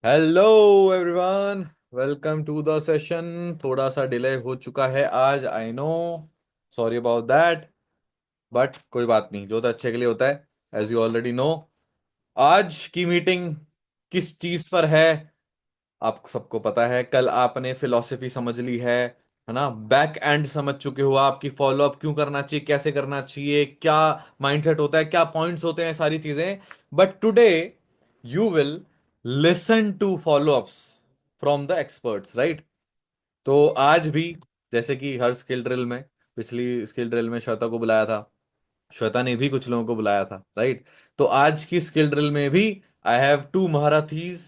Hello everyone, welcome to the session. थोड़ा सा delay हो चुका है आज, I know, sorry about that. But कोई बात नहीं, जो तो अच्छे के लिए होता है, एज यू ऑलरेडी नो। आज की मीटिंग किस चीज पर है? आप सबको पता है, कल आपने फिलॉसफी समझ ली है ना? बैक एंड समझ चुके हो, आपकी फॉलो अप क्यों करना चाहिए, कैसे करना चाहिए, क्या माइंडसेट होता है, क्या पॉइंट्स होते हैं, सारी चीजें। But today you will listen to follow ups from the experts, right? तो आज भी, जैसे कि हर स्किल ड्रिल में, पिछली स्किल ड्रिल में श्वेता को बुलाया था, श्वेता ने भी कुछ लोगों को बुलाया था, राइट? तो आज की स्किल ड्रिल में भी आई हैव टू महारथीज।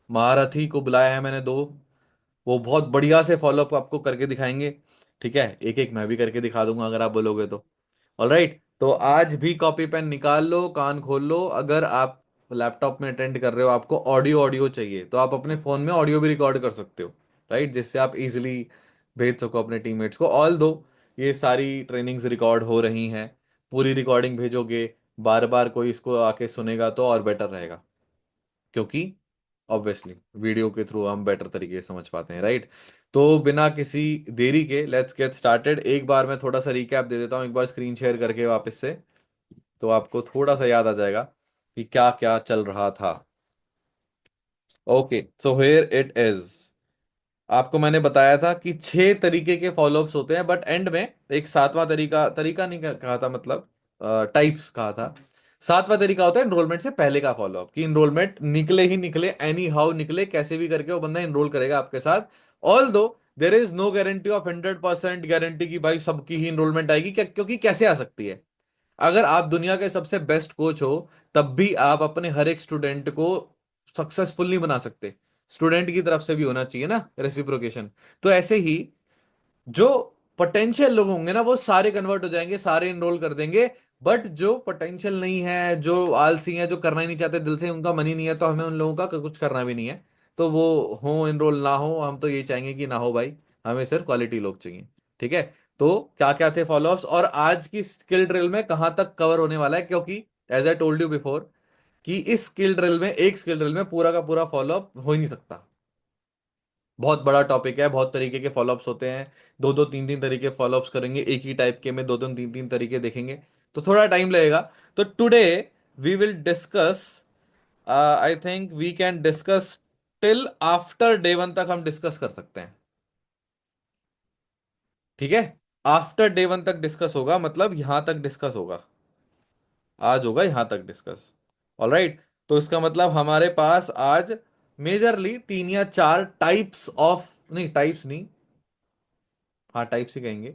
महारथी को बुलाया है मैंने, दो। वो बहुत बढ़िया से फॉलोअप आपको करके दिखाएंगे। ठीक है, एक एक मैं भी करके दिखा दूंगा अगर आप बोलोगे तो। ऑलराइट, तो आज भी कॉपी पेन निकाल लो, कान खोल लो। अगर आप लैपटॉप में अटेंड कर रहे हो, आपको ऑडियो ऑडियो चाहिए, तो आप अपने फोन में ऑडियो भी रिकॉर्ड कर सकते हो, राइट? जिससे आप इजीली भेज सको अपने टीममेट्स को। ऑल दो ये सारी ट्रेनिंग्स रिकॉर्ड हो रही हैं, पूरी रिकॉर्डिंग भेजोगे, बार बार कोई इसको आके सुनेगा तो और बेटर रहेगा, क्योंकि ऑब्वियसली वीडियो के थ्रू हम बेटर तरीके से समझ पाते हैं, राइट? तो बिना किसी देरी के लेट्स गेट स्टार्टेड। एक बार मैं थोड़ा सा रिकैप दे देता हूँ, एक बार स्क्रीन शेयर करके वापस से, तो आपको थोड़ा सा याद आ जाएगा कि क्या क्या चल रहा था। Okay, so here it is. आपको मैंने बताया था कि 6 तरीके के फॉलोअप्स होते हैं, बट एंड में एक सातवां तरीका, तरीका नहीं कहा था, मतलब टाइप्स कहा था। सातवां तरीका होता है एनरोलमेंट से पहले का फॉलोअप, कि एनरोलमेंट निकले ही निकले, एनी हाउ निकले, कैसे भी करके वो बंदा एनरोल करेगा आपके साथ। Although there is no guarantee of 100% guarantee कि भाई सबकी ही एनरोलमेंट आएगी, क्योंकि कैसे आ सकती है? अगर आप दुनिया के सबसे बेस्ट कोच हो, तब भी आप अपने हर एक स्टूडेंट को सक्सेसफुल नहीं बना सकते। स्टूडेंट की तरफ से भी होना चाहिए ना रेसिप्रोकेशन। तो ऐसे ही जो पोटेंशियल लोग होंगे ना, वो सारे कन्वर्ट हो जाएंगे, सारे इनरोल कर देंगे। बट जो पोटेंशियल नहीं है, जो आलसी है, जो करना ही नहीं चाहते दिल से, उनका मन ही नहीं है, तो हमें उन लोगों का कुछ करना भी नहीं है। तो वो हो इनरोल ना हो, हम तो यही चाहेंगे कि ना हो भाई। हमें सिर्फ क्वालिटी लोग चाहिए। ठीक है, तो क्या क्या थे फॉलोअप्स, और आज की स्किल ड्रिल में कहां तक कवर होने वाला है? क्योंकि as I told you before, कि इस स्किल ड्रिल में, एक स्किल ड्रिल में पूरा का पूरा फॉलोअप हो ही नहीं सकता। बहुत बड़ा टॉपिक है, बहुत तरीके के फॉलोअप्स होते हैं। दो दो तीन तीन तरीके फॉलोअप्स करेंगे एक ही टाइप के में, दो दो तीन तीन तरीके देखेंगे, तो थोड़ा टाइम लगेगा। तो today we will discuss, I think we can discuss till after day 1 तक हम डिस्कस कर सकते हैं। ठीक है, आफ्टर डे 1 तक डिस्कस होगा, मतलब यहां तक डिस्कस होगा, आज होगा यहां तक डिस्कस। ऑलराइट, तो इसका मतलब हमारे पास आज मेजरली 3 या 4 टाइप्स ऑफ, नहीं टाइप्स नहीं, हाँ टाइप्स ही कहेंगे,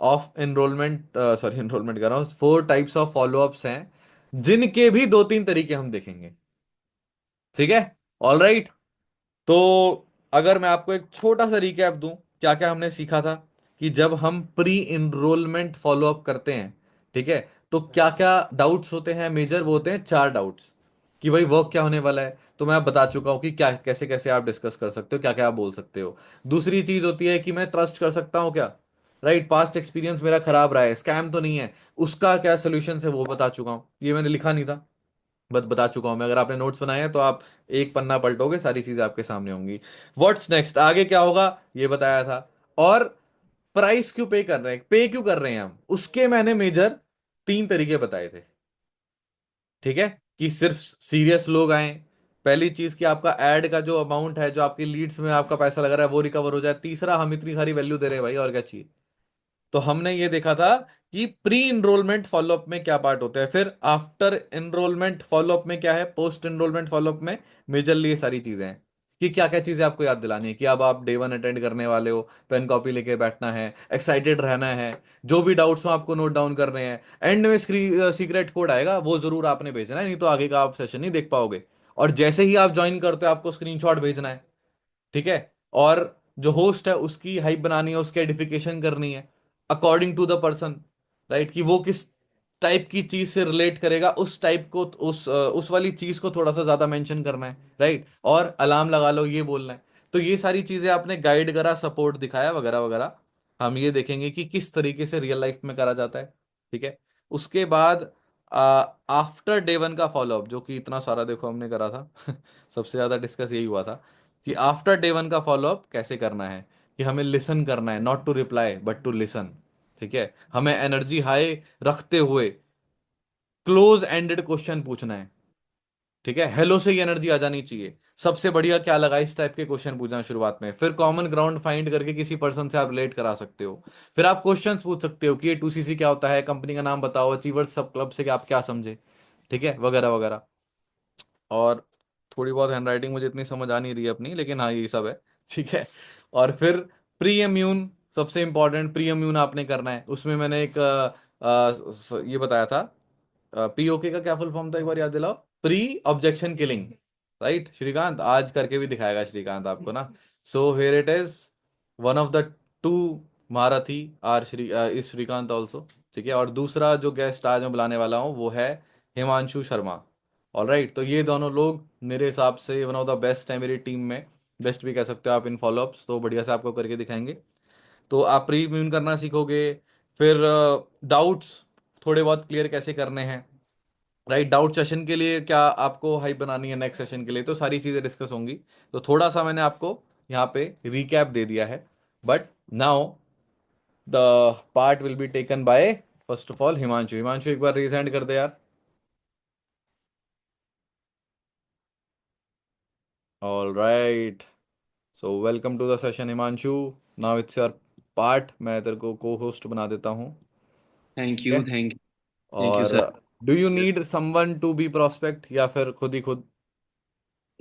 ऑफ एनरोलमेंट, सॉरी एनरोलमेंट कर रहा हूँ, 4 टाइप्स ऑफ फॉलोअप्स हैं, जिनके भी 2-3 तरीके हम देखेंगे। ठीक है, ऑल राइट। तो अगर मैं आपको एक छोटा सा रिकैप दूं, क्या क्या हमने सीखा था, कि जब हम प्री इनरोलमेंट फॉलोअप करते हैं, ठीक है, तो क्या क्या डाउट्स होते हैं? मेजर वो होते हैं 4 डाउट्स, कि भाई वर्क क्या होने वाला है। तो मैं बता चुका हूं कि क्या, कैसे कैसे आप डिस्कस कर सकते हो, क्या क्या आप बोल सकते हो। दूसरी चीज होती है कि मैं ट्रस्ट कर सकता हूँ क्या, राइट? पास्ट एक्सपीरियंस मेरा खराब रहा है, स्कैम तो नहीं है, उसका क्या सोल्यूशन है वो बता चुका हूं। ये मैंने लिखा नहीं था, बस बता चुका हूं मैं। अगर आपने नोट्स बनाए हैं तो आप एक पन्ना पलटोगे, सारी चीजें आपके सामने होंगी। व्हाट्स नेक्स्ट, आगे क्या होगा, ये बताया था। और प्राइस क्यों पे कर रहे हैं, पे क्यों कर रहे हैं हम, उसके मैंने मेजर 3 तरीके बताए थे। ठीक है, कि सिर्फ सीरियस लोग आए, पहली चीज कि आपका एड का जो अमाउंट है, जो आपकी लीड्स में आपका पैसा लग रहा है, वो रिकवर हो जाए। तीसरा, हम इतनी सारी वैल्यू दे रहे हैं भाई, और क्या चाहिए? तो हमने ये देखा था कि प्री इनरोलमेंट फॉलोअप में क्या पार्ट होते हैं, फिर आफ्टर इनरोलमेंट फॉलोअप में क्या है, पोस्ट इनरोलमेंट फॉलोअप में मेजरली ये सारी चीजें हैं, कि क्या क्या चीजें आपको याद दिलानी है, कि अब आप डे 1 अटेंड करने वाले हो, पेन कॉपी लेके बैठना है, एक्साइटेड रहना है, जो भी डाउट्स हो आपको नोट डाउन करने हैं। एंड में सीक्रेट कोड आएगा, वो जरूर आपने भेजना है, नहीं तो आगे का आप सेशन नहीं देख पाओगे। और जैसे ही आप ज्वाइन करते हो, आपको स्क्रीनशॉट भेजना है। ठीक है, और जो होस्ट है उसकी हाइप बनानी है, उसकी एडिफिकेशन करनी है according to the person, right? कि वो किस टाइप की चीज से रिलेट करेगा, उस टाइप को, उस वाली चीज को थोड़ा सा ज्यादा मेंशन करना है, राइट? और अलार्म लगा लो, ये बोलना है। तो ये सारी चीजें आपने गाइड करा, सपोर्ट दिखाया, वगैरह वगैरह। हम ये देखेंगे कि किस तरीके से रियल लाइफ में करा जाता है। ठीक है, उसके बाद आफ्टर डे वन का फॉलोअप, जो कि इतना सारा देखो हमने करा था सबसे ज्यादा डिस्कस यही हुआ था कि आफ्टर डे वन का फॉलोअप कैसे करना है, कि हमें लिसन करना है, not to reply but to listen. ठीक है, हमें एनर्जी हाई रखते हुए क्लोज एंडेड क्वेश्चन पूछना है। ठीक है, हेलो से ही एनर्जी आ जानी चाहिए, सबसे बढ़िया क्या लगा, इस टाइप के क्वेश्चन पूछना शुरुआत में। फिर कॉमन ग्राउंड फाइंड करके किसी पर्सन से आप रिलेट करा सकते हो। फिर आप क्वेश्चंस पूछ सकते हो कि ये 2CC क्या होता है, कंपनी का नाम बताओ, अचीवर्स सब क्लब से कि आप क्या समझे। ठीक है, वगैरह वगैरह। और थोड़ी बहुत हैंडराइटिंग मुझे इतनी समझ आ नहीं रही है अपनी, लेकिन हाँ ये सब है। ठीक है। और फिर प्री इम्यून, सबसे इंपॉर्टेंट प्री इम्यून आपने करना है। उसमें मैंने एक ये बताया था, POK का क्या फुल फॉर्म था, एक बार याद दिलाओ। Pre objection killing. Right Shrikant, आज करके भी दिखाएगा श्रीकांत आपको ना। So here it is, one of the two महारथी आर इज श्रीकांत ऑल्सो। ठीक है, और दूसरा जो गेस्ट आज मैं बुलाने वाला हूँ वो है हिमांशु शर्मा। ऑलराइट, तो ये दोनों लोग मेरे हिसाब से वन ऑफ द बेस्ट है मेरी टीम में। बेस्ट भी कह सकते हो आप इन फॉलोअप्स, तो बढ़िया से आपको करके दिखाएंगे। तो आप प्री इम्यून करना सीखोगे। फिर डाउट्स थोड़े बहुत क्लियर कैसे करने हैं। राइट, डाउट सेशन के लिए क्या आपको हाइप बनानी है नेक्स्ट सेशन के लिए, तो सारी चीजें डिस्कस होंगी। तो थोड़ा सा मैंने आपको यहाँ पे रिकैप दे दिया है, but now the part will be taken by first of all Himanshu. Himanshu एक बार रिसेंड कर दे यार। All right, so welcome to the session Himanshu. Now it's your part, मैं तेरे को को होस्ट बना देता हूँ। थैंक ठीक यू है, थैंक थैंक यू और sir. Do you need someone to be prospect या फिर खुद ही खुद।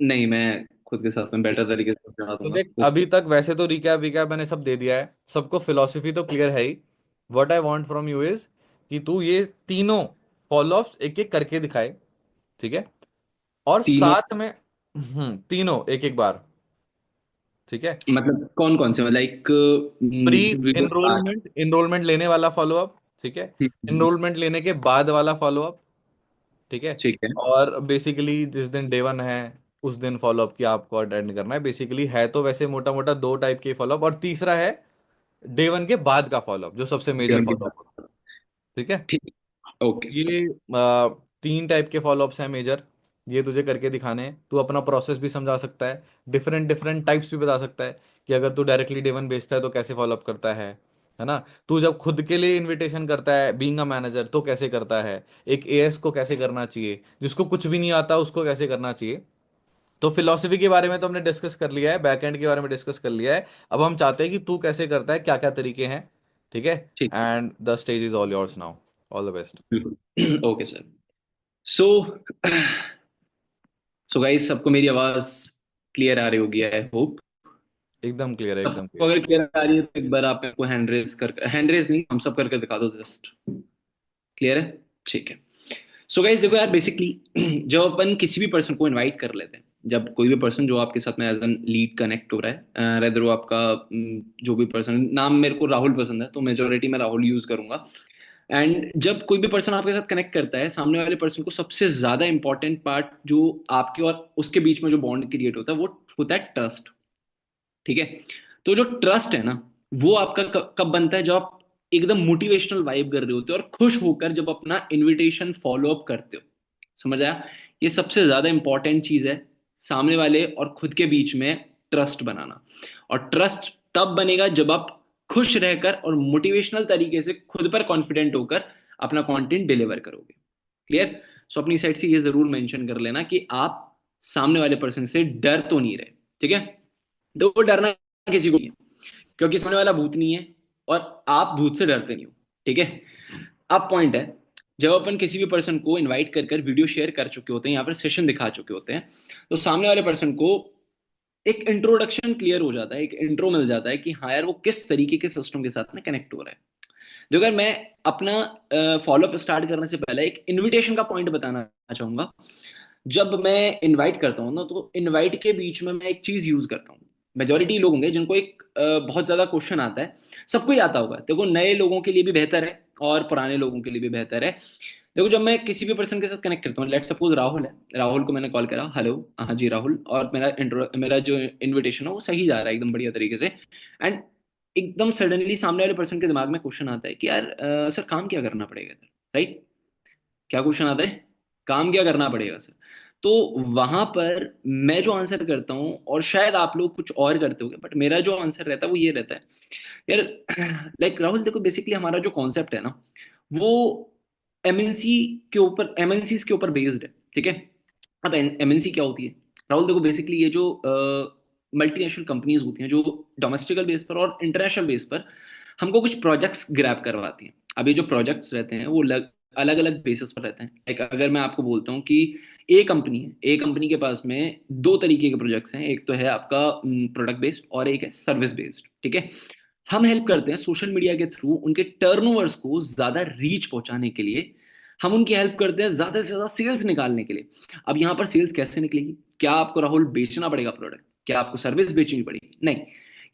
नहीं, मैं खुद के साथ में बेटर तरीके से बना तो दूंगा देख, अभी तक वैसे तो रिकैप विकैप मैंने सब दे दिया है, सबको फिलोसफी तो क्लियर है ही। What I want from you is कि तू ये तीनों फॉलोअप्स एक एक करके दिखाए। ठीक है, और तीनों। साथ में तीनों एक एक बार। ठीक है, मतलब कौन कौन से, मतलब एक प्री वीडियो स्टार्ट। एनरोलमेंट लेने वाला फॉलोअप। ठीक है, एनरोलमेंट लेने के बाद वाला फॉलोअप। ठीक है, ठीक है। और बेसिकली जिस दिन डे वन है उस दिन फॉलोअप की आपको अटेंड करना है। बेसिकली है तो वैसे मोटा मोटा दो टाइप के फॉलोअप, और तीसरा है डे वन के बाद का फॉलोअप जो सबसे मेजर इवन के फॉलोअप होता साथ। है। ठीक है, ठीक। ओके। ये तीन टाइप के फॉलोअप्स हैं मेजर। ये तुझे करके दिखाने हैं, तू अपना प्रोसेस भी समझा सकता है, डिफरेंट डिफरेंट टाइप्स भी बता सकता है कि अगर तू डायरेक्टली डे वन भेजता है तो कैसे फॉलोअप करता है ना। तू जब खुद के लिए इनविटेशन करता है बीइंग अ मैनेजर तो कैसे करता है, एक AS को कैसे करना चाहिए, जिसको कुछ भी नहीं आता उसको कैसे करना चाहिए। तो फिलोसफी के बारे में तो हमने डिस्कस कर लिया है, बैकएंड के बारे में डिस्कस कर लिया है। अब हम चाहते हैं कि तू कैसे करता है, क्या क्या तरीके हैं। ठीक है, ठीक। And the stage is all yours now. All the best. बिल्कुल ओके सर। सो सो गाइस, सबको मेरी आवाज क्लियर आ रही होगी, आई होप। एकदम क्लियर है, एकदम सबको क्लियर। अगर क्लियर आ रही है तो एक बार आप मेरे को हैंड रेज नहीं, हम सब करके दिखा दो जस्ट। क्लियर है? ठीक है। सो गाइस देखो यार, बेसिकली जब अपन किसी भी पर्सन को इनवाइट कर लेते हैं, जब कोई भी पर्सन जो आपके साथ में एज एन लीड कनेक्ट हो रहा है, रेदर वो आपका जो भी पर्सन, नाम मेरे को राहुल पसंद है तो मेजोरिटी में राहुल यूज करूंगा। एंड जब कोई भी पर्सन आपके साथ कनेक्ट करता है, सामने वाले पर्सन को सबसे ज्यादा इंपॉर्टेंट पार्ट जो आपके और उसके बीच में जो बॉन्ड क्रिएट होता है वो होता है ट्रस्ट। ठीक है। तो जो ट्रस्ट है ना, वो आपका कब बनता है, जब आप एकदम मोटिवेशनल वाइब कर रहे होते हो और खुश होकर जब अपना इनविटेशन फॉलो अप करते हो। समझ आया? ये सबसे ज्यादा इंपॉर्टेंट चीज है, सामने वाले और खुद के बीच में ट्रस्ट बनाना। और ट्रस्ट तब बनेगा जब आप खुश रहकर और मोटिवेशनल तरीके से खुद पर कॉन्फिडेंट होकर अपना कंटेंट डिलीवर करोगे। क्लियर? सो अपनी साइड से ये जरूर मेंशन कर लेना कि आप सामने वाले पर्सन से डर तो नहीं रहे। ठीक है? तो वो डरना किसी को नहीं है, क्योंकि सामने वाला भूत नहीं है और आप भूत से डरते नहीं हो। ठीक है। अब पॉइंट है, जब अपन किसी भी पर्सन को इनवाइट कर कर वीडियो शेयर कर चुके होते हैं, यहाँ पर सेशन दिखा चुके होते हैं, तो सामने वाले पर्सन को एक इंट्रोडक्शन क्लियर हो जाता है, एक इंट्रो मिल जाता है कि हाँ यार वो किस तरीके के सिस्टम के साथ में कनेक्ट हो रहा है। देखो यार, मैं अपना फॉलोअप स्टार्ट करने से पहले एक इनविटेशन का पॉइंट बताना चाहूंगा। जब मैं इनवाइट करता हूँ ना, तो इनवाइट के बीच में मैं एक चीज यूज करता हूँ। मेजोरिटी लोग होंगे जिनको एक बहुत ज्यादा क्वेश्चन आता है, सबको ही आता होगा। देखो, नए लोगों के लिए भी बेहतर है और पुराने लोगों के लिए भी बेहतर है। देखो, जब मैं किसी भी पर्सन के साथ कनेक्ट करता हूँ, लेट सपोज राहुल है, राहुल को मैंने कॉल करा, हेलो हाँ जी राहुल, और मेरा जो इनविटेशन है वो सही जा रहा है एकदम बढ़िया तरीके से। एंड एकदम सडनली सामने वाले पर्सन के दिमाग में क्वेश्चन आता है कि यार सर काम क्या करना पड़ेगा, राइट? क्या क्वेश्चन आता है, काम क्या करना पड़ेगा सर। तो वहां पर मैं जो आंसर करता हूँ, और शायद आप लोग कुछ और करते होंगे, बट मेरा जो आंसर रहता है वो ये रहता है यार। लाइक राहुल देखो, बेसिकली हमारा जो कॉन्सेप्ट है ना, वो एमएनसी के ऊपर, एमएनसी के ऊपर बेस्ड है, ठीक है। अब एमएनसी क्या होती है राहुल, देखो बेसिकली ये जो मल्टीनेशनल कंपनीज होती हैं, जो डोमेस्टिकल बेस पर और इंटरनेशनल बेस पर हमको कुछ प्रोजेक्ट्स ग्रैब करवाती हैं। अब ये जो प्रोजेक्ट्स रहते हैं वो अलग अलग बेसिस पर रहते हैं। लाइक अगर मैं आपको बोलता हूँ कि ए कंपनी है, ए कंपनी के पास में दो तरीके के प्रोजेक्ट्स हैं, एक तो है आपका प्रोडक्ट बेस्ड और एक है सर्विस बेस्ड, ठीक है। हम हेल्प करते हैं सोशल मीडिया के थ्रू उनके टर्नओवर्स को ज्यादा रीच पहुंचाने के लिए। हम उनकी हेल्प करते हैं ज्यादा से ज्यादा सेल्स निकालने के लिए। अब यहाँ पर सेल्स कैसे निकलेगी? क्या आपको राहुल बेचना पड़ेगा प्रोडक्ट? क्या आपको सर्विस बेचनी पड़ेगी? नहीं।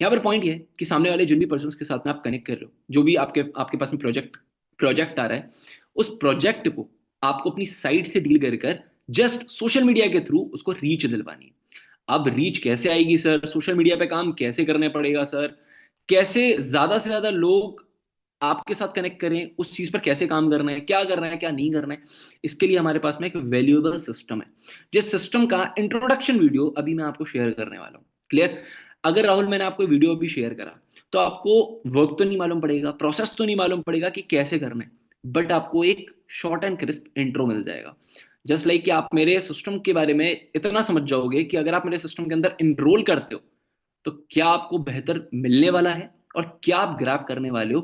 यहाँ पर पॉइंट ये है कि सामने वाले जिन भी पर्सन के साथ में आप कनेक्ट कर रहे हो, जो भी आपके आपके पास में प्रोजेक्ट प्रोजेक्ट आ रहा है, उस प्रोजेक्ट को आपको अपनी साइट से डील कर जस्ट सोशल मीडिया के थ्रू उसको रीच दिलवानी है। अब रीच कैसे आएगी सर? सोशल मीडिया पे काम कैसे करने पड़ेगा सर? कैसे ज्यादा से ज्यादा लोग आपके साथ कनेक्ट करें, उस चीज पर कैसे काम करना है, क्या करना है क्या नहीं करना है, इसके लिए हमारे पास में एक वैल्यूएबल सिस्टम है। जिस सिस्टम का इंट्रोडक्शन वीडियो अभी मैं आपको शेयर करने वाला हूं। क्लियर? अगर राहुल मैंने आपको वीडियो अभी शेयर करा, तो आपको वर्क तो नहीं मालूम पड़ेगा, प्रोसेस तो नहीं मालूम पड़ेगा कि कैसे करना है, बट आपको एक शॉर्ट एंड क्रिस्प इंट्रो मिल जाएगा। जस्ट लाइक कि आप मेरे सिस्टम के बारे में इतना समझ जाओगे कि अगर आप मेरे सिस्टम के अंदर इनरोल करते हो, तो क्या आपको बेहतर मिलने वाला है और क्या आप ग्रैब करने वाले हो,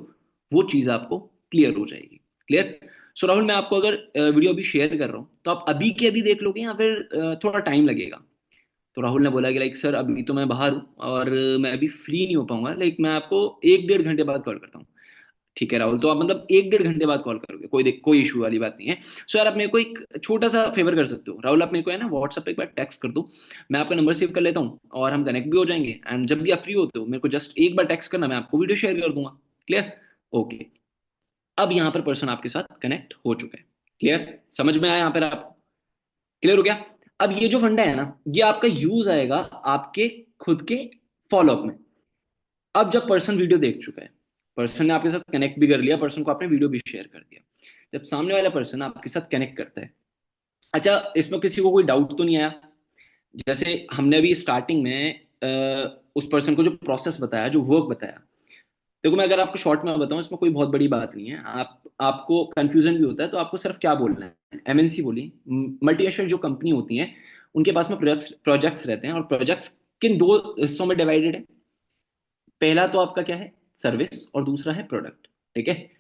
वो चीज आपको क्लियर हो जाएगी। क्लियर? सो राहुल, मैं आपको अगर वीडियो अभी शेयर कर रहा हूँ, तो आप अभी के अभी देख लोगे या फिर थोड़ा टाइम लगेगा? तो राहुल ने बोला कि लाइक सर अभी तो मैं बाहर हूँ और मैं अभी फ्री नहीं हो पाऊंगा, लाइक मैं आपको 1 डेढ़ घंटे बाद कॉल करता हूँ। ठीक है राहुल, तो आप मतलब 1 डेढ़ घंटे बाद कॉल करोगे, कोई इशू वाली बात नहीं है। सो यार, आप मेरे को एक छोटा सा फेवर कर सकते हो राहुल, आप मेरे को है ना व्हाट्सएप पे एक बार टेक्स्ट कर दो। मैं आपका नंबर सेव कर लेता हूँ और हम कनेक्ट भी हो जाएंगे, एंड जब भी आप फ्री होते हो मेरे को जस्ट एक बार टेक्स्ट करना, मैं आपको वीडियो शेयर कर दूंगा। क्लियर? ओके। अब यहाँ पर पर्सन आपके साथ कनेक्ट हो चुका है। क्लियर? समझ में आया यहाँ पर आपको? क्लियर हो गया? अब ये जो फंडा है ना, ये आपका यूज आएगा आपके खुद के फॉलोअप में। अब जब पर्सन वीडियो देख चुका है, पर्सन ने आपके साथ कनेक्ट भी कर लिया, पर्सन को आपने वीडियो भी शेयर कर दिया, जब सामने वाला पर्सन आपके साथ कनेक्ट करता है, अच्छा इसमें किसी को कोई डाउट तो नहीं आया? जैसे हमने अभी स्टार्टिंग में उस पर्सन को जो प्रोसेस बताया, जो वर्क बताया, देखो मैं अगर आपको शॉर्ट में बताऊं, इसमें कोई बहुत बड़ी बात नहीं है। आपको कंफ्यूजन भी होता है तो आपको सिर्फ क्या बोलना है, एमएनसी बोलिए। मल्टीनेशनल जो कंपनी होती हैं, उनके पास में प्रोजेक्ट्स प्रोजेक्ट्स रहते हैं, और प्रोजेक्ट्स किन दो हिस्सों में डिवाइडेड है? पहला तो आपका क्या है, सर्विस, और दूसरा है प्रोडक्ट, ठीक है।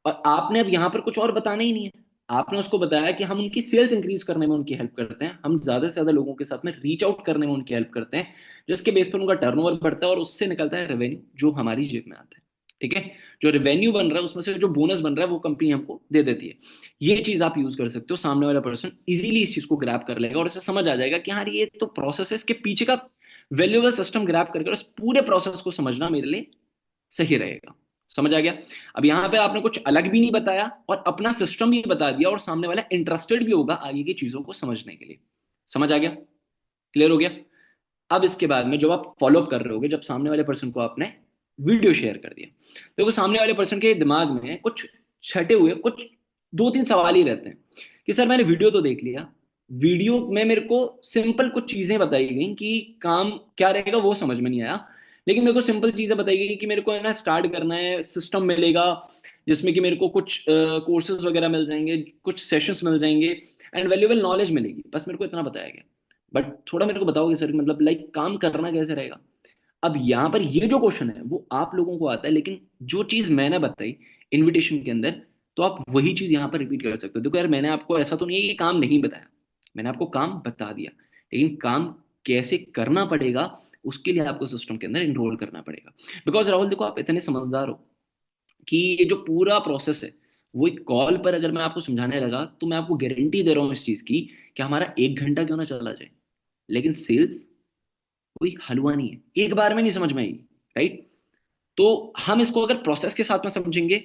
और आपने अब यहाँ पर कुछ और बताना ही नहीं है। आपने उसको बताया कि हम उनकी सेल्स इंक्रीज करने में उनकी हेल्प करते हैं, हम ज्यादा से ज्यादा लोगों के साथ में रीच आउट करने में उनकी हेल्प करते हैं, जिसके बेस पर उनका टर्नओवर बढ़ता है और उससे निकलता है रेवेन्यू जो हमारी जेब में आता है, ठीक है। जो रेवेन्यू बन रहा है उसमें से जो बोनस बन रहा है वो कंपनी हमको दे देती है। ये चीज आप यूज कर सकते हो, सामने वाला पर्सन इजीली इस चीज को ग्रैब कर लेगा और इसे समझ आ जाएगा कि हाँ ये तो प्रोसेस है, इसके पीछे का वैल्यूएबल सिस्टम ग्रैब करके उस पूरे प्रोसेस को समझना मेरे लिए सही रहेगा। समझ आ गया? अब यहां पे आपने कुछ अलग भी नहीं बताया और अपना सिस्टम भी बता दिया, और सामने वाला इंटरेस्टेड भी होगा आगे की चीजों को समझने के लिए। समझ आ गया? क्लियर हो गया? अब इसके बाद में जब आप फॉलो अप कर रहे होगे, जब सामने वाले पर्सन को आपने वीडियो शेयर कर दिया, देखो सामने वाले पर्सन के दिमाग में कुछ छटे हुए कुछ दो तीन सवाल ही रहते हैं कि सर मैंने वीडियो तो देख लिया, वीडियो में मेरे को सिंपल कुछ चीजें बताई गई कि काम क्या रहेगा वो समझ में नहीं आया, लेकिन मेरे को सिंपल चीजें बताई गई कि मेरे को है ना स्टार्ट करना है, सिस्टम मिलेगा जिसमें कि मेरे को कुछ कोर्सेज वगैरह मिल जाएंगे, कुछ सेशंस मिल जाएंगे, एंड वैल्यूएबल नॉलेज मिलेगी, बस मेरे को इतना बताया गया। बट थोड़ा मेरे को बताओगे सर, मतलब लाइक काम करना कैसे रहेगा? अब यहाँ पर ये जो क्वेश्चन है वो आप लोगों को आता है, लेकिन जो चीज मैंने बताई इनविटेशन के अंदर, तो आप वही चीज यहाँ पर रिपीट कर सकते हो। देखो यार, मैंने आपको ऐसा तो नहीं है कि काम नहीं बताया, मैंने आपको काम बता दिया, लेकिन काम कैसे करना पड़ेगा उसके लिए आपको सिस्टम के अंदर इनरोल करना पड़ेगा। बिकॉज राहुल देखो, आप इतने समझदार हो कि ये जो पूरा प्रोसेस है वो एक कॉल पर अगर मैं आपको समझाने लगा, तो मैं आपको गारंटी दे रहा हूँ इस चीज की कि हमारा 1 घंटा क्यों ना चला जाए, लेकिन सेल्स कोई हलवा नहीं है, एक बार में नहीं समझ में आएगी, राइट? तो हम इसको अगर प्रोसेस के साथ में समझेंगे,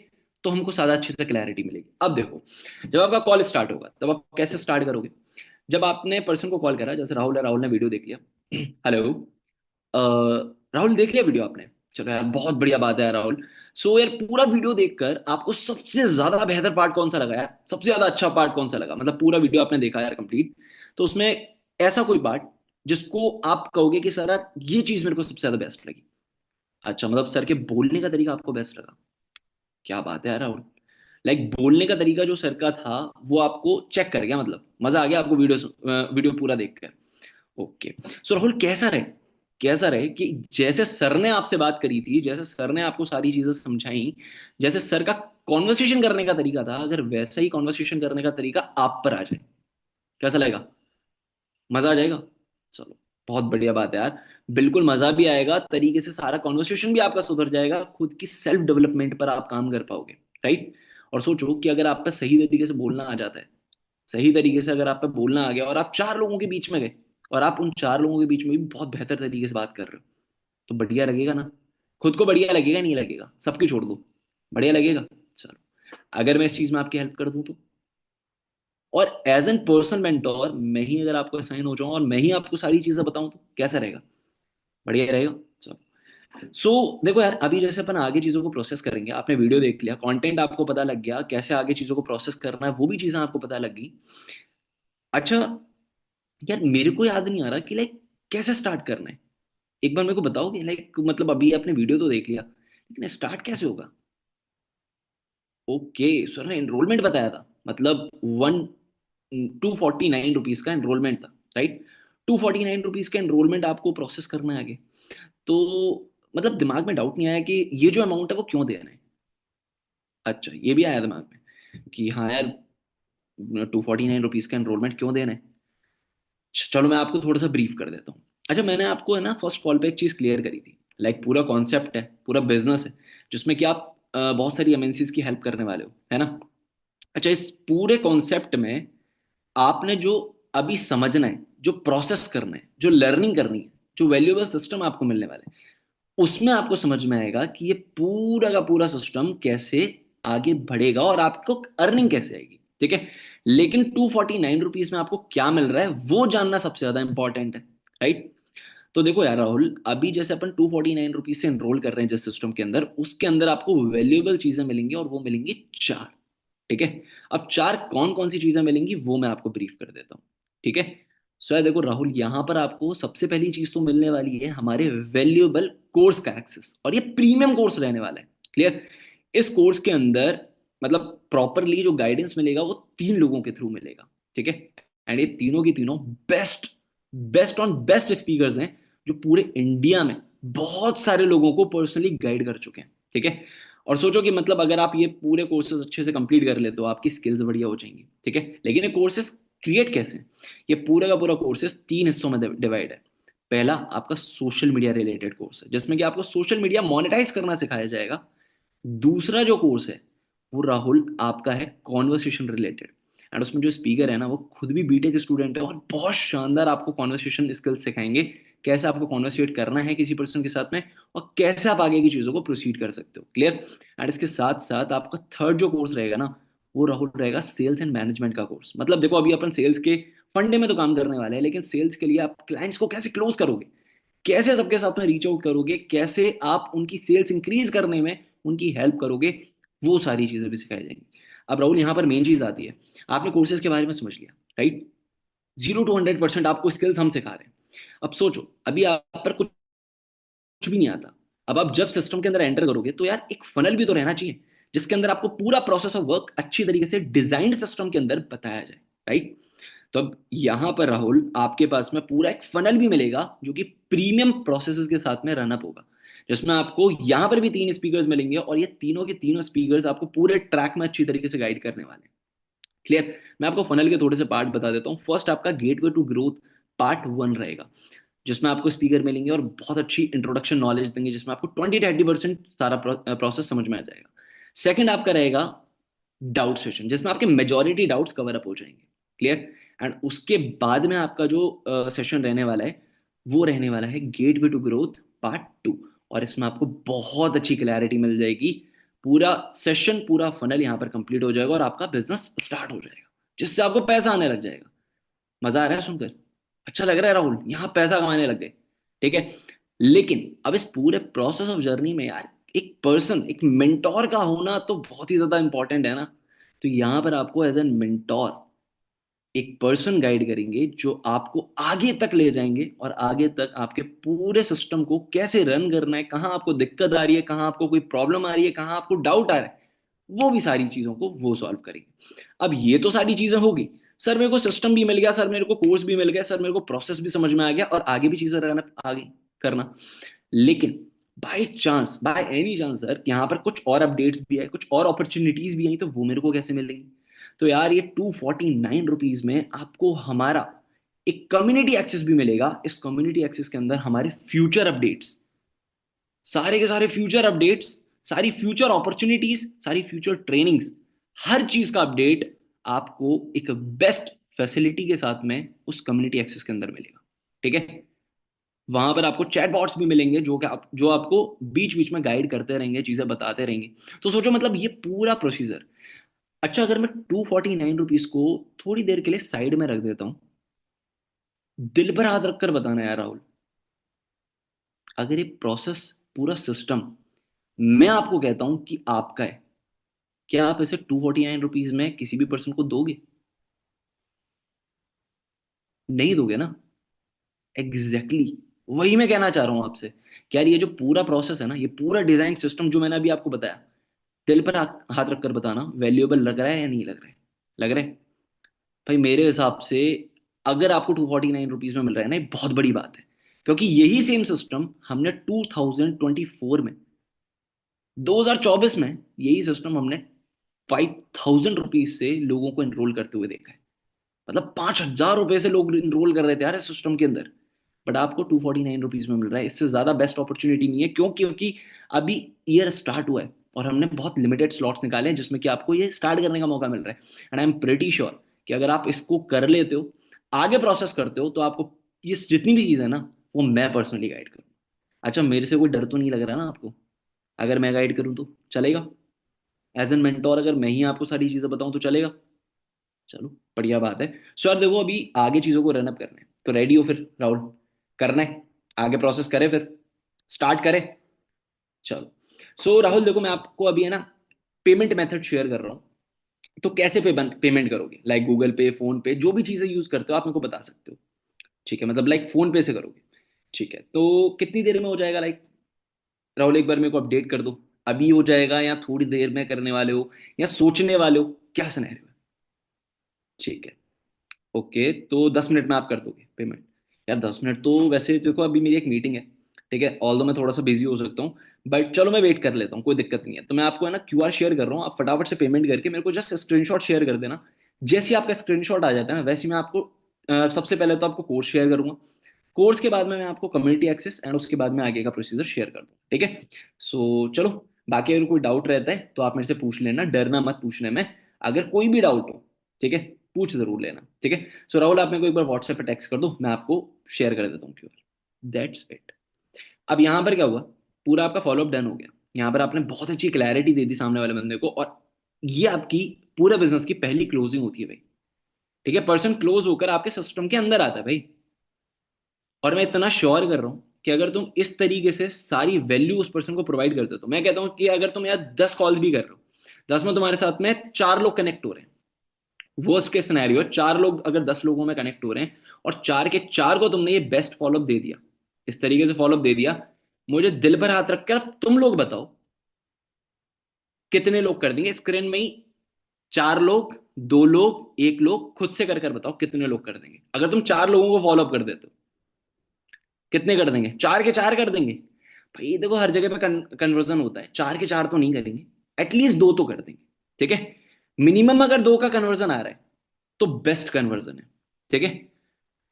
तो हमको ज्यादा अच्छे से क्लैरिटी मिलेगी। अब देखो, जब आपका कॉल स्टार्ट होगा तब आप कैसे स्टार्ट करोगे? जब आपने पर्सन को कॉल करा, जैसे राहुल है, राहुल ने वीडियो देख लिया। हेलो, राहुल देख लिया वीडियो आपने? चलो यार, बहुत बढ़िया बात है यार राहुल। सो यार, पूरा वीडियो देखकर आपको सबसे ज्यादा बेहतर पार्ट कौन सा लगा यार? सबसे ज्यादा अच्छा पार्ट कौन सा लगा? मतलब पूरा वीडियो आपने देखा यार कंप्लीट, तो उसमें ऐसा कोई पार्ट जिसको आप कहोगे कि सर यार ये चीज मेरे को सबसे ज्यादा बेस्ट लगी। अच्छा, मतलब सर के बोलने का तरीका आपको बेस्ट लगा? क्या बात है यार राहुल। बोलने का तरीका जो सर का था, वो आपको चेक कर गया, मतलब मजा आ गया आपको वीडियो वीडियो पूरा देख कर? ओके। सो राहुल, कैसा रहे कि जैसे सर ने आपसे बात करी थी, जैसे सर ने आपको सारी चीजें समझाई, जैसे सर का कॉन्वर्सेशन करने का तरीका था, अगर वैसा ही कॉन्वर्सेशन करने का तरीका आप पर आ जाए, कैसा लगेगा? मजा आ जाएगा? चलो, बहुत बढ़िया बात है यार। बिल्कुल मजा भी आएगा, तरीके से सारा कॉन्वर्सेशन भी आपका सुधर जाएगा, खुद की सेल्फ डेवलपमेंट पर आप काम कर पाओगे। राइट? और सोचो कि अगर आप पे सही तरीके से बोलना आ जाता है, सही तरीके से अगर आप पे बोलना आ गया और आप चार लोगों के बीच में गए, और आप उन चार लोगों के बीच में भी बहुत बेहतर तरीके से बात कर रहे हो, तो बढ़िया लगेगा ना? खुद को बढ़िया लगेगा नहीं लगेगा? सबके छोड़ दो, बढ़िया लगेगा। चलो, अगर मैं इस चीज में आपकी हेल्प कर दूं तो, और एज एन पर्सनल मेंटोर मैं ही अगर आपको असाइन हो जाऊं और मैं ही आपको सारी चीजें बताऊं, तो कैसा रहेगा? बढ़िया रहेगा। चलो, देखो यार, अभी जैसे अपन आगे चीजों को प्रोसेस करेंगे, आपने वीडियो देख लिया, कंटेंट आपको पता लग गया, कैसे आगे चीजों को प्रोसेस करना है वो भी चीजें आपको पता लग गई। अच्छा यार, मेरे को याद नहीं आ रहा कि कैसे स्टार्ट करना है। एक बार मेरे को बताओगे? मतलब अभी आपने वीडियो तो देख लिया, लेकिन स्टार्ट कैसे होगा? ओके, सर ने एनरोलमेंट बताया था, मतलब 249 रुपीज का एनरोलमेंट था, राइट? 249 रुपीज का एनरोलमेंट आपको प्रोसेस करना है आगे। तो मतलब दिमाग में डाउट नहीं आया कि ये जो अमाउंट है वो क्यों देना है? अच्छा, ये भी आया दिमाग में कि हाँ यार, 249 रुपीज का एनरोलमेंट क्यों देना है? चलो मैं आपको थोड़ा सा ब्रीफ कर देता हूँ। अच्छा, मैंने आपको है ना फर्स्ट कॉल पे एक चीज क्लियर करी थी, पूरा कॉन्सेप्ट है, पूरा बिजनेस है, जिसमें कि आप बहुत सारी एमएनसीज की हेल्प करने वाले हो, है ना? अच्छा, इस पूरे कॉन्सेप्ट में आपने जो अभी समझना है, जो प्रोसेस करना है, जो लर्निंग करनी है, जो वैल्यूएबल सिस्टम आपको मिलने वाला है, उसमें आपको समझ में आएगा कि ये पूरा का पूरा सिस्टम कैसे आगे बढ़ेगा और आपको अर्निंग कैसे आएगी। ठीक है? लेकिन 249 रुपीज में आपको क्या मिल रहा है वो जानना सबसे ज्यादा इंपॉर्टेंट है। राइट? तो देखो यार राहुल, अभी जैसे अपन 249 रुपीज से एनरोल कर रहे हैं जिस सिस्टम के अंदर, उसके अंदर आपको वैल्यूएबल चीजें मिलेंगी, और वो मिलेंगी चार। ठीक है? अब चार कौन कौन सी चीजें मिलेंगी वो मैं आपको ब्रीफ कर देता हूँ। ठीक है? सो यार देखो राहुल, यहां पर आपको सबसे पहली चीज तो मिलने वाली है हमारे वैल्यूएबल कोर्स का एक्सेस, और ये प्रीमियम कोर्स रहने वाला है। क्लियर? इस कोर्स के अंदर मतलब प्रॉपरली जो गाइडेंस मिलेगा वो तीन लोगों के थ्रू मिलेगा। ठीक है? एंड ये तीनों की तीनों best best on best speakers हैं, जो पूरे इंडिया में बहुत सारे लोगों को पर्सनली गाइड कर चुके हैं। ठीक है? और सोचो कि मतलब अगर आप ये पूरे कोर्सेज अच्छे से कंप्लीट कर ले तो आपकी स्किल्स बढ़िया हो जाएंगी। ठीक है? लेकिन ये कोर्सेज क्रिएट कैसे हैं? ये पूरा का पूरा कोर्सेज तीन हिस्सों में डिवाइड है। पहला आपका सोशल मीडिया रिलेटेड कोर्स है, जिसमें कि आपको सोशल मीडिया मोनेटाइज करना सिखाया जाएगा। दूसरा जो कोर्स है वो राहुल आपका है कॉन्वर्सेशन रिलेटेड, एंड उसमें जो स्पीकर है ना वो खुद भी बीटेक स्टूडेंट है, और बहुत शानदार आपको कॉन्वर्सेशन स्किल्स सिखाएंगे, कैसे आपको कॉन्वर्सेट करना है किसी पर्सन के साथ में, और कैसे आप आगे की चीजों को प्रोसीड कर सकते हो। क्लियर? एंड इसके साथ साथ आपका थर्ड जो कोर्स रहेगा ना, वो राहुल रहेगा सेल्स एंड मैनेजमेंट का कोर्स। मतलब देखो, अभी अपन सेल्स के फंडे में तो काम करने वाले हैं, लेकिन सेल्स के लिए आप क्लाइंट्स को कैसे क्लोज करोगे, कैसे सबके साथ में रीच आउट करोगे, कैसे आप उनकी सेल्स इंक्रीज करने में उनकी हेल्प करोगे, वो सारी चीजें भी सिखाई जाएंगी। अब राहुल, यहाँ पर मेन चीज आती है, आपने कोर्सेज के बारे में समझ लिया, राइट? 0 to 100% आपको स्किल्स हम सिखा रहे हैं। अब सोचो, अभी आप पर कुछ भी नहीं आता, अब आप जब सिस्टम के अंदर एंटर करोगे तो यार एक फनल भी तो रहना चाहिए, जिसके अंदर आपको पूरा प्रोसेस ऑफ वर्क अच्छी तरीके से डिजाइंड सिस्टम के अंदर बताया जाए। राइट? तो अब यहां पर राहुल आपके पास में पूरा एक फनल भी मिलेगा, जो कि प्रीमियम प्रोसेसेस के साथ में रनअप होगा, जिसमें आपको यहां पर भी तीन स्पीकर्स मिलेंगे, और ये तीनों के तीनों स्पीकर्स आपको पूरे ट्रैक में अच्छी तरीके से गाइड करने वाले हैं। क्लियर? मैं आपको फनल के थोड़े से पार्ट बता देता हूँ। फर्स्ट आपका गेटवे टू ग्रोथ पार्ट 1 रहेगा, जिसमें आपको स्पीकर मिलेंगे और बहुत अच्छी इंट्रोडक्शन नॉलेज देंगे, जिसमें आपको 20 to 30% सारा प्रोसेस समझ में आ जाएगा। सेकंड आपका रहेगा डाउट सेशन, जिसमें आपके मेजोरिटी डाउट्स कवर अप हो जाएंगे। क्लियर? एंड उसके बाद में आपका जो सेशन रहने वाला है, वो रहने वाला है gateway to growth part 2, और इसमें आपको बहुत अच्छी क्लैरिटी मिल जाएगी। पूरा सेशन, पूरा फनल यहाँ पर कंप्लीट हो जाएगा और आपका बिजनेस स्टार्ट हो जाएगा, जिससे आपको पैसा आने लग जाएगा। मजा आ रहा है सुनकर? अच्छा लग रहा है राहुल? यहाँ पैसा कमाने लग गए। ठीक है? लेकिन अब इस पूरे प्रोसेस ऑफ जर्नी में यार एक पर्सन, एक मेंटोर का होना तो बहुत ही ज्यादा इंपॉर्टेंट है ना। तो यहां पर आपको एज एन मेंटोर एक पर्सन गाइड करेंगे जो आपको आगे तक ले जाएंगे, और आगे तक आपके पूरे सिस्टम को कैसे रन करना है, कहाँ आपको दिक्कत आ रही है, कहाँ आपको कोई प्रॉब्लम आ रही है, कहाँ आपको डाउट आ रहा है, वो भी सारी चीजों को वो सॉल्व करेंगे। अब ये तो सारी चीजें होगी, सर मेरे को सिस्टम भी मिल गया, सर मेरे को कोर्स भी मिल गया, सर मेरे को प्रोसेस भी समझ में आ गया और आगे भी चीजें रहना आगे करना। लेकिन bye chance, by any chance sir, यहाँ पर कुछ और अपडेट्स भी है, कुछ और अपॉर्चुनिटीज भी आई, तो वो मेरे को कैसे मिलेंगी? तो यार ये 249 रुपीज में आपको हमारा एक कम्युनिटी एक्सेस भी मिलेगा। इस कम्युनिटी एक्सेस के अंदर हमारे फ्यूचर अपडेट्स, सारे के सारे फ्यूचर अपडेट्स, सारी फ्यूचर अपॉर्चुनिटीज, सारी फ्यूचर ट्रेनिंग्स, हर चीज का अपडेट आपको एक बेस्ट फैसिलिटी के साथ में उस कम्युनिटी एक्सेस के अंदर मिलेगा। ठीक है? वहां पर आपको चैट बॉट्स भी मिलेंगे जो आपको बीच बीच में गाइड करते रहेंगे, चीजें बताते रहेंगे। तो सोचो मतलब ये पूरा प्रोसीजर। अच्छा, अगर मैं 249 रुपीज को थोड़ी देर के लिए साइड में रख देता हूं, दिल पर हाथ रखकर बताना यार राहुल, अगर ये प्रोसेस, पूरा सिस्टम मैं आपको कहता हूं कि आपका है, क्या आप इसे 249 रुपीज में किसी भी पर्सन को दोगे? नहीं दोगे ना। Exactly exactly। वही मैं कहना चाह रहा हूं आपसे कि यार ये जो पूरा प्रोसेस है ना, ये पूरा डिजाइन सिस्टम जो मैंने अभी आपको बताया, दिल पर हाथ रखकर बताना, वैल्यूएबल लग रहा है या नहीं लग रहा है? लग रहा है? भाई मेरे हिसाब से अगर आपको 249 रुपीज में मिल रहा है ना, ये बहुत बड़ी बात है। क्योंकि यही सेम सिस्टम हमने 2024 में, 2024 में यही सिस्टम हमने 5000 रुपीज से लोगों को एनरोल करते हुए देखा है। मतलब 5000 रुपए से लोग इनरोल कर रहे थे यार इस सिस्टम के अंदर। बट आपको 249 रुपीज में मिल रहा है, इससे ज्यादा बेस्ट अपॉर्चुनिटी नहीं है। क्यों? क्योंकि अभी ईयर स्टार्ट हुआ है और हमने बहुत लिमिटेड स्लॉट्स निकाले हैं जिसमें कि आपको ये स्टार्ट करने का मौका मिल रहा है। And I am pretty sure कि अगर आप इसको कर लेते हो, आगे प्रोसेस करते हो, तो आपको ये जितनी भी चीज़ है ना, वो मैं पर्सनली गाइड करूँ। अच्छा, मेरे से कोई डर तो नहीं लग रहा ना आपको? अगर मैं गाइड करूँ तो चलेगा? एज एन मेंटोर अगर मैं ही आपको सारी चीज़ें बताऊँ तो चलेगा? चलो, बढ़िया बात है। सो यार देखो, अभी आगे चीजों को रन अप करना है, तो रेडी हो फिर राहुल? करना है, आगे प्रोसेस करें फिर, स्टार्ट करें। चलो। सो राहुल देखो, मैं आपको अभी है ना पेमेंट मेथड शेयर कर रहा हूँ। तो कैसे पेमेंट करोगे? लाइक गूगल पे, फोन पे, जो भी चीजें यूज करते हो आप मेरे को बता सकते हो। ठीक है? मतलब लाइक फोन पे से करोगे। ठीक है, तो कितनी देर में हो जाएगा? लाइक राहुल एक बार मेरे को अपडेट कर दो, अभी हो जाएगा या थोड़ी देर में करने वाले हो या सोचने वाले हो, क्या सिनेरियो है? ठीक है, ओके, तो 10 मिनट में आप कर दोगे पेमेंट? यार 10 मिनट तो वैसे देखो, अभी मेरी एक मीटिंग है। ठीक है, ऑल दो मैं थोड़ा सा बिजी हो सकता हूँ, बट चलो मैं वेट कर लेता हूँ, कोई दिक्कत नहीं है। तो मैं आपको है ना क्यूआर शेयर कर रहा हूँ, आप फटाफट से पेमेंट करके मेरे को जस्ट स्क्रीनशॉट शेयर कर देना। जैसे ही आपका स्क्रीनशॉट आ जाता है ना, वैसे ही मैं आपको सबसे पहले तो आपको कोर्स शेयर करूंगा। कोर्स के बाद में मैं आपको कम्युनिटी एक्सेस एंड उसके बाद में आगे का प्रोसीजर शेयर कर दूँ। ठीक है? सो चलो, बाकी अगर कोई डाउट रहता है तो आप मेरे से पूछ लेना, डरना मत पूछने में। अगर कोई भी डाउट हो, ठीक है, पूछ जरूर लेना। ठीक है? सो राहुल, आप मेरे को एक बार व्हाट्सएप पे टेक्स्ट कर दो, मैं आपको शेयर कर देता हूँ क्यूआर। That's it. अब यहाँ पर क्या हुआ, पूरा आपका फॉलोअप डन हो गया। यहाँ पर आपने बहुत अच्छी क्लैरिटी दे दी सामने वाले बंदे को, और ये आपकी पूरे बिजनेस की पहली क्लोजिंग होती है भाई। ठीक है? पर्सन क्लोज होकर आपके सिस्टम के अंदर आता है भाई। और मैं इतना श्योर कर रहा हूं कि अगर तुम इस तरीके से सारी वैल्यू उस पर्सन को प्रोवाइड करते हो, तो मैं कहता हूं कि अगर तुम यार 10 कॉल भी कर रहे हो, 10 में तुम्हारे साथ में 4 लोग कनेक्ट हो रहे हैं, वर्स्ट केस सिनेरियो, 4 लोग अगर 10 लोगों में कनेक्ट हो रहे हैं और 4 के 4 को तुमने ये बेस्ट फॉलोअप दे दिया, इस तरीके से फॉलोअप दे दिया, मुझे दिल पर हाथ रखकर अब तुम लोग बताओ कितने लोग कर देंगे स्क्रीन में ही? 4 लोग, 2 लोग, 1 लोग, खुद से कर कर बताओ कितने लोग कर देंगे अगर तुम 4 लोगों को फॉलोअप कर देते हो? कितने कर देंगे? 4 के 4 कर देंगे? भाई देखो, हर जगह पे कन्वर्जन होता है, 4 के 4 तो नहीं करेंगे, एटलीस्ट 2 तो कर देंगे। ठीक है? मिनिमम अगर 2 का कन्वर्जन आ रहा है तो बेस्ट कन्वर्जन है। ठीक है?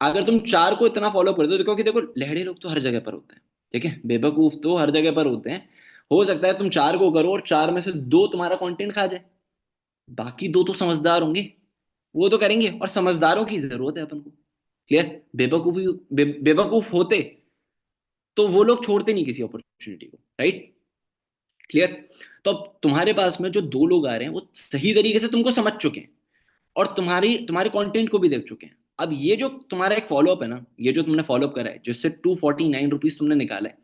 अगर तुम 4 को इतना फॉलो कर दो, क्योंकि देखो लहड़े लोग तो हर जगह पर होते हैं। ठीक है? बेवकूफ तो हर जगह पर होते हैं। हो सकता है तुम 4 को करो और 4 में से 2 तुम्हारा कंटेंट खा जाए, बाकी 2 तो समझदार होंगे, वो तो करेंगे, और समझदारों की जरूरत है अपन को। क्लियर? बेवकूफ होते तो वो लोग छोड़ते नहीं किसी अपॉर्चुनिटी को, राइट? क्लियर? तो अब तुम्हारे पास में जो 2 लोग आ रहे हैं वो सही तरीके से तुमको समझ चुके हैं और तुम्हारे कंटेंट को भी देख चुके हैं। अब ये जो तुम्हारा एक फॉलोअप है ना, ये जो तुमने फॉलोअप करा है जिससे 249 रुपीज तुमने निकाला है,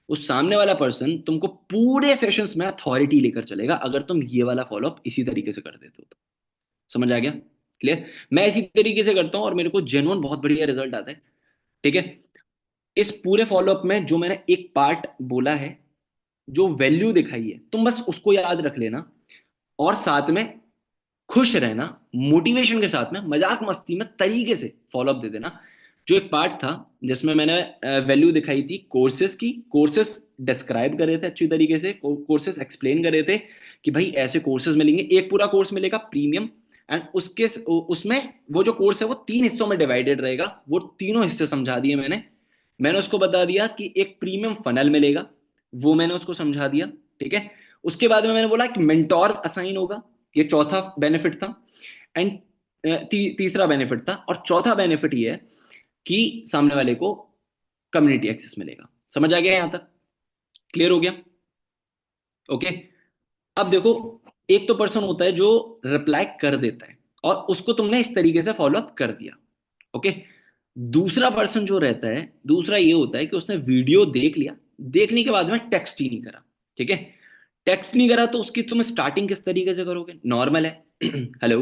उस सामने वाला पर्सन तुमको पूरे सेशंस में अथॉरिटी लेकर चलेगा अगर तुम ये वाला फॉलोअप इसी तरीके से कर देते हो तो। समझ आ गया? क्लियर? मैं इसी तरीके से करता हूँ और मेरे को जेन्युइन बहुत बढ़िया रिजल्ट आता है। ठीक है? इस पूरे फॉलोअप में जो मैंने एक पार्ट बोला है, जो वैल्यू दिखाई है, तुम बस उसको याद रख लेना, और साथ में खुश रहना, मोटिवेशन के साथ में मजाक मस्ती में तरीके से फॉलोअप दे देना। जो एक पार्ट था जिसमें मैंने वैल्यू दिखाई थी कोर्सेज की, कोर्सेज डिस्क्राइब करे थे अच्छी तरीके से, कोर्सेज एक्सप्लेन करे थे कि भाई ऐसे कोर्सेज मिलेंगे, एक पूरा कोर्स मिलेगा प्रीमियम, एंड उसके उसमें वो जो कोर्स है वो 3 हिस्सों में डिवाइडेड रहेगा, वो तीनों हिस्से समझा दिए मैंने। मैंने उसको बता दिया कि एक प्रीमियम फनल मिलेगा, वो मैंने उसको समझा दिया। ठीक है? उसके बाद में मैंने बोला कि मेंटोर असाइन होगा, ये चौथा बेनिफिट था। एंड तीसरा बेनिफिट था, और चौथा बेनिफिट ये है कि सामने वाले को कम्युनिटी एक्सेस मिलेगा। समझ आ गया यहां तक? क्लियर हो गया? ओके। अब देखो, एक तो पर्सन होता है जो रिप्लाई कर देता है और उसको तुमने इस तरीके से फॉलोअप कर दिया। ओके। दूसरा पर्सन जो रहता है, दूसरा ये होता है कि उसने वीडियो देख लिया, देखने के बाद में टेक्स्ट ही नहीं करा। ठीक है? टेक्स्ट नहीं करा तो उसकी तुम स्टार्टिंग किस तरीके से करोगे? नॉर्मल है। हेलो,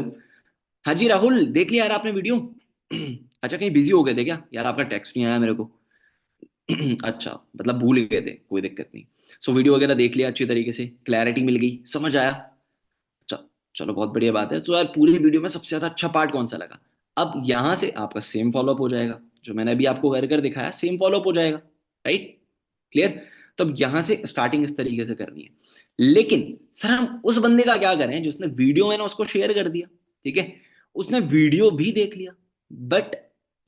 हाँ जी राहुल, देख लिया यार आपने वीडियो? अच्छा, कहीं बिजी हो गए थे क्या यार? आपका टेक्स्ट नहीं आया मेरे को। अच्छा, मतलब भूल गए थे, कोई दिक्कत नहीं। सो वीडियो वगैरह देख लिया अच्छी तरीके से, क्लैरिटी मिल गई, समझ आया? अच्छा, चलो बहुत बढ़िया बात है। तो यार पूरी वीडियो में सबसे ज्यादा अच्छा पार्ट कौन सा लगा? अब यहां से आपका सेम फॉलोअप हो जाएगा, जो मैंने अभी आपको कर कर दिखाया सेम फॉलोअप हो जाएगा। राइट? क्लियर? तब यहां से स्टार्टिंग इस तरीके से करनी है। लेकिन सर हम उस बंदे का क्या करें जिसने वीडियो, मैंने उसको शेयर कर दिया, ठीक है, उसने वीडियो भी देख लिया, बट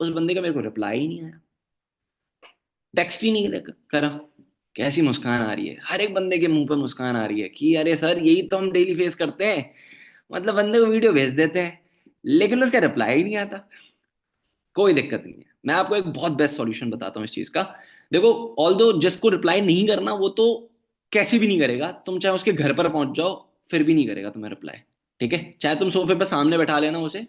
उस बंदे का मेरे को रिप्लाई ही नहीं आया, टेक्स्ट ही नहीं करा। कैसी मुस्कान आ रही है, हर एक बंदे के मुंह पे मुस्कान आ रही है कि अरे सर यही तो हम डेली फेस करते हैं। मतलब बंदे को वीडियो भेज देते हैं लेकिन उसका रिप्लाई ही नहीं आता। कोई दिक्कत नहीं है, मैं आपको एक बहुत बेस्ट सॉल्यूशन बताता हूँ इस चीज का। देखो, ऑल दो जिसको रिप्लाई नहीं करना वो तो कैसे भी नहीं करेगा, तुम चाहे उसके घर पर पहुंच जाओ फिर भी नहीं करेगा तुम्हें रिप्लाई। ठीक है? चाहे तुम सोफे पर सामने बैठा लेना उसे,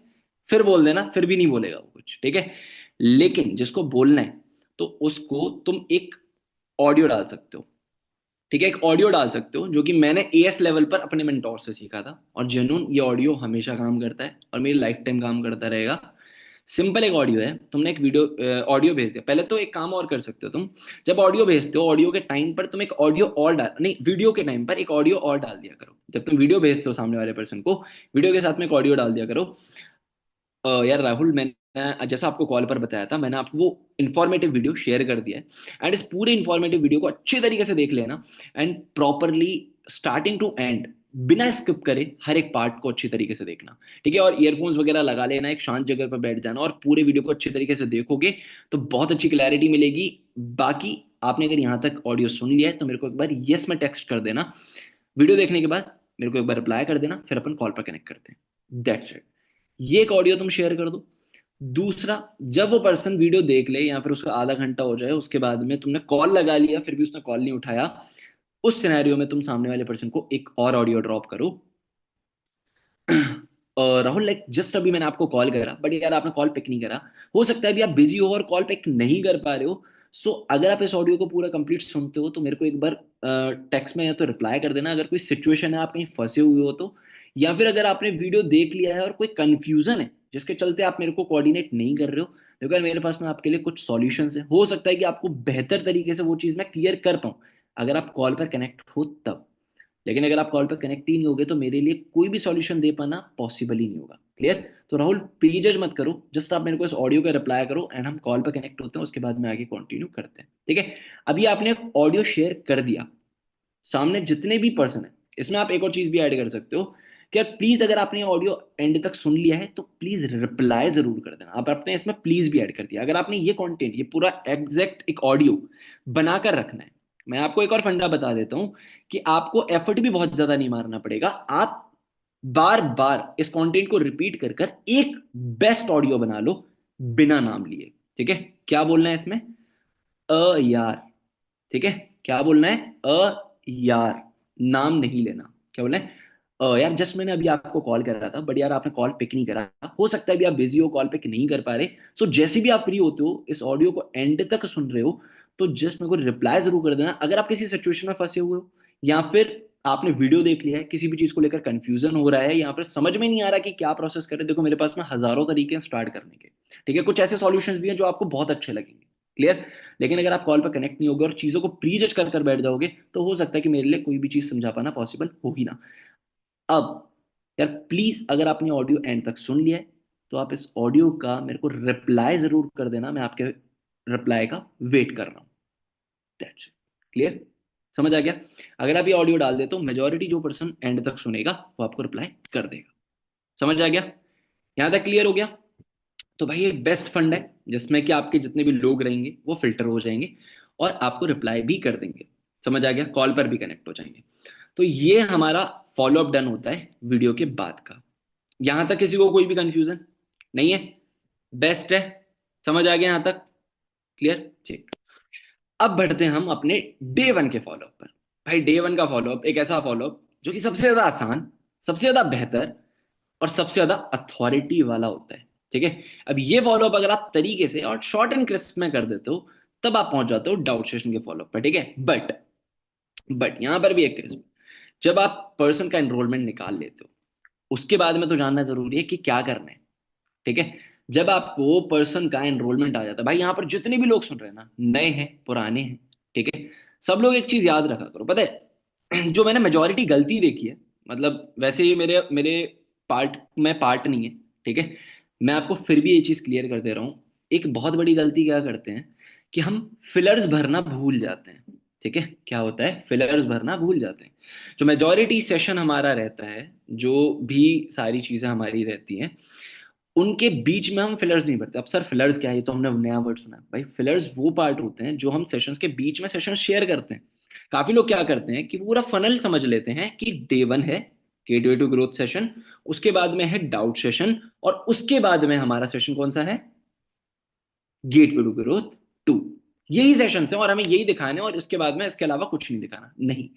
फिर बोल देना, फिर भी नहीं बोलेगा वो कुछ। ठीक है? लेकिन जिसको बोलना है तो उसको तुम एक ऑडियो डाल सकते हो। ठीक है? एक ऑडियो डाल सकते हो जो कि मैंने एएस लेवल पर अपने मेंटोर से सीखा था, और जेन्युइन ये ऑडियो हमेशा काम करता है और मेरी लाइफ टाइम काम करता रहेगा। सिंपल एक ऑडियो है, तुमने एक वीडियो ऑडियो भेज दिया। पहले तो एक काम और कर सकते हो तुम, जब ऑडियो भेजते हो ऑडियो के टाइम पर तुम एक ऑडियो और डाल, नहीं, वीडियो के टाइम पर एक ऑडियो और डाल दिया करो। जब तुम वीडियो भेजते हो सामने वाले पर्सन को, वीडियो के साथ में एक ऑडियो डाल दिया करो। यार राहुल, मैंने जैसा आपको कॉल पर बताया था, मैंने आपको वो इन्फॉर्मेटिव वीडियो शेयर कर दिया है, एंड इस पूरे इन्फॉर्मेटिव वीडियो को अच्छी तरीके से देख लेना, and properly starting to end बिना स्किप करे हर एक पार्ट को अच्छी तरीके से देखना। ठीक है? और ईयरफोन्स वगैरह लगा लेना, एक शांत जगह पर बैठ जाना और पूरे वीडियो को अच्छी तरीके से देखोगे तो बहुत अच्छी क्लैरिटी मिलेगी। बाकी आपने अगर यहाँ तक ऑडियो सुन लिया है तो मेरे को एक बार यस में टेक्स्ट कर देना, वीडियो देखने के बाद मेरे को एक बार रिप्लाई कर देना, फिर अपन कॉल पर कनेक्ट करते हैं। That's it. ये एक ऑडियो तुम शेयर कर दो। दूसरा, जब वो पर्सन वीडियो देख ले या फिर उसका आधा घंटा हो जाए उसके बाद में तुमने कॉल लगा लिया फिर भी उसने कॉल नहीं उठाया, उस सिनेरियो में तुम सामने वाले पर्सन को एक और ऑडियो ड्रॉप करो। राहुल, लाइक जस्ट अभी मैंने आपको कॉल करा बट यार आपने कॉल पिक नहीं करा, हो सकता है अभी आप बिजी हो और कॉल पिक नहीं कर पा रहे हो। सो अगर आप इस ऑडियो को पूरा कंप्लीट सुनते हो तो मेरे को एक बार टेक्स्ट में या तो रिप्लाई कर देना अगर कोई सिचुएशन है आप कहीं फंसे हुए हो तो, या फिर अगर आपने वीडियो देख लिया है और कोई कंफ्यूजन है जिसके चलते आप मेरे को कोऑर्डिनेट नहीं कर रहे हो, देखो यार मेरे पास में आपके लिए कुछ सॉल्यूशंस है, हो सकता है कि आपको बेहतर तरीके से वो चीज़ मैं क्लियर कर पाऊँ अगर आप कॉल पर कनेक्ट हो तब। लेकिन अगर आप कॉल पर कनेक्ट ही नहीं होगे तो मेरे लिए कोई भी सॉल्यूशन दे पाना पॉसिबल ही नहीं होगा। क्लियर? तो राहुल प्लीज जज मत करो, जस्ट आप मेरे को इस ऑडियो का रिप्लाई करो एंड हम कॉल पर कनेक्ट होते हैं, उसके बाद में आगे कंटिन्यू करते हैं। ठीक है? अभी आपने ऑडियो शेयर कर दिया, सामने जितने भी पर्सन है, इसमें आप एक और चीज भी ऐड कर सकते हो कि प्लीज अगर आपने ऑडियो एंड तक सुन लिया है तो प्लीज रिप्लाई जरूर कर देना। आप अपने इसमें प्लीज भी ऐड कर दिया। अगर आपने ये कंटेंट, ये पूरा एग्जैक्ट एक ऑडियो बनाकर रखना है, मैं आपको एक और फंडा बता देता हूं कि आपको एफर्ट भी बहुत ज्यादा नहीं मारना पड़ेगा। आप बार बार इस कंटेंट को रिपीट कर कर एक बेस्ट ऑडियो बना लो बिना नाम लिए। ठीक है? क्या बोलना है इसमें? यार। ठीक है? क्या बोलना है? यार, नाम नहीं लेना। क्या बोलना है? यार जस्ट मैंने अभी आपको कॉल कर रहा था, बट यार आपने कॉल पिक नहीं करा। हो सकता है भी आप बिजी हो, कॉल पिक नहीं कर पा रहे। सो जैसे भी आप फ्री होते हो, इस ऑडियो को एंड तक सुन रहे हो, तो जस्ट मेरे को रिप्लाई जरूर कर देना अगर आप किसी सिचुएशन में फंसे हुए हो, या फिर आपने वीडियो देख लिया है, किसी भी चीज को लेकर कंफ्यूजन हो रहा है, या फिर समझ में नहीं आ रहा कि क्या प्रोसेस करें। देखो मेरे पास में हजारों तरीके हैं स्टार्ट करने के, ठीक है। कुछ ऐसे सॉल्यूशंस भी हैं जो आपको बहुत अच्छे लगेंगे, क्लियर। लेकिन अगर आप कॉल पर कनेक्ट नहीं होगे और चीजों को प्री जज कर कर बैठ जाओगे, तो हो सकता है कि मेरे लिए कोई भी चीज समझा पाना पॉसिबल हो ही ना। अब यार प्लीज, अगर आपने ऑडियो एंड तक सुन लिया है, तो आप इस ऑडियो का मेरे को रिप्लाई जरूर कर देना। मैं आपके रिप्लाई का वेट कर रहा हूँ। दैट्स इट, क्लियर, समझ आ गया। अगर आप ये ऑडियो डाल दे तो मेजोरिटी जो पर्सन एंड तक सुनेगा वो आपको रिप्लाई कर देगा। समझ आ गया, यहां तक क्लियर हो गया। तो भाई एक बेस्ट फंड है जिसमें कि आपके जितने भी लोग रहेंगे वो फिल्टर हो जाएंगे और आपको रिप्लाई भी कर देंगे। समझ आ गया, कॉल पर भी कनेक्ट हो जाएंगे। तो ये हमारा फॉलोअप डन होता है वीडियो के बाद का। यहां तक किसी को कोई भी कंफ्यूजन नहीं है? बेस्ट है, समझ आ गया यहां तक, क्लियर, ठीक। अब बढ़ते हैं हम अपने डे वन के फॉलोअप पर। भाई डे वन का फॉलोअप एक ऐसा फॉलोअप जो कि सबसे ज्यादा आसान, सबसे ज्यादा बेहतर और सबसे ज्यादा अथॉरिटी वाला होता है, ठीक है। अब ये फॉलोअप अगर आप तरीके से और शॉर्ट एंड क्रिस्प में कर देते हो, तब आप पहुंच जाते हो डाउट सेशन के फॉलोअप पर, ठीक है। बट यहां पर भी एक क्रिस्प, जब आप पर्सन का एनरोलमेंट निकाल लेते हो, उसके बाद में तो जानना जरूरी है कि क्या करना है, ठीक है। जब आपको पर्सन का एनरोलमेंट आ जाता है, भाई यहां पर जितने भी लोग सुन रहे हैं ना, नए हैं पुराने हैं, ठीक है, सब लोग एक चीज याद रखा करो, पता है जो मैंने मेजोरिटी गलती देखी है, मतलब वैसे ये मेरे मेरे पार्ट में पार्ट नहीं है, ठीक है, मैं आपको फिर भी ये चीज क्लियर कर दे रहा हूं। एक बहुत बड़ी गलती क्या करते हैं कि हम फिलर्स भरना भूल जाते हैं, ठीक है। क्या होता है, फिलर्स भरना भूल जाते हैं। जो मेजोरिटी सेशन हमारा रहता है, जो भी सारी चीजें हमारी रहती हैं, उनके बीच में हम फिलर्स नहीं भरते। अब सर फिलर्स क्या है, ये तो हमने नया वर्ड सुना है। भाई फिलर्स वो पार्ट होते हैं जो हम सेशंस के बीच में सेशन शेयर करते हैं। काफी लोग क्या करते हैं कि पूरा फनल समझ लेते हैं कि डे वन है गेटवे टू ग्रोथ सेशन, उसके बाद में है डाउट सेशन, और उसके बाद में हमारा सेशन कौन सा है, गेटवे टू ग्रोथ टू। यही सेशंस हैं और हमें यही दिखाना है, और इसके बाद में इसके अलावा कुछ नहीं दिखाना, नहीं।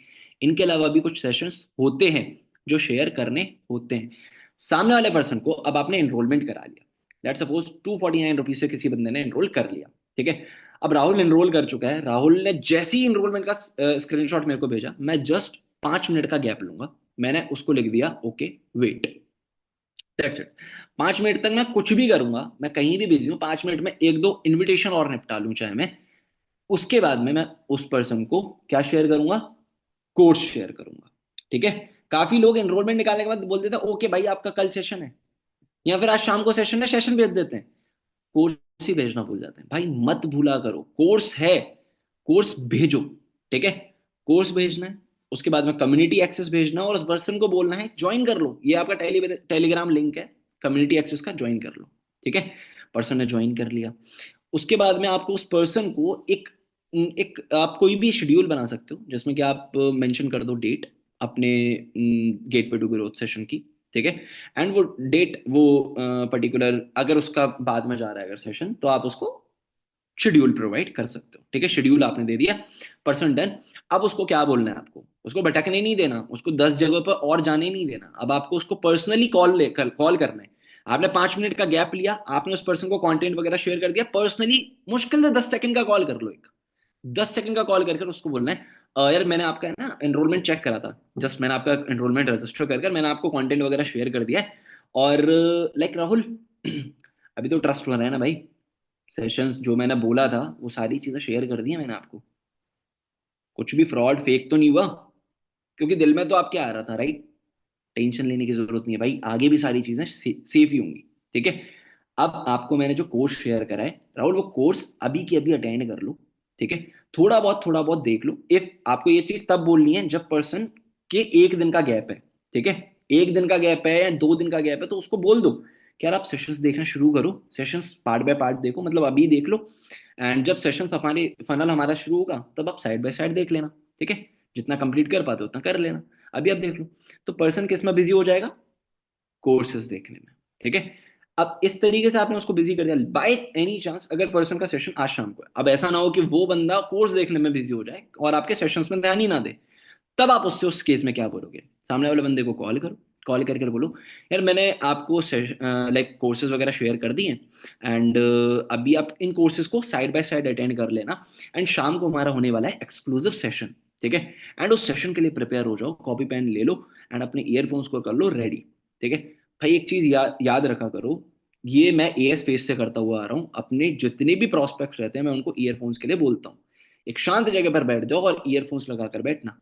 इनके अलावा भी कुछ सेशंस होते हैं जो शेयर करने होते हैं। सामने वाले पर्सन को अब आपने एनरोलमेंट करा लिया, लेट सपोज 249 रुपीज से किसी बंदे ने एनरोल कर लिया, ठीक है। अब राहुल एनरोल कर चुका है, राहुल ने जैसे ही एनरोलमेंट का स्क्रीनशॉट मेरे को भेजा, मैं जस्ट 5 मिनट का गैप लूंगा। मैंने उसको लिख दिया okay wait, that's it. 5 minute तक मैं कुछ भी करूंगा, मैं कहीं भी बिजी हूँ, 5 मिनट में एक दो इनविटेशन और निपटा लूं चाहे मैं। उसके बाद में मैं उस पर्सन को क्या शेयर करूंगा, कोर्स शेयर करूंगा, ठीक है। काफी लोग एनरोलमेंट निकालने के बाद बोल देते हैं ओके भाई आपका कल सेशन है, या फिर आज शाम को सेशन है, सेशन भेज देते हैं, कोर्स ही भेजना भूल जाते हैं। भाई मत भूला करो, कोर्स है, कोर्स भेजो, ठीक है। कोर्स भेजना है, उसके बाद में कम्युनिटी एक्सेस भेजना है, और उस पर्सन को बोलना है ज्वाइन कर लो, ये आपका टेलीग्राम लिंक है, कम्युनिटी एक्सेस का, ज्वाइन कर लो, ठीक है। पर्सन ने ज्वाइन कर लिया। उसके बाद में आपको उस पर्सन को एक एक आप कोई भी शेड्यूल बना सकते हो, जिसमें कि आप मेंशन कर दो डेट अपने गेटवे टू ग्रोथ सेशन की, ठीक है। एंड वो डेट वो पर्टिकुलर, अगर उसका बाद में जा रहा है अगर सेशन, तो आप उसको शेड्यूल प्रोवाइड कर सकते हो, ठीक है। शेड्यूल आपने दे दिया, पर्सन डन। अब उसको क्या बोलना है, आपको उसको भटकने नहीं देना, उसको 10 जगह पर और जाने नहीं देना। अब आपको उसको पर्सनली कॉल करना है। आपने 5 मिनट का गैप लिया, आपने उस पर्सन को कंटेंट वगैरह शेयर कर दिया पर्सनली, मुश्किल से 10 सेकंड का कॉल कर लो, एक 10 सेकंड का कॉल करके उसको बोलना है यार मैंने आपका है ना एनरोलमेंट चेक करा था, जस्ट मैंने आपका एनरोलमेंट रजिस्टर कर मैंने आपको कंटेंट वगैरह शेयर कर दिया है, और लाइक राहुल अभी तो ट्रस्ट हो रहा है ना भाई, सेशंस जो मैंने बोला था वो सारी चीजें शेयर कर दी हैं मैंने आपको, कुछ भी फ्रॉड फेक तो नहीं हुआ, क्योंकि दिल में तो आपके आ रहा था राइट। टेंशन लेने की जरूरत नहीं है भाई, आगे भी सारी चीजें सेफ ही होंगी, ठीक है। अब आपको मैंने जो कोर्स शेयर करा है राहुल, वो कोर्स अभी की अभी अटेंड कर लो, ठीक है। थोड़ा बहुत देख लो। इफ आपको ये चीज तब बोलनी है जब पर्सन के 1 दिन का गैप है, ठीक है। 1 दिन का गैप है या 2 दिन का गैप है, तो उसको बोल दो कि यार आप सेशंस देखना शुरू करो, सेशंस पार्ट बाय पार्ट देखो, मतलब अभी देख लो, एंड जब सेशंस हमारे फनल हमारा शुरू होगा तब आप साइड बाय साइड देख लेना, ठीक है। जितना कंप्लीट कर पाते हो उतना कर लेना, अभी आप देख लो। तो पर्सन किस में बिजी हो जाएगा, कोर्सेज देखने में, ठीक है। अब इस तरीके से आपने उसको बिजी कर दिया। बाय एनी चांस अगर पर्सन का सेशन आज शाम को है, अब ऐसा ना हो कि वो बंदा कोर्स देखने में बिजी हो जाए और आपके सेशंस में ध्यान ही ना दे, तब आप उससे उस केस में क्या बोलोगे, सामने वाले बंदे को कॉल करो, कॉल करके बोलो यार मैंने आपको लाइक कोर्सेज वगैरह शेयर कर दिए एंड अभी आप इन कोर्सेज को साइड बाय साइड अटेंड कर लेना, एंड शाम को हमारा होने वाला है एक्सक्लूसिव सेशन, ठीक है। एंड उस सेशन के लिए प्रिपेयर हो जाओ, कॉपी पेन ले लो एंड अपने ईयरफोन्स को कर लो रेडी, ठीक है। भाई एक चीज याद रखा करो, ये मैं एएस फेस से करता हुआ आ रहा हूँ, अपने जितने भी प्रोस्पेक्ट्स रहते हैं मैं उनको ईयरफोन्स के लिए बोलता हूँ, एक शांत जगह पर बैठ जाओ और ईयरफोन्स लगा कर बैठना,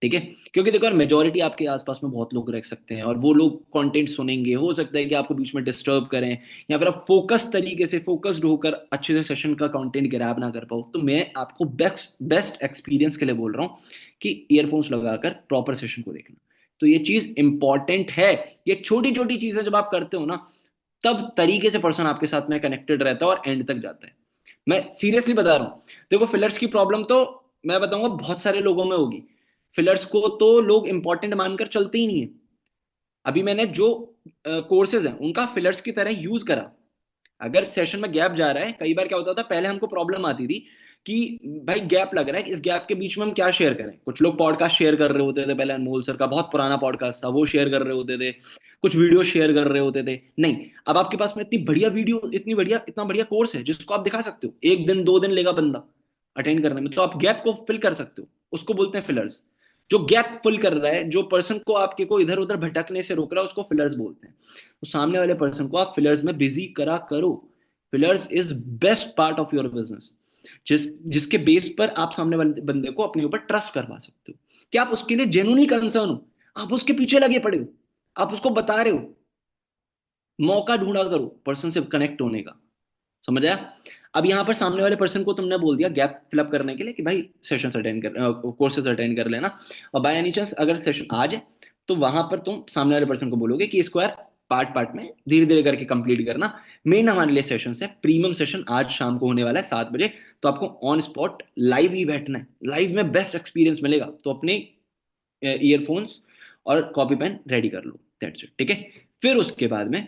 ठीक है। क्योंकि देखो यार मेजोरिटी आपके आसपास में बहुत लोग रह सकते हैं और वो लोग कंटेंट सुनेंगे, हो सकता है कि आपको बीच में डिस्टर्ब करें, या फिर आप फोकस तरीके से फोकस्ड होकर अच्छे से सेशन का कंटेंट ग्रैब ना कर पाओ। तो मैं आपको बेस्ट बेस्ट एक्सपीरियंस के लिए बोल रहा हूँ कि ईयरफोन्स लगाकर प्रॉपर सेशन को देखना। तो ये चीज इंपॉर्टेंट है, ये छोटी छोटी चीजें जब आप करते हो ना, तब तरीके से पर्सन आपके साथ में कनेक्टेड रहता है और एंड तक जाता है। मैं सीरियसली बता रहा हूँ, देखो फिलर्स की प्रॉब्लम तो मैं बताऊंगा बहुत सारे लोगों में होगी, फिलर्स को तो लोग इंपॉर्टेंट मानकर चलते ही नहीं है। अभी मैंने जो कोर्सेज हैं उनका फिलर्स की तरह यूज करा। अगर सेशन में गैप जा रहा है, कई बार क्या होता था पहले हमको प्रॉब्लम आती थी कि भाई गैप लग रहा है, इस गैप के बीच में हम क्या शेयर करें। कुछ लोग पॉडकास्ट शेयर कर रहे होते थे, पहले अनमोल सर का बहुत पुराना पॉडकास्ट था वो शेयर कर रहे होते थे, कुछ वीडियो शेयर कर रहे होते थे। नहीं, अब आपके पास में इतनी बढ़िया वीडियो, इतनी बढ़िया, इतना बढ़िया कोर्स है जिसको आप दिखा सकते हो, 1 दिन 2 दिन लेगा बंदा अटेंड करने में, तो आप गैप को फिल कर सकते हो। उसको बोलते हैं फिलर्स। जो गैप फिल कर रहा है, जो पर्सन को आपके को इधर उधर भटकने से रोक रहा है, उसको फिलर्स बोलते हैं। तो सामने वाले पर्सन को आप फिलर्स में बिजी करा करो। Fillers is best part of your business, जिसके बेस पर आप सामने वाले बंदे को अपने ऊपर ट्रस्ट करवा सकते हो कि आप उसके लिए जेन्युइनली कंसर्न हो, आप उसके पीछे लगे पड़े हो, आप उसको बता रहे हो, मौका ढूंढा करो पर्सन से कनेक्ट होने का। समझ आया? अब यहाँ पर सामने वाले पर्सन को तुमने बोल दिया गैप फिलअप करने के लिए कि भाई सेशन अटेंड कर, कोर्सेज अटेंड कर लेना, और बाय एनी चांस अगर सेशन आ जाए तो वहां पर तुम सामने वाले पर्सन को बोलोगे कि इसको यार पार्ट पार्ट में धीरे धीरे करके कंप्लीट करना। मेन हमारे लिए सेशन है, प्रीमियम सेशन आज शाम को होने वाला है 7 बजे, तो आपको ऑन स्पॉट लाइव ही बैठना है, लाइव में बेस्ट एक्सपीरियंस मिलेगा। तो अपने ईयरफोन्स और कॉपी पेन रेडी कर लो, दैट्स इट, ठीक है। फिर उसके बाद में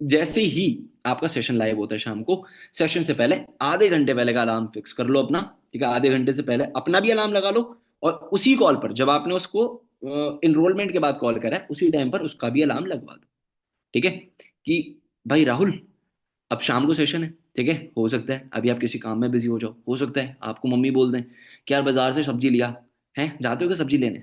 जैसे ही आपका सेशन लाइव होता है शाम को, सेशन से पहले आधे घंटे पहले का अलार्म फिक्स कर लो अपना, ठीक है। आधे घंटे से पहले अपना भी अलार्म लगा लो, और उसी कॉल पर जब आपने उसको इनरोलमेंट के बाद कॉल करा है उसी टाइम पर उसका भी अलार्म लगवा दो, ठीक है। कि भाई राहुल अब शाम को सेशन है, ठीक है। हो सकता है अभी आप किसी काम में बिजी हो जाओ, हो सकता है आपको मम्मी बोल दें कि यार बाजार से सब्जी लिया है, जाते हो क्या सब्जी लेने।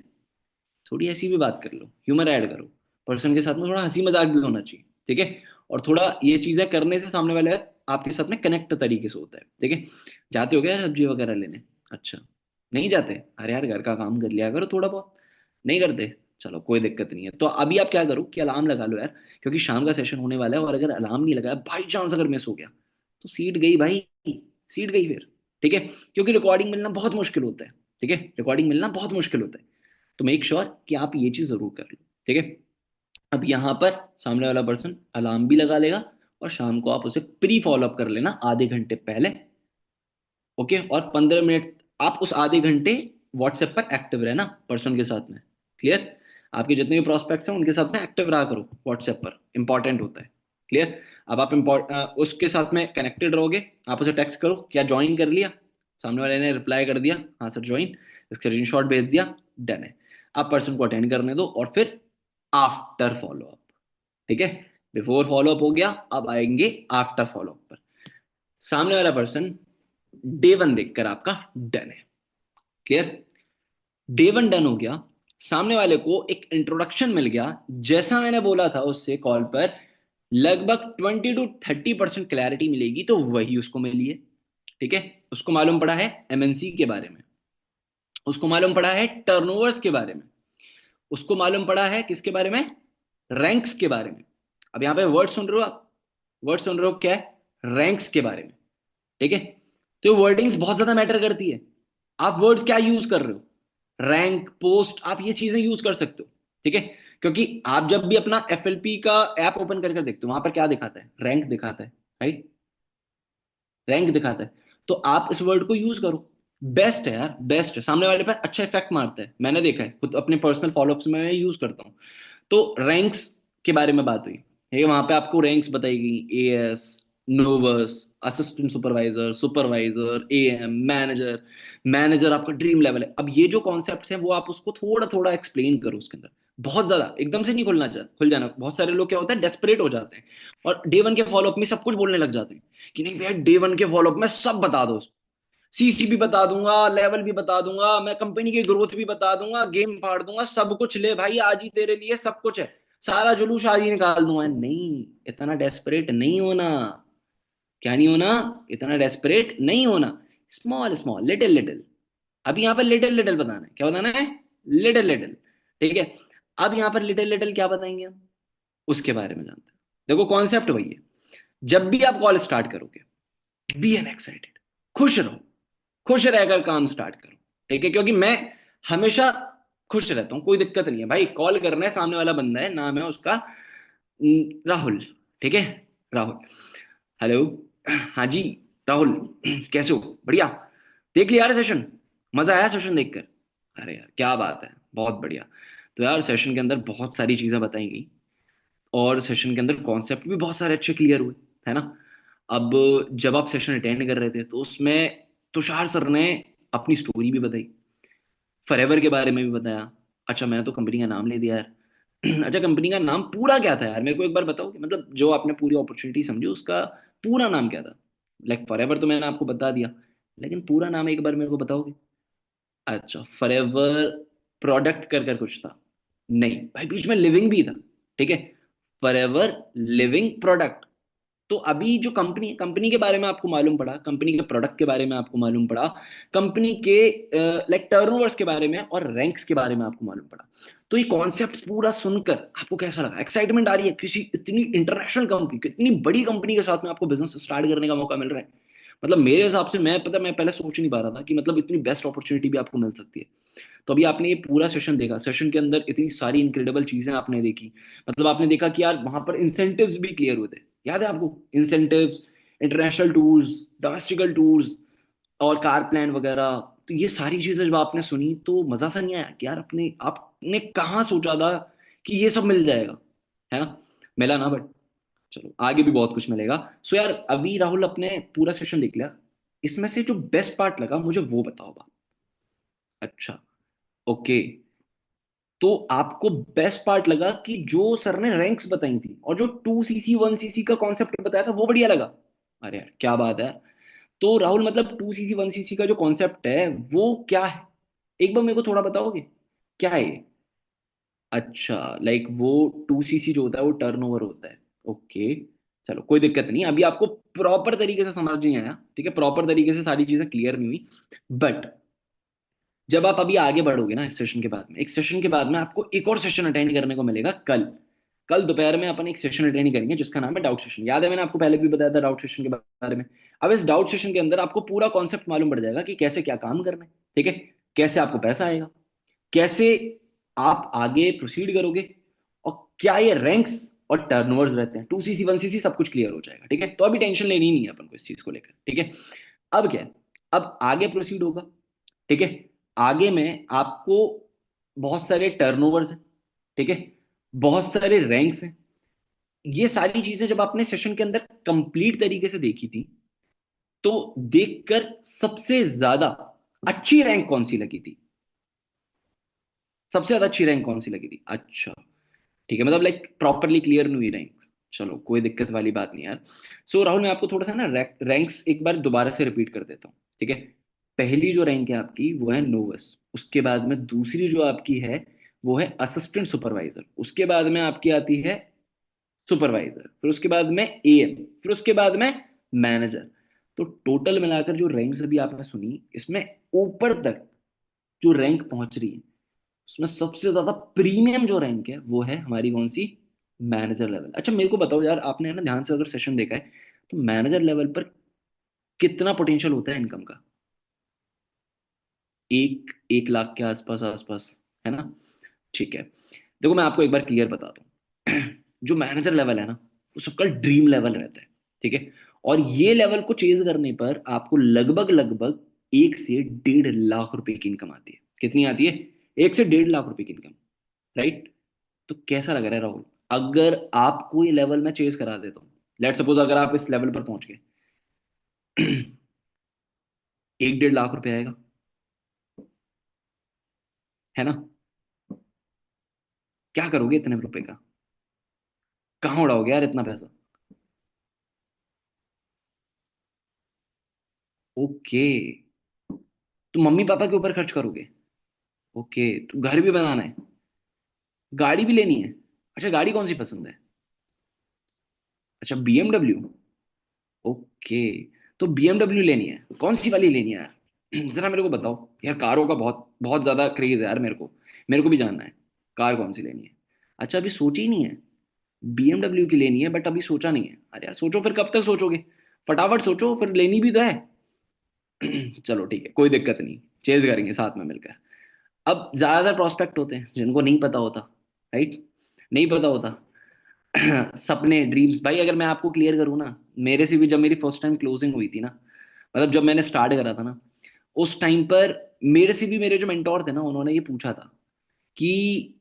थोड़ी ऐसी भी बात कर लो, ह्यूमर ऐड करो, पर्सन के साथ में थोड़ा हंसी मजाक भी होना चाहिए, ठीक है। और थोड़ा ये चीजें करने से सामने वाले आपके साथ में कनेक्ट तरीके से होता है, ठीक है। जाते हो क्या यार सब्जी वगैरह लेने, अच्छा नहीं जाते, अरे यार घर का काम कर लिया करो थोड़ा बहुत, नहीं करते, चलो कोई दिक्कत नहीं है। तो अभी आप क्या करो कि अलार्म लगा लो यार, क्योंकि शाम का सेशन होने वाला है, और अगर अलार्म नहीं लगाया बाई चांस अगर मिस हो गया तो सीट गई भाई, सीट गई फिर, ठीक है। क्योंकि रिकॉर्डिंग मिलना बहुत मुश्किल होता है, ठीक है, रिकॉर्डिंग मिलना बहुत मुश्किल होता है। तो मेक श्योर कि आप ये चीज जरूर कर लो, ठीक है। अब यहां पर सामने वाला पर्सन अलार्म भी लगा लेगा, और शाम को आप उसे प्री फॉलोअप कर लेना आधे घंटे पहले, ओके। और 15 मिनट आप उस आधे घंटे व्हाट्सएप पर एक्टिव रहना पर्सन के साथ में, क्लियर। आपके जितने भी प्रोस्पेक्ट्स हैं उनके साथ में एक्टिव रहा करो व्हाट्सएप पर, इंपॉर्टेंट होता है, क्लियर। अब आप उसके साथ में कनेक्टेड रहोगे, आप उसे टेक्स्ट करो क्या ज्वाइन कर लिया, सामने वाले ने रिप्लाई कर दिया हाँ सर ज्वाइन, स्क्रीनशॉट भेज दिया, डन है। आप पर्सन को अटेंड करने दो, और फिर आफ्टर फॉलोअप, ठीक है। बिफोर फॉलोअप हो गया, अब आएंगे आफ्टर फॉलोअप पर। सामने वाला पर्सन डे 1 देखकर आपका डन है, क्लियर। डे 1 डन हो गया, सामने वाले को एक इंट्रोडक्शन मिल गया, जैसा मैंने बोला था उससे कॉल पर, लगभग 20 to 30% क्लैरिटी मिलेगी, तो वही उसको मिली है, ठीक है। उसको मालूम पड़ा है एमएनसी के बारे में, उसको मालूम पड़ा है टर्नओवर्स के बारे में, उसको मालूम पड़ा है किसके बारे में, रैंक्स के बारे में। अब यहां पे वर्ड सुन रहे हो आप, वर्ड सुन रहे हो क्या है, रैंक्स के बारे में, ठीक है। तो वर्डिंग्स बहुत ज्यादा मैटर करती है, आप वर्ड्स क्या यूज कर रहे हो, रैंक पोस्ट, आप ये चीजें यूज कर सकते हो, ठीक है। क्योंकि आप जब भी अपना एफएलपी का ऐप ओपन करके देखते हो वहां पर क्या दिखाता है, रैंक दिखाता है, राइट, रैंक दिखाता है। तो आप इस वर्ड को यूज करो, बेस्ट है यार, बेस्ट है, सामने वाले पर अच्छा इफेक्ट मारता है, मैंने देखा है खुद अपने पर्सनल फॉलोअप्स में मैं यूज करता हूँ। तो रैंक्स के बारे में बात हुई, ठीक है, वहां पे आपको रैंक्स बताई गई, एएस, नोवर्स, assistant supervisor, supervisor, AM, manager, manager आपका ड्रीम लेवल है। अब ये जो कॉन्सेप्ट्स हैं वो आप उसको थोड़ा थोड़ा एक्सप्लेन करो उसके अंदर, बहुत ज्यादा एकदम से नहीं खुल जाना। बहुत सारे लोग क्या होता है, डेस्परेट हो जाते हैं और डे वन के फॉलोअप में सब कुछ बोलने लग जाते हैं कि नहीं भैया डे वन के फॉलोअप में सब बता दो, सीसी भी बता दूंगा, लेवल भी बता दूंगा, मैं कंपनी की ग्रोथ भी बता दूंगा, गेम फाड़ दूंगा, सब कुछ ले भाई, आज ही तेरे लिए सब कुछ है, सारा जुलूस आज ही निकाल दूंगा। नहीं, इतना डेस्परेट नहीं होना। क्या नहीं होना? इतना डेस्परेट नहीं होना। Small small, little little. अब यहां पर लिटिल लिटिल बताना है, क्या बताना है? Little little. ठीक है। अब यहां पर लिटिल लिटिल क्या बताएंगे हम, उसके बारे में जानते हैं। देखो कॉन्सेप्ट वही है। जब भी आप कॉल स्टार्ट करोगे, बी एन एक्साइटेड, खुश रहो, खुश रहकर काम स्टार्ट करो। ठीक है, क्योंकि मैं हमेशा खुश रहता हूं, कोई दिक्कत नहीं है भाई। कॉल करना है, सामने वाला बंदा है, नाम है उसका राहुल। ठीक है, राहुल। हेलो। हाँ जी, राहुल। कैसे हो? बढ़िया। देख लिया यार सेशन? मजा आया सेशन देखकर? अरे यार क्या बात है, बहुत बढ़िया। तो यार सेशन के अंदर बहुत सारी चीजें बताई गई, और सेशन के अंदर कॉन्सेप्ट भी बहुत सारे अच्छे क्लियर हुए, है ना। अब जब आप सेशन अटेंड कर रहे थे तो उसमें तुषार सर ने अपनी स्टोरी भी बताई, फॉरएवर के बारे में भी बताया। अच्छा, मैंने तो कंपनी का नाम ले दिया यार। अच्छा, कंपनी का नाम पूरा क्या था यार, मेरे को एक बार बताओगे? मतलब जो आपने पूरी अपॉर्चुनिटी समझी उसका पूरा नाम क्या था? लाइक फॉरएवर तो मैंने आपको बता दिया, लेकिन पूरा नाम एक बार मेरे को बताओगे? अच्छा, फॉरएवर प्रोडक्ट कर कर कुछ था? नहीं भाई, बीच में लिविंग भी था। ठीक है, फॉरएवर लिविंग प्रोडक्ट। तो अभी जो कंपनी है, कंपनी के बारे में आपको मालूम पड़ा, कंपनी के प्रोडक्ट के बारे में आपको मालूम पड़ा, कंपनी के लाइक टर्नओवर्स के बारे में और रैंक्स के बारे में आपको मालूम पड़ा। तो ये कॉन्सेप्ट पूरा सुनकर आपको कैसा लगा? एक्साइटमेंट आ रही है? किसी इतनी इंटरनेशनल कंपनी, कितनी बड़ी कंपनी के साथ में आपको बिजनेस स्टार्ट करने का मौका मिल रहा है। मतलब मेरे हिसाब से, मैं पता, मैं पहले सोच नहीं पा रहा था कि मतलब इतनी बेस्ट अपॉर्चुनिटी भी आपको मिल सकती है। तो अभी आपने ये पूरा सेशन देखा, सेशन के अंदर इतनी सारी इनक्रेडिबल चीजें आपने देखी। मतलब आपने देखा कि यार वहां पर इंसेंटिव्स भी क्लियर हुए थे, याद है आपको? Incentives, international tours, domestic tours और कार प्लान वगैरह। तो ये सारी चीजें जब आपने सुनी तो मजा सा नहीं आया कि यार अपने आपने कहाँ सोचा था कि ये सब मिल जाएगा, है ना। मिला ना, बट चलो आगे भी बहुत कुछ मिलेगा। सो यार अभी राहुल अपने पूरा सेशन देख लिया, इसमें से जो बेस्ट पार्ट लगा मुझे वो बताओ बात। अच्छा, ओके। तो आपको बेस्ट पार्ट लगा कि जो सर ने रैंक्स बताई थी और जो 2 सीसी 1 सीसी का कॉन्सेप्ट बताया था वो बढ़िया लगा? अरे यार क्या बात है। तो राहुल मतलब 2 सीसी 1 सीसी का जो कॉन्सेप्ट है वो क्या है, एक बार मेरे को थोड़ा बताओगे? क्या है ये? अच्छा, लाइक वो 2 सीसी जो होता है वो टर्नओवर होता है। ओके, चलो कोई दिक्कत नहीं, अभी आपको प्रॉपर तरीके से समझ नहीं आया, ठीक है, प्रॉपर तरीके से सारी चीजें क्लियर नहीं हुई। बट जब आप अभी आगे बढ़ोगे ना, इस सेशन के बाद में, एक सेशन के बाद में आपको एक और सेशन अटेंड करने को मिलेगा कल। कल दोपहर में अपन एक सेशन अटेंड करेंगे जिसका नाम है डाउट सेशन। याद है मैंने आपको पहले भी बताया था डाउट सेशन के बारे में? अब इस डाउट सेशन के अंदर आपको पूरा कॉन्सेप्ट मालूम पड़ जाएगा कि कैसे क्या काम करना है। ठीक है, कैसे आपको पैसा आएगा, कैसे आप आगे प्रोसीड करोगे, और क्या ये रैंक्स और टर्नओवर्स रहते हैं। 2 सीसी 1 सीसी सब कुछ क्लियर हो जाएगा। ठीक है, तो अभी टेंशन लेनी नहीं है अपन को इस चीज को लेकर। ठीक है, अब क्या है, अब आगे प्रोसीड होगा। ठीक है, आगे में आपको बहुत सारे टर्नओवर्स हैं, ठीक है, बहुत सारे रैंक्स हैं। ये सारी चीजें जब आपने सेशन के अंदर कंप्लीट तरीके से देखी थी, तो देखकर सबसे ज्यादा अच्छी रैंक कौन सी लगी थी? सबसे ज्यादा अच्छी रैंक कौन सी लगी थी? अच्छा, ठीक है, मतलब लाइक प्रॉपरली क्लियर नहीं हुई रैंक। चलो कोई दिक्कत वाली बात नहीं यार। सो राहुल मैं आपको थोड़ा सा ना रैंक्स एक बार दोबारा से रिपीट कर देता हूँ। ठीक है, पहली जो रैंक है आपकी वो है नोवस, उसके बाद में दूसरी जो आपकी है वो है असिस्टेंट सुपरवाइजर, उसके बाद में आपकी आती है सुपरवाइजर, फिर उसके बाद में एएम, फिर उसके बाद में मैनेजर। तो टोटल मिलाकर जो रैंक्स अभी आपने सुनी, इसमें ऊपर तक जो रैंक पहुंच रही है, उसमें सबसे ज्यादा प्रीमियम जो रैंक है वो है हमारी कौन सी? Manager level. अच्छा मेरे को बताओ यार, आपने ना ध्यान से अगर सेशन देखा है तो मैनेजर लेवल पर कितना पोटेंशियल होता है इनकम का? 1 1 लाख के आसपास आसपास, है ना। ठीक है, देखो मैं आपको एक बार क्लियर बताता हूँ। जो मैनेजर लेवल है ना, वो सबका ड्रीम लेवल रहता है। ठीक है, और ये लेवल को चेज करने पर आपको लगभग लगभग 1 से 1.5 लाख रुपए की इनकम आती है। कितनी आती है? 1 से 1.5 लाख रुपए की इनकम, राइट। तो कैसा लग रहा है राहुल, अगर आपको ये लेवल में चेज करा देता हूँ? लेट सपोज अगर आप इस लेवल पर पहुंच गए, 1 1.5 लाख रुपए आएगा, है ना। क्या करोगे इतने रुपए का? कहाँ उड़ाओगे यार इतना पैसा? ओके, तो मम्मी पापा के ऊपर खर्च करोगे? ओके, तो घर भी बनाना है, गाड़ी भी लेनी है। अच्छा, गाड़ी कौन सी पसंद है? अच्छा, बीएमडब्ल्यू। ओके, तो बीएमडब्ल्यू लेनी है, कौन सी वाली लेनी है यार? जरा मेरे को बताओ यार, कारों का बहुत बहुत ज्यादा क्रेज है यार मेरे को भी जानना है, कार कौन सी लेनी है। अच्छा, अभी सोची ही नहीं है? बीएमडब्ल्यू की लेनी है बट अभी सोचा नहीं है? अरे यार सोचो, फिर कब तक सोचोगे? फटाफट सोचो, फिर लेनी भी तो है। चलो ठीक है, कोई दिक्कत नहीं, चेज करेंगे साथ में मिलकर। अब ज्यादातर प्रोस्पेक्ट होते हैं जिनको नहीं पता होता, राइट? नहीं पता होता। सपने, ड्रीम्स, भाई अगर मैं आपको क्लियर करूँ ना, मेरे से भी जब मेरी फर्स्ट टाइम क्लोजिंग हुई थी ना, मतलब जब मैंने स्टार्ट करा था ना, उस टाइम पर मेरे से भी मेरे जो मेंटोर थे ना, उन्होंने ये पूछा था कि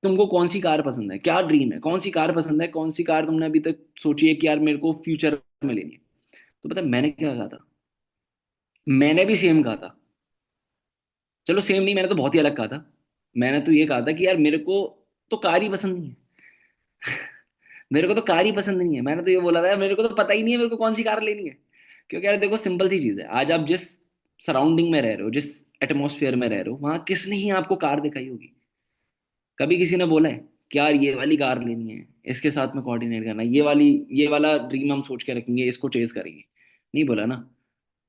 तुमको कौन सी कार पसंद है, क्या ड्रीम है, कौन सी कार पसंद है, कौन सी कार तुमने अभी तक सोची है कि यार मेरे को फ्यूचर में लेनी है? तो पता है मैंने क्या कहा था? मैंने भी सेम कहा था। चलो सेम नहीं, मैंने तो बहुत ही अलग कहा था। मैंने तो ये कहा था कि यार मेरे को तो कार ही पसंद नहीं है। मेरे को तो कार ही पसंद नहीं है, मैंने तो ये बोला था यार, मेरे को तो पता ही नहीं है मेरे को कौन सी कार लेनी है। क्योंकि यार देखो, सिंपल सी चीज है, आज आप जिस सराउंडिंग में रह रहे हो, जिस एटमोसफियर में रह रहे हो, वहां किसने ही आपको कार दिखाई होगी? कभी किसी ने बोला है कि यार ये वाली कार लेनी है, इसके साथ में कोऑर्डिनेट करना है, ये वाली, ये वाला ड्रीम हम सोच के रखेंगे, इसको चेज करेंगे? नहीं बोला ना।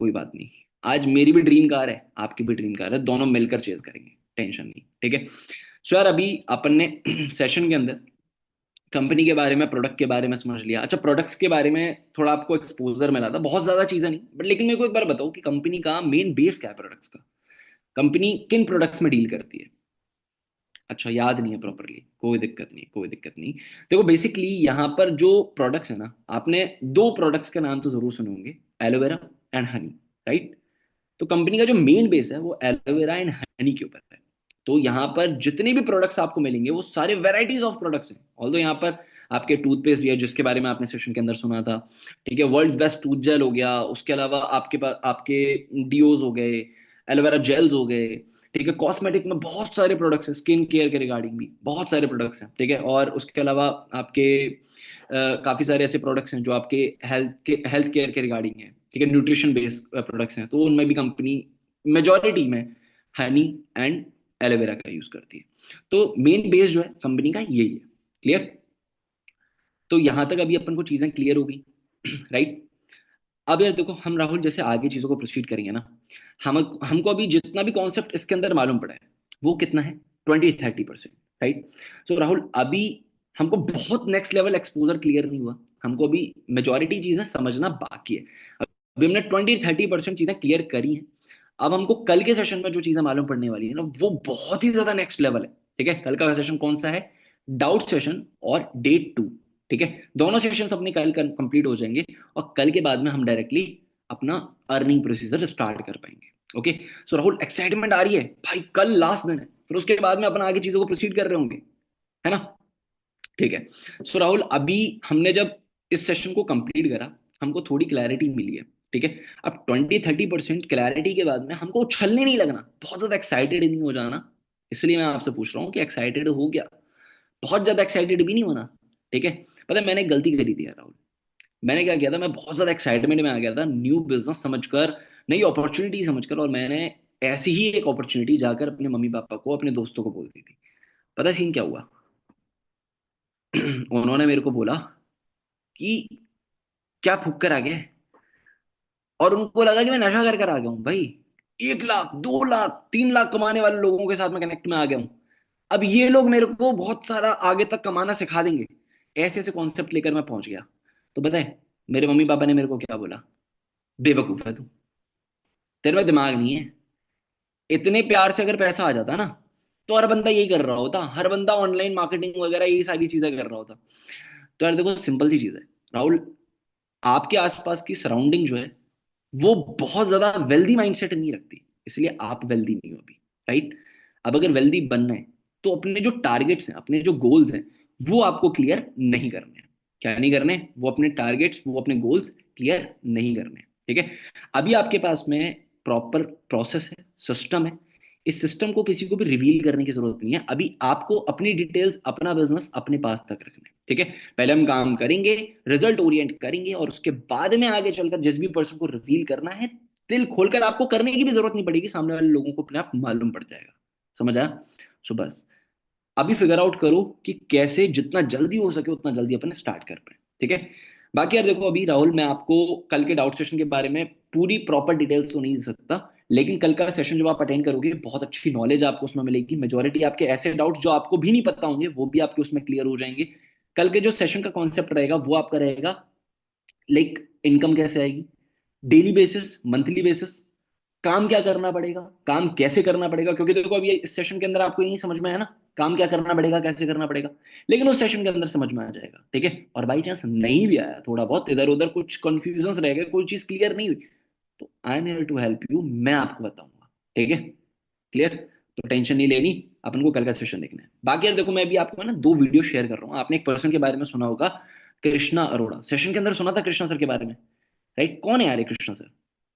कोई बात नहीं, आज मेरी भी ड्रीम कार है, आपकी भी ड्रीम कार है, दोनों मिलकर चेज करेंगे, टेंशन नहीं, ठीक है? सो यार अभी अपन ने सेशन के अंदर कंपनी के बारे में, प्रोडक्ट के बारे में समझ लिया। अच्छा, प्रोडक्ट्स के बारे में थोड़ा आपको एक्सपोजर मिला था, बहुत ज्यादा चीजें नहीं बट, लेकिन मेरे को एक बार बताओ कि कंपनी का मेन बेस क्या है प्रोडक्ट्स का? कंपनी किन प्रोडक्ट्स में डील करती है? अच्छा, याद नहीं है प्रॉपरली, कोई दिक्कत नहीं, कोई दिक्कत नहीं। देखो बेसिकली यहाँ पर जो प्रोडक्ट्स है ना, आपने दो प्रोडक्ट्स के नाम तो जरूर सुने होंगे, एलोवेरा एंड हनी, राइट? तो कंपनी का जो मेन बेस है वो एलोवेरा एंड हनी के ऊपर है। तो यहाँ पर जितने भी प्रोडक्ट्स आपको मिलेंगे वो सारे वेराइटीज ऑफ प्रोडक्ट्स हैं। ऑल्दो यहाँ पर आपके टूथपेस्ट भी है जिसके बारे में आपने सेशन के अंदर सुना था, ठीक है? वर्ल्ड्स बेस्ट टूथ जेल हो गया, उसके अलावा आपके पास आपके डिओज हो गए, एलोवेरा जेल्स हो गए, ठीक है? कॉस्मेटिक में बहुत सारे प्रोडक्ट्स हैं, स्किन केयर के रिगार्डिंग भी बहुत सारे प्रोडक्ट्स हैं, ठीक है? और उसके अलावा आपके काफी सारे ऐसे प्रोडक्ट्स हैं जो आपके हेल्थ केयर के रिगार्डिंग है, ठीक है? न्यूट्रिशन बेस्ड प्रोडक्ट्स हैं, तो उनमें भी कंपनी मेजोरिटी में हनी एंड एलोवेरा का यूज करती है। तो मेन बेस जो है कंपनी का यही है। क्लियर? तो यहां तक अभी अपन को चीजें क्लियर हो गई, राइट? अब यार देखो, हम राहुल जैसे आगे चीजों को प्रोसीड करेंगे ना, हम हमको अभी जितना भी कॉन्सेप्ट इसके अंदर मालूम पड़ा है वो कितना है? 20-30%, राइट? तो राहुल अभी हमको बहुत नेक्स्ट लेवल एक्सपोजर क्लियर नहीं हुआ, हमको अभी मेजोरिटी चीजें समझना बाकी है। अभी हमने 20-30% चीजें क्लियर करी हैं। अब हमको कल के सेशन में जो चीजें मालूम पड़ने वाली है ना, वो बहुत ही ज्यादा नेक्स्ट लेवल है, ठीक है? कल का सेशन कौन सा है? डाउट सेशन और डे 2, ठीक है? दोनों सेशन अपने कल कंप्लीट हो जाएंगे, और कल के बाद में हम डायरेक्टली अपना अर्निंग प्रोसीजर स्टार्ट कर पाएंगे। ओके? सो राहुल, एक्साइटमेंट आ रही है भाई, कल लास्ट दिन है, फिर उसके बाद में अपन आगे चीजों को प्रोसीड कर रहे होंगे, है ना? ठीक है। सो राहुल, अभी हमने जब इस सेशन को कंप्लीट करा, हमको थोड़ी क्लैरिटी मिली है, ठीक है? अब 20-30% क्लैरिटी के बाद में हमको उछलने नहीं लगना, बहुत ज्यादा एक्साइटेड नहीं हो जाना। इसलिए मैं आपसे पूछ रहा हूँ कि एक्साइटेड हो गया, बहुत ज्यादा एक्साइटेड भी नहीं होना, ठीक है? पता है मैंने एक गलती करी थी यार राहुल। मैंने क्या किया था, मैं बहुत ज्यादा एक्साइटमेंट में आ गया था, न्यू बिजनेस समझकर, नई अपॉर्चुनिटी समझकर, और मैंने ऐसी ही एक अपॉर्चुनिटी जाकर अपने मम्मी पापा को, अपने दोस्तों को बोल दी थी। पता सीन क्या हुआ? उन्होंने मेरे को बोला कि क्या फुक कर आ गया है? और उनको लगा कि मैं नशा कर कर आ गया हूँ भाई। 1 लाख, 2 लाख, 3 लाख कमाने वाले लोगों के साथ मैं कनेक्ट में आ गया हूँ। अब ये लोग मेरे को बहुत सारा आगे तक कमाना सिखा देंगे, ऐसे ऐसे कॉन्सेप्ट लेकर मैं पहुंच गया। तो बताए मेरे मम्मी पापा ने मेरे को क्या बोला? बेवकूफ है तू, तेरे में दिमाग नहीं है। इतने प्यार से अगर पैसा आ जाता ना, तो हर बंदा यही कर रहा होता, हर बंदा ऑनलाइन मार्केटिंग वगैरह यही सारी चीजें कर रहा होता। तो यार देखो, सिंपल सी चीज है राहुल, आपके आसपास की सराउंडिंग जो है वो बहुत ज्यादा वेल्दी माइंडसेट नहीं रखती, इसलिए आप वेल्दी नहीं हो अभी, राइट? अब अगर वेल्दी बनना है तो अपने जो टारगेट्स हैं, अपने जो गोल्स हैं, वो आपको क्लियर नहीं करने हैं। क्या नहीं करने? वो अपने टारगेट्स, वो अपने गोल्स क्लियर नहीं करने हैं, ठीक है? अभी आपके पास में प्रॉपर प्रोसेस है, सिस्टम है, इस सिस्टम को किसी को भी रिवील करने की जरूरत नहीं है। अभी आपको अपनी डिटेल्स, अपना बिजनेस अपने पास तक रखना है, ठीक है। पहले हम काम करेंगे, रिजल्ट ओरिएंट करेंगे, और उसके बाद में आगे चलकर जिस भी पर्सन को रिवील करना है, दिल खोलकर आपको करने की भी जरूरत नहीं पड़ेगी, सामने वाले लोगों को अपने आप मालूम पड़ जाएगा। समझ आया? सो बस अभी फिगर आउट करो कि कैसे जितना जल्दी हो सके उतना जल्दी अपने स्टार्ट कर पाए, ठीक है। बाकी यार देखो, अभी राहुल मैं आपको कल के डाउट सेशन के बारे में पूरी प्रॉपर डिटेल्स तो नहीं दे सकता, लेकिन कल का सेशन जब आप अटेंड करोगे बहुत अच्छी नॉलेज आपको उसमें मिलेगी। मेजोरिटी आपके ऐसे डाउट जो आपको भी नहीं पता होंगे वो भी आपके उसमें क्लियर हो जाएंगे। कल के जो सेशन का कॉन्सेप्ट रहेगा वो आपका रहेगा, लाइक इनकम कैसे आएगी, डेली बेसिस, मंथली बेसिस, काम क्या करना पड़ेगा, काम कैसे करना पड़ेगा, क्योंकि देखो अभी इस सेशन के अंदर आपको ये नहीं समझ में आया ना काम क्या करना पड़ेगा कैसे करना पड़ेगा, लेकिन उस सेशन के अंदर समझ में आ जाएगा, ठीक है। और बाई चांस नहीं भी आया, थोड़ा बहुत इधर उधर कुछ कंफ्यूजन रह गए, कोई चीज क्लियर नहीं हुई, तो I am here to help you, मैं आपको बताऊंगा, ठीक है। क्लियर? तो टेंशन नहीं लेनी, अपन को कल का सेशन देखना है। बाकी यार देखो, मैं भी आपको है ना दो वीडियो शेयर कर रहा हूँ। आपने एक पर्सन के बारे में सुना होगा, कृष्णा अरोड़ा, सेशन के अंदर सुना था कृष्णा सर के बारे में, राइट? कौन है यार ये कृष्णा सर?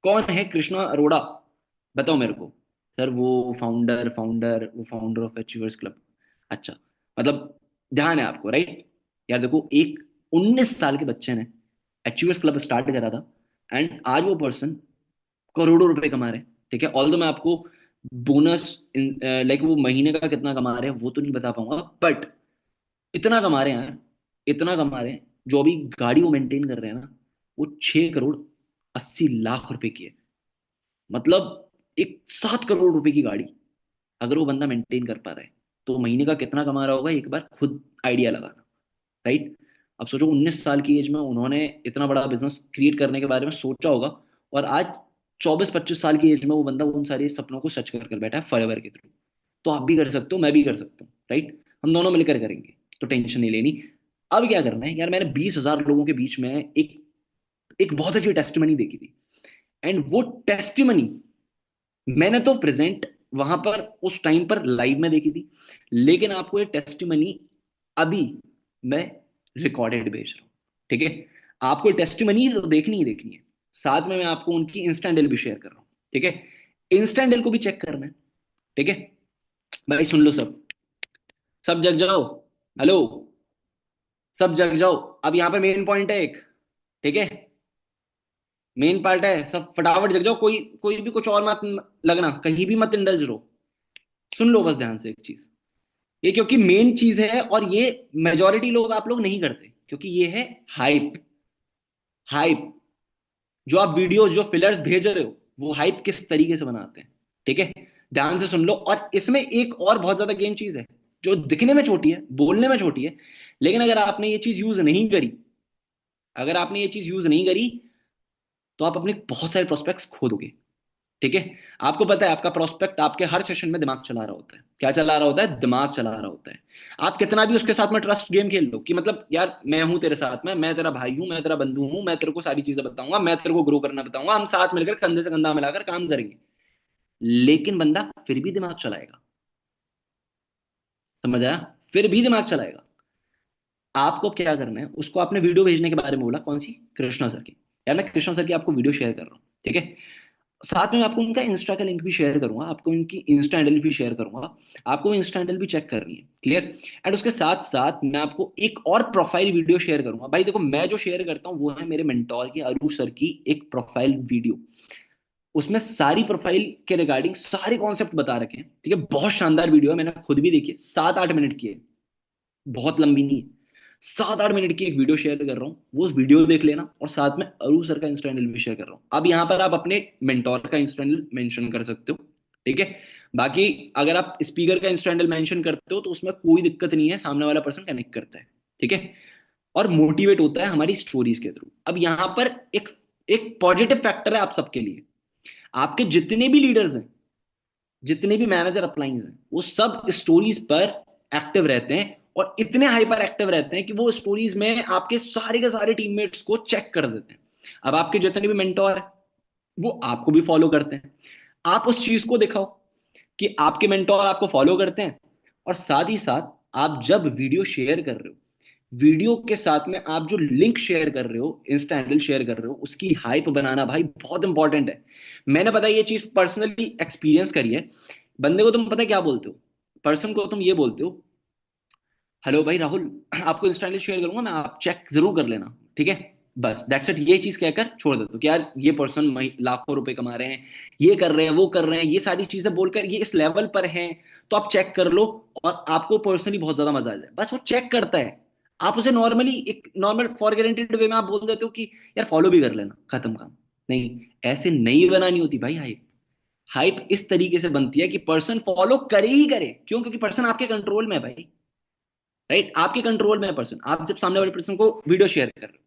कौन है कृष्णा अरोड़ा? बताओ मेरे को। सर वो फाउंडर ऑफ अचीवर्स क्लब। अच्छा, मतलब ध्यान है आपको, राइट? यार देखो, एक 19 साल के बच्चे ने अचीवर्स क्लब स्टार्ट करा था, एंड आज वो पर्सन करोड़ों रुपए कमा रहे हैं, ठीक है। ऑल मैं आपको बोनस, लाइक वो महीने का कितना कमा रहे हैं वो तो नहीं बता पाऊंगा, बट इतना कमा रहे हैं यार, इतना कमा रहे हैं। जो अभी गाड़ी वो मेंटेन कर रहे हैं ना, वो 6 करोड़ 80 लाख रुपए की है। मतलब एक 7 करोड़ रुपए की गाड़ी अगर वो बंदा मेंटेन कर पा रहा है, तो महीने का कितना कमा रहा होगा, एक बार खुद आइडिया लगाना, राइट? अब सोचो 19 साल की एज में उन्होंने इतना बड़ा बिजनेस क्रिएट करने के बारे में सोचा होगा, और आज 24-25 साल की एज में वो बंदा उन सारे सपनों को सच कर कर बैठा है फॉरएवर के थ्रू। तो आप भी कर सकते हो, मैं भी कर सकता हूँ, राइट? हम दोनों मिलकर करेंगे, तो टेंशन नहीं लेनी। अब क्या करना है यार, मैंने 20,000 लोगों के बीच में एक एक बहुत अच्छी टेस्टिमनी देखी थी, एंड वो टेस्टिमनी मैंने तो प्रेजेंट वहां पर उस टाइम पर लाइव में देखी थी, लेकिन आपको ये टेस्टिमनी अभी मैं रिकॉर्डेड भेज रहा हूं, ठीक है। आपको टेस्टिमनी तो देखनी ही देखनी है, साथ में मैं आपको उनकी इंस्टेंट डील भी शेयर कर रहा हूं, ठीक है। इंस्टेंट डील को भी चेक करना है, ठीक है। भाई सुन लो सब, सब जग जाओ। हेलो, सब जग जाओ। अब यहाँ पे मेन पॉइंट है एक, ठीक है, मेन पार्ट है, सब फटाफट जग जाओ। कोई कोई भी कुछ और मत लगना, कहीं भी मत इंडल्ज रहो। सुन लो बस ध्यान से एक चीज, ये क्योंकि मेन चीज है, और ये मेजोरिटी लोग आप लोग नहीं करते, क्योंकि ये है हाइप। हाइप, जो आप वीडियो जो फिलर्स भेज रहे हो, वो हाइप किस तरीके से बनाते हैं, ठीक है। ध्यान से सुन लो। और इसमें एक और बहुत ज्यादा गेम चीज है, जो दिखने में छोटी है, बोलने में छोटी है, लेकिन अगर आपने ये चीज यूज नहीं करी, अगर आपने ये चीज यूज नहीं करी, तो आप अपने बहुत सारे प्रोस्पेक्ट्स खो दोगे, ठीक है। आपको पता है, आपका प्रोस्पेक्ट आपके हर सेशन में दिमाग चला रहा होता है। क्या चला रहा होता है? दिमाग चला रहा होता है। आप कितना भी उसके साथ में ट्रस्ट गेम खेल लो, कि मतलब यार मैं हूं तेरे साथ में, मैं तेरा भाई हूं, मैं तेरा बंधु हूं, मैं तेरे को सारी चीजें बताऊंगा, मैं तेरे को ग्रो करना बताऊंगा, हम साथ मिलकर कंधे से कंधा मिलाकर काम करेंगे, लेकिन बंदा फिर भी दिमाग चलाएगा। समझ आया? फिर भी दिमाग चलाएगा। आपको क्या करना है, उसको आपने वीडियो भेजने के बारे में बोला, कौन सी? कृष्णा सर की। यार मैं कृष्णा सर की आपको वीडियो शेयर कर रहा हूँ, ठीक है। साथ में मैं आपको उनका इंस्टा का लिंक भी शेयर करूंगा, आपको उनकी इंस्टा हैंडल भी शेयर करूंगा। आपको इंस्टा हैंडल भी चेक करनी है, क्लियर? एंड उसके साथ साथ मैं आपको एक और प्रोफाइल वीडियो शेयर करूंगा। भाई देखो, मैं जो शेयर करता हूँ वो है मेरे मेंटोर की, अरू सर की एक प्रोफाइल वीडियो। उसमें सारी प्रोफाइल के रिगार्डिंग सारे कॉन्सेप्ट बता रखे हैं, ठीक है। बहुत शानदार वीडियो है, मैंने खुद भी देखी है, 7-8 मिनट की है, बहुत लंबी नहीं है। 7-8 मिनट की एक वीडियो शेयर कर रहा हूँ, वो वीडियो देख लेना, और साथ में अरू सर का इंस्टा हैंडल भी शेयर कर रहा हूँ। अब यहाँ पर आप अपने मेंटोर का इंस्टा हैंडल मेंशन कर सकते हो, ठीक है। बाकी अगर आप स्पीकर का इंस्टा हैंडल मेंशन करते हो तो उसमें कोई दिक्कत नहीं है, सामने वाला पर्सन कनेक्ट करता है, ठीक है, और मोटिवेट होता है हमारी स्टोरीज के थ्रू। अब यहाँ पर एक एक पॉजिटिव फैक्टर है आप सबके लिए। आपके जितने भी लीडर्स हैं, जितने भी मैनेजर अपलाइंस हैं, वो सब स्टोरीज पर एक्टिव रहते हैं, और इतने हाइपर एक्टिव रहते हैं कि वो स्टोरीज में आपके सारे के सारे टीममेट्स को चेक कर देते हैं। अब आपके जितने भी मेंटोर हैं, वो आपको भी फॉलो करते हैं। आप उस चीज को दिखाओ कि आपके मेंटोर आपको फॉलो करते हैं, और साथ ही साथ आप जब वीडियो शेयर कर रहे हो, वीडियो के साथ में आप जो लिंक शेयर कर रहे हो, इंस्टा हैंडल शेयर कर रहे हो, उसकी हाइप बनाना भाई बहुत इंपॉर्टेंट है। मैंने पता ये चीज पर्सनली एक्सपीरियंस करी है, बंदे को तुम पता है क्या बोलते हो, पर्सन को तुम ये बोलते हो, हेलो भाई राहुल, आपको इंस्टाग्राम शेयर करूंगा मैं, आप चेक जरूर कर लेना, ठीक है। बस दैट्स इट, ये चीज कहकर छोड़ देते हो कि यार ये पर्सन लाखों रुपए कमा रहे हैं, ये कर रहे हैं, वो कर रहे हैं, ये सारी चीजें बोलकर ये इस लेवल पर हैं, तो आप चेक कर लो। और आपको पर्सनली बहुत ज्यादा मजा आ जाए, बस वो चेक करता है। आप उसे नॉर्मली एक नॉर्मल फॉर गारंटेड वे में आप बोल देते हो कि यार फॉलो भी कर लेना, खत्म काम। नहीं, ऐसे नहीं बनानी होती भाई हाइप। हाइप इस तरीके से बनती है कि पर्सन फॉलो करे ही करे, क्यों? क्योंकि पर्सन आपके कंट्रोल में है भाई, राइट? आपके कंट्रोल में है पर्सन। आप जब सामने वाले पर्सन को वीडियो शेयर कर रहे हो,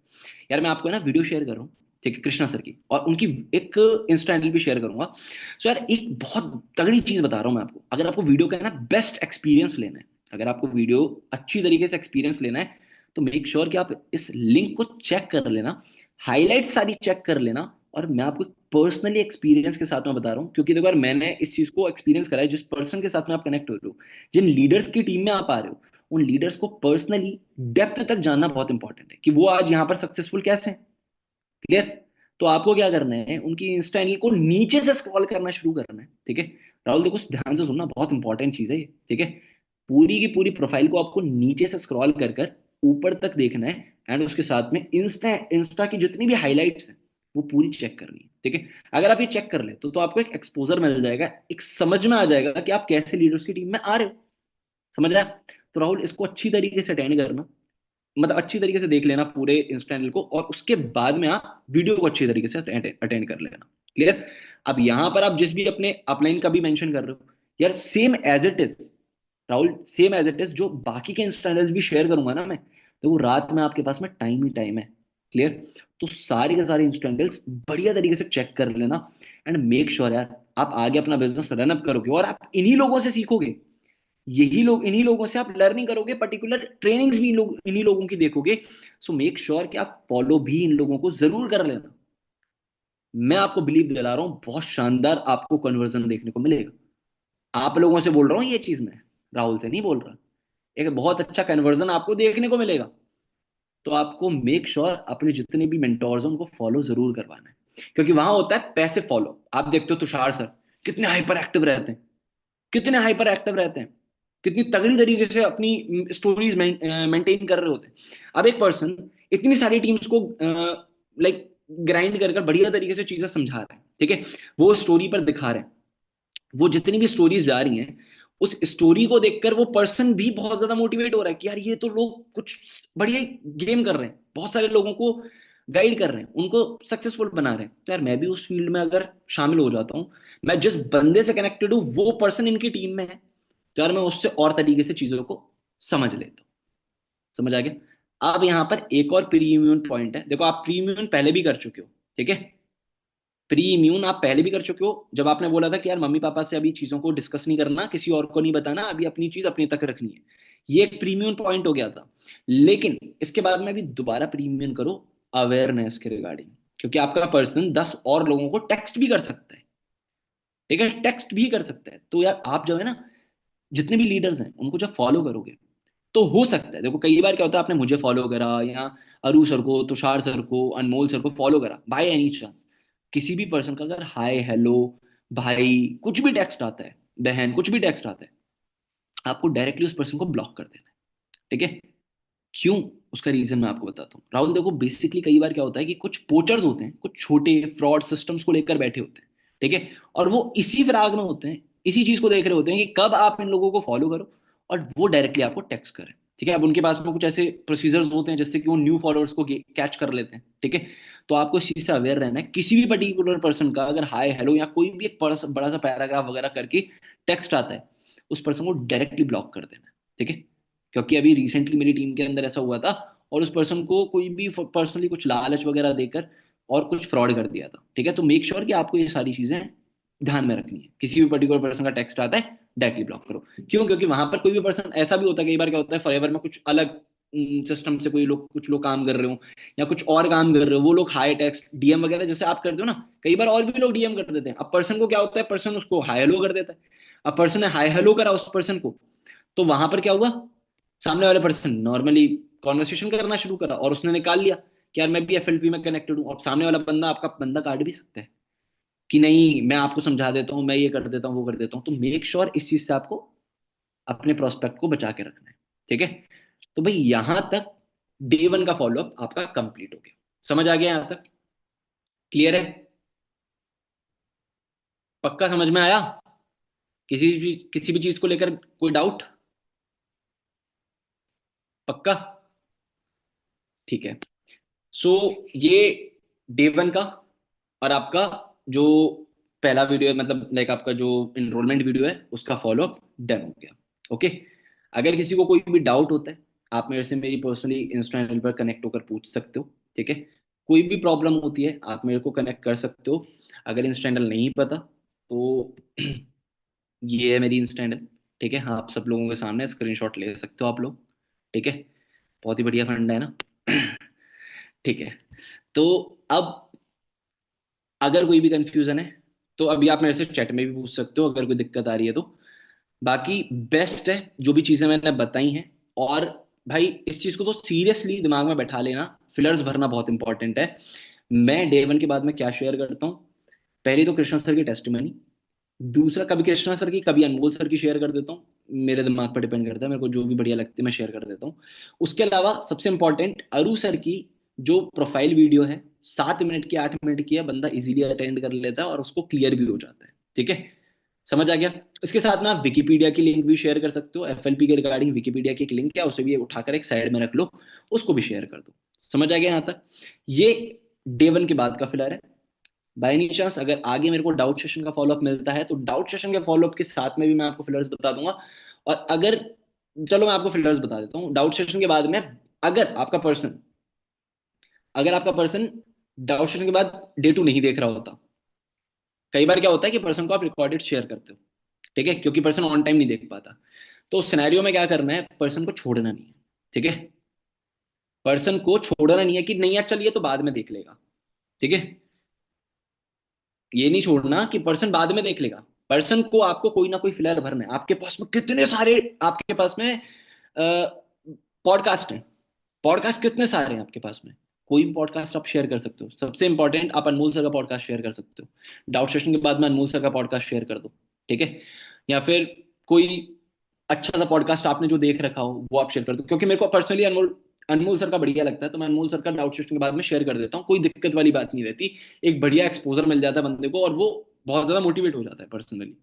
यार मैं आपको है ना वीडियो शेयर कर रहा हूँ, ठीक है, कृष्णा सर की, और उनकी एक इंस्टा हैंडल भी शेयर करूंगा। सो यार एक बहुत तगड़ी चीज बता रहा हूँ मैं आपको, अगर आपको वीडियो का है ना बेस्ट एक्सपीरियंस लेना है, अगर आपको वीडियो अच्छी तरीके से एक्सपीरियंस लेना है, तो मेक श्योर कि आप इस लिंक को चेक कर लेना, हाईलाइट सारी चेक कर लेना। और मैं आपको पर्सनली एक्सपीरियंस के साथ में बता रहा हूँ, क्योंकि देखो यार मैंने इस चीज को एक्सपीरियंस करा है, जिस पर्सन के साथ में आप कनेक्ट हो रहे हो, जिन लीडर्स की टीम में आप आ रहे हो, उन लीडर्स को पर्सनली डेप्थ तक जानना बहुत इंपॉर्टेंट है कि वो आज यहाँ पर सक्सेसफुल कैसे हैं। क्लियर? तो आपको क्या करना है, उनकी इंस्टा हैंडल को नीचे से स्क्रॉल करना शुरू करना है, ठीक है। राहुल देखो ध्यान से सुनना, बहुत इंपॉर्टेंट चीज है ये, ठीक है। पूरी की पूरी प्रोफाइल को आपको नीचे से स्क्रॉल कर कर ऊपर तक देखना है, एंड उसके साथ में इंस्टा इंस्टा की जितनी भी हाईलाइट्स हैं वो पूरी चेक करनी है, ठीक है। अगर आप ये चेक कर ले तो आपको एक एक्सपोजर मिल जाएगा, एक समझ में आ जाएगा कि आप कैसे लीडर्स की टीम में आ रहे हो। समझ आया? तो राहुल इसको अच्छी तरीके से अटेंड करना, मतलब अच्छी तरीके से देख लेना पूरे इंस्टा को, और उसके बाद में आप वीडियो को अच्छी तरीके से अटेंड कर लेना। क्लियर? अब यहां पर आप जिस भी अपने अपलाइन का भी मेंशन कर रहे हो, यार same as it is, Rahul same as it is जो बाकी के इंस्टा भी शेयर करूंगा ना मैं, तो वो रात में आपके पास में टाइम ही टाइम है। क्लियर? तो सारे के सारे इंस्टा बढ़िया तरीके से चेक कर लेना, एंड मेक श्योर यार आप आगे अपना बिजनेस रन अप करोगे, और आप इन्हीं लोगों से सीखोगे, यही लोग, इन्हीं लोगों से आप लर्निंग करोगे, पर्टिकुलर ट्रेनिंग्स भी इन्हीं लोगों की देखोगे। सो मेक श्योर कि आप फॉलो भी इन लोगों को जरूर कर लेना। मैं आपको बिलीव दिला रहा हूं, बहुत शानदार आपको कन्वर्जन देखने को मिलेगा। आप लोगों से बोल रहा हूँ ये चीज, मैं राहुल से नहीं बोल रहा। एक बहुत अच्छा कन्वर्जन आपको देखने को मिलेगा। तो आपको मेक श्योर अपने जितने भी मेंटोर्स हैं उनको फॉलो जरूर करवाना है, क्योंकि वहां होता है पैसे फॉलो। आप देखते हो तुषार सर कितने हाइपर एक्टिव रहते हैं, कितने हाइपर एक्टिव रहते हैं, कितनी तगड़ी तरीके से अपनी स्टोरीज मेंटेन कर रहे होते हैं। अब एक पर्सन इतनी सारी टीम्स को लाइक ग्राइंड कर कर बढ़िया तरीके से चीजें समझा रहे हैं, ठीक है, वो स्टोरी पर दिखा रहे हैं, वो जितनी भी स्टोरीज जा रही हैं, उस स्टोरी को देखकर वो पर्सन भी बहुत ज्यादा मोटिवेट हो रहा है कि यार ये तो लोग कुछ बढ़िया गेम कर रहे हैं, बहुत सारे लोगों को गाइड कर रहे हैं, उनको सक्सेसफुल बना रहे हैं। तो यार मैं भी उस फील्ड में अगर शामिल हो जाता हूँ, मैं जिस बंदे से कनेक्टेड हूँ वो पर्सन इनकी टीम में है, तो यार मैं उससे और तरीके से चीजों को समझ लेता हूँ। समझ आ गया? अब यहाँ पर एक और प्रीमियम पॉइंट है, देखो आप प्रीमियम पहले भी कर चुके हो, ठीक है। प्री इम्यून आप पहले भी कर चुके हो, जब आपने बोला था कि यार मम्मी पापा से अभी चीजों को डिस्कस नहीं करना, किसी और को नहीं बताना, अभी अपनी चीज अपने तक रखनी है। ये एक प्रीमियम पॉइंट हो गया था। लेकिन इसके बाद में भी दोबारा प्रीमियम करो अवेयरनेस के रिगार्डिंग, क्योंकि आपका पर्सन 10 और लोगों को टेक्स्ट भी कर सकता है, ठीक है, टेक्स्ट भी कर सकता है। तो यार आप जो है ना, जितने भी लीडर्स हैं उनको जब फॉलो करोगे, तो हो सकता है, देखो कई बार क्या होता है, आपने मुझे फॉलो करा या अरु सर को, तुषार सर को, अनमोल सर को फॉलो करा, बाय एनी चांस किसी भी पर्सन का अगर हाय हेलो भाई कुछ भी टेक्स्ट आता है, बहन कुछ भी टेक्स्ट आता है, आपको डायरेक्टली उस पर्सन को ब्लॉक कर देना है, ठीक है। क्यों? उसका रीजन मैं आपको बताता हूँ राहुल। देखो बेसिकली कई बार क्या होता है कि कुछ पोचर्स होते हैं, कुछ छोटे फ्रॉड सिस्टम्स को लेकर बैठे होते हैं, ठीक है, और वो इसी फिराग में होते हैं, इसी चीज को देख रहे होते हैं कि कब आप इन लोगों को फॉलो करो और वो डायरेक्टली आपको टेक्स्ट करें, ठीक है। अब उनके पास में कुछ ऐसे प्रोसीजर्स होते हैं जिससे कि वो न्यू फॉलोअर्स को कैच कर लेते हैं, ठीक है। तो आपको इस चीज से अवेयर रहना है, किसी भी पर्टिकुलर पर्सन का अगर हाय हेलो या कोई भी एक बड़ा सा पैराग्राफ वगैरह करके टेक्स्ट आता है, उस पर्सन को डायरेक्टली ब्लॉक कर देना है, ठीक है। क्योंकि अभी रिसेंटली मेरी टीम के अंदर ऐसा हुआ था, और उस पर्सन को कोई भी पर्सनली कुछ लालच वगैरह देकर और कुछ फ्रॉड कर दिया था, ठीक है। तो मेक श्योर कि आपको ये सारी चीजें ध्यान में रखनी है, किसी भी पर्टिकुलर पर्सन का टेक्स्ट आता है डायरेक्टली ब्लॉक करो। क्यों? क्योंकि वहां पर कोई भी पर्सन ऐसा भी होता है, कई बार क्या होता है फॉरएवर में कुछ अलग सिस्टम से कोई लोग, कुछ लोग काम कर रहे हो या कुछ और काम कर रहे हो, वो लोग हाई टेक्स्ट डीएम वगैरह जैसे आप करते हो ना, कई बार और भी लोग डीएम कर देते हैं। अब पर्सन को क्या होता है, पर्सन उसको हाई हेलो कर देता है। अब पर्सन ने हाई हेलो करा उस पर्सन को, तो वहां पर क्या हुआ, सामने वाले पर्सन नॉर्मली कॉन्वर्सेशन करना शुरू करा और उसने निकाल लिया कि यार मैं भी एफएलपी में कनेक्टेड हूँ, और सामने वाला बंदा आपका बंदा काट भी सकता है, कि नहीं मैं आपको समझा देता हूँ, मैं ये कर देता हूँ, वो कर देता हूँ, तो मेक श्योर इस चीज से आपको अपने प्रोस्पेक्ट को बचा के रखना है। ठीक है। तो भाई यहां तक डे वन का फॉलोअप आपका कंप्लीट हो गया। समझ आ गया यहां तक? क्लियर है? पक्का समझ में आया? किसी भी चीज को लेकर कोई डाउट? पक्का? ठीक है। सो ये डे वन का और आपका जो पहला वीडियो है, मतलब लाइक आपका जो इनरोलमेंट वीडियो है उसका फॉलोअप डन हो गया। ओके। अगर किसी को कोई भी डाउट होता है, आप मेरे से मेरी पर्सनली इंस्टा हैंडल पर कनेक्ट होकर पूछ सकते हो। ठीक है। कोई भी प्रॉब्लम होती है आप मेरे को कनेक्ट कर सकते हो। अगर इंस्टा हैंडल नहीं पता तो ये है मेरी इंस्टा हैंडल। ठीक है। हाँ, आप सब लोगों के सामने स्क्रीनशॉट ले सकते हो आप लोग। ठीक है। बहुत ही बढ़िया फंडा है ना? ठीक है। तो अब अगर कोई भी कंफ्यूजन है तो अभी आप मेरे से चैट में भी पूछ सकते हो, अगर कोई दिक्कत आ रही है तो। बाकी बेस्ट है जो भी चीजें मैंने बताई हैं। और भाई इस चीज को तो सीरियसली दिमाग में बैठा लेना, फिलर्स भरना बहुत इंपॉर्टेंट है। मैं डे वन के बाद में क्या शेयर करता हूँ? पहली तो कृष्णा सर की टेस्टिमनी। दूसरा, कभी कृष्णा सर की कभी अनमोल सर की शेयर कर देता हूँ। मेरे दिमाग पर डिपेंड करता है, मेरे को जो भी बढ़िया लगती है मैं शेयर कर देता हूँ। उसके अलावा सबसे इंपॉर्टेंट अरु सर की जो प्रोफाइल वीडियो है, 7 मिनट की 8 मिनट की है, बंदा इजीली अटेंड कर लेता है और उसको क्लियर भी हो जाता है। ठीक है। समझ आ गया? इसके साथ में आप विकिपीडिया की लिंक भी शेयर कर सकते हो। एफएलपी के रिगार्डिंग विकिपीडिया की एक लिंक है, उसे भी उठाकर एक साइड में रख लो, उसको भी शेयर कर दो। समझ आ गया यहाँ तक? ये डे वन के बाद का फिलर है। बाय एनी चांस अगर आगे मेरे को डाउट सेशन का फॉलोअप मिलता है तो डाउट सेशन के फॉलोअप के साथ में भी मैं आपको फिलर्स बता दूंगा। और अगर, चलो मैं आपको फिलर्स बता देता हूँ डाउट सेशन के बाद में। अगर आपका पर्सन अगर आपका पर्सन डाउट सेशन के बाद डे टू नहीं देख रहा होता, कई बार क्या होता है कि पर्सन को आप रिकॉर्डेड शेयर करते हो, ठीक है, क्योंकि पर्सन ऑन टाइम नहीं देख पाता। तो उस सिनेरियो में क्या करना है, पर्सन को छोड़ना नहीं है। ठीक है। पर्सन को छोड़ना नहीं है कि नहीं यार चलिए तो बाद में देख लेगा। ठीक है। ये नहीं छोड़ना कि पर्सन बाद में देख लेगा। पर्सन को आपको कोई ना कोई फिलर भरना है। आपके पास में कितने सारे, आपके पास में पॉडकास्ट हैं। पॉडकास्ट कितने सारे हैं आपके पास में? कोई भी पॉडकास्ट आप शेयर कर सकते हो। सबसे इंपॉर्टेंट, आप अनमोल सर का पॉडकास्ट शेयर कर सकते हो। डाउट सेशन के बाद में अनमोल सर का पॉडकास्ट शेयर कर दो। ठीक है। या फिर कोई अच्छा सा पॉडकास्ट आपने जो देख रखा हो वो आप शेयर कर दो, क्योंकि मेरे को पर्सनली अनमोल अनमोल सर का बढ़िया लगता है, तो मैं अनमोल सर का डाउट सेशन के बाद में शेयर कर देता हूँ। कोई दिक्कत वाली बात नहीं रहती। एक बढ़िया एक्सपोजर मिल जाता है बंदे को और वो बहुत ज्यादा मोटिवेट हो जाता है पर्सनली।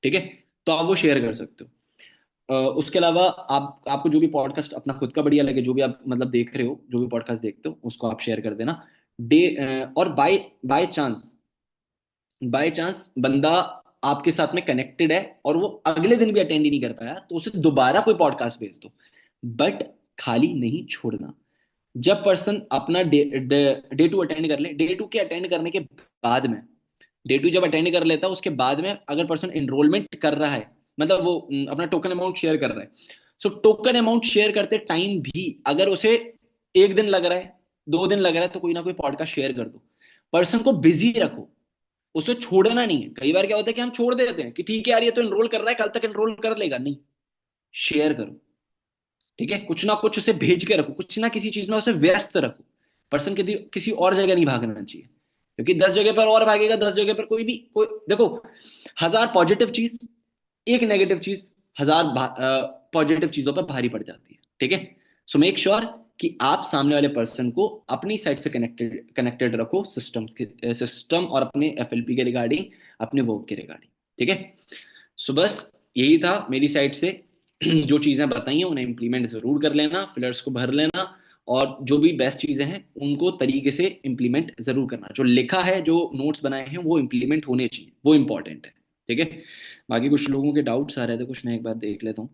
ठीक है। तो आप वो शेयर कर सकते हो। उसके अलावा आपको जो भी पॉडकास्ट अपना खुद का बढ़िया लगे, जो भी आप मतलब देख रहे हो, जो भी पॉडकास्ट देखते हो उसको आप शेयर कर देना। डे और by by chance by chance बंदा आपके साथ में कनेक्टेड है और वो अगले दिन भी अटेंड ही नहीं कर पाया, तो उसे दोबारा कोई पॉडकास्ट भेज दो। बट खाली नहीं छोड़ना। जब पर्सन अपना डे टू अटेंड कर ले, डे टू के अटेंड करने के बाद में, डे टू जब अटेंड कर लेता है उसके बाद में अगर पर्सन एनरोलमेंट कर रहा है, मतलब वो अपना टोकन अमाउंट शेयर कर रहा है, सो टोकन अमाउंट शेयर करते टाइम भी अगर उसे 1 दिन लग रहा है, 2 दिन लग रहा है, तो कोई ना कोई पॉडकास्ट शेयर कर दो। पर्सन को बिजी रखो, उसे छोड़ना नहीं है। कई बार क्या होता है कि हम छोड़ देते हैं कि ठीक है यार ये तो एनरोल कर रहा है, कल तक एनरोल कर लेगा, नहीं, शेयर करो। ठीक है। कुछ ना कुछ उसे भेज के रखो, कुछ ना किसी चीज में उसे व्यस्त रखो। पर्सन किसी और जगह नहीं भागना चाहिए, क्योंकि 10 जगह पर और भागेगा, 10 जगह पर कोई देखो, 1000 पॉजिटिव चीज, एक नेगेटिव चीज, 1000 पॉजिटिव चीजों पर भारी पड़ जाती है। ठीक है। सो मेक श्योर कि आप सामने वाले पर्सन को अपनी साइड से कनेक्टेड कनेक्टेड रखो, सिस्टम और अपने एफएलपी के रिगार्डिंग, अपने वर्क के रिगार्डिंग। ठीक है। सो बस यही था मेरी साइड से। जो चीजें बताई हैं उन्हें इंप्लीमेंट जरूर कर लेना, फिलर्स को भर लेना, और जो भी बेस्ट चीजें हैं उनको तरीके से इंप्लीमेंट जरूर करना। जो लिखा है, जो नोट्स बनाए हैं वो इंप्लीमेंट होने चाहिए, वो इंपॉर्टेंट है। ठीक है। बाकी कुछ लोगों के डाउट्स आ रहे थे, कुछ मैं एक बार देख लेता हूँ।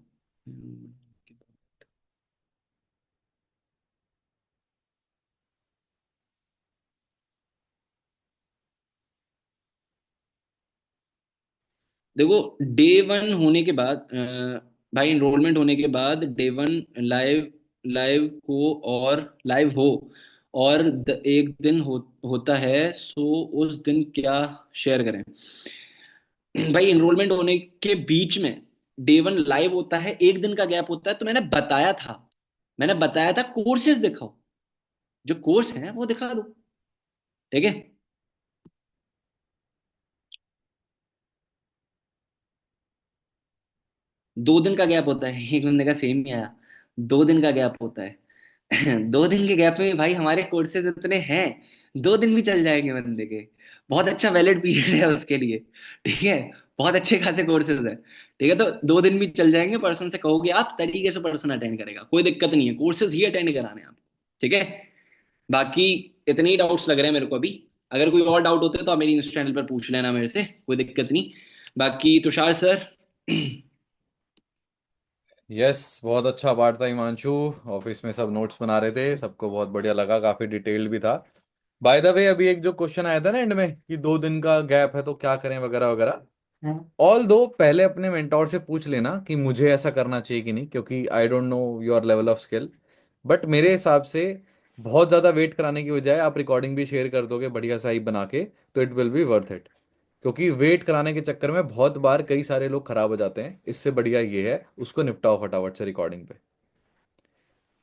देखो, डे वन होने के बाद भाई इनरोलमेंट होने के बाद डे वन लाइव लाइव हो और लाइव हो और एक दिन होता है, सो उस दिन क्या शेयर करें? भाई इनरोलमेंट होने के बीच में डे वन लाइव होता है, एक दिन का गैप होता है, तो मैंने बताया था कोर्सेज दिखाओ, जो कोर्स हैं वो दिखा दो। ठीक है। दो दिन का गैप होता है, एक बंदे का सेम ही आया। 2 दिन का गैप होता है। 2 दिन के गैप में भाई हमारे कोर्सेज इतने हैं, 2 दिन भी चल जाएंगे बंदे के। बहुत अच्छा वैलिड पीरियड है उसके लिए। ठीक है, बहुत अच्छे खासे कोर्सेज है। ठीक है, तो 2 दिन भी चल जाएंगे। पर्सन से कहोगे आप, तरीके से पर्सन अटेंड करेगा, कोई दिक्कत नहीं है, कोर्सेज ही अटेंड कराने हैं आप। ठीक है। बाकी इतने ही डाउट्स लग रहे हैं मेरे को अभी। अगर कोई और डाउट होते तो आप मेरी इंस्टा चैनल पर पूछ लेना मेरे से, कोई दिक्कत नहीं। बाकी तुषार सर। यस, बहुत अच्छा पार्ट था हिमांशु। ऑफिस में सब नोट्स बना रहे थे, सबको बहुत बढ़िया लगा, काफी डिटेल्ड भी था। बाय द वे, अभी एक जो क्वेश्चन आया था ना एंड में कि 2 दिन का गैप है तो क्या करें वगैरह वगैरह, ऑल दो पहले अपने मेंटोर से पूछ लेना कि मुझे ऐसा करना चाहिए कि नहीं, क्योंकि I don't know your level of skill. But मेरे हिसाब से बहुत ज़्यादा वेट कराने की बजाय आप रिकॉर्डिंग भी शेयर कर दोगे बढ़िया सा ही बना के, तो it will be worth it. क्योंकि वेट कराने के चक्कर में बहुत बार कई सारे लोग खराब हो जाते हैं, इससे बढ़िया ये है उसको निपटाओ फटाफट से रिकॉर्डिंग पे।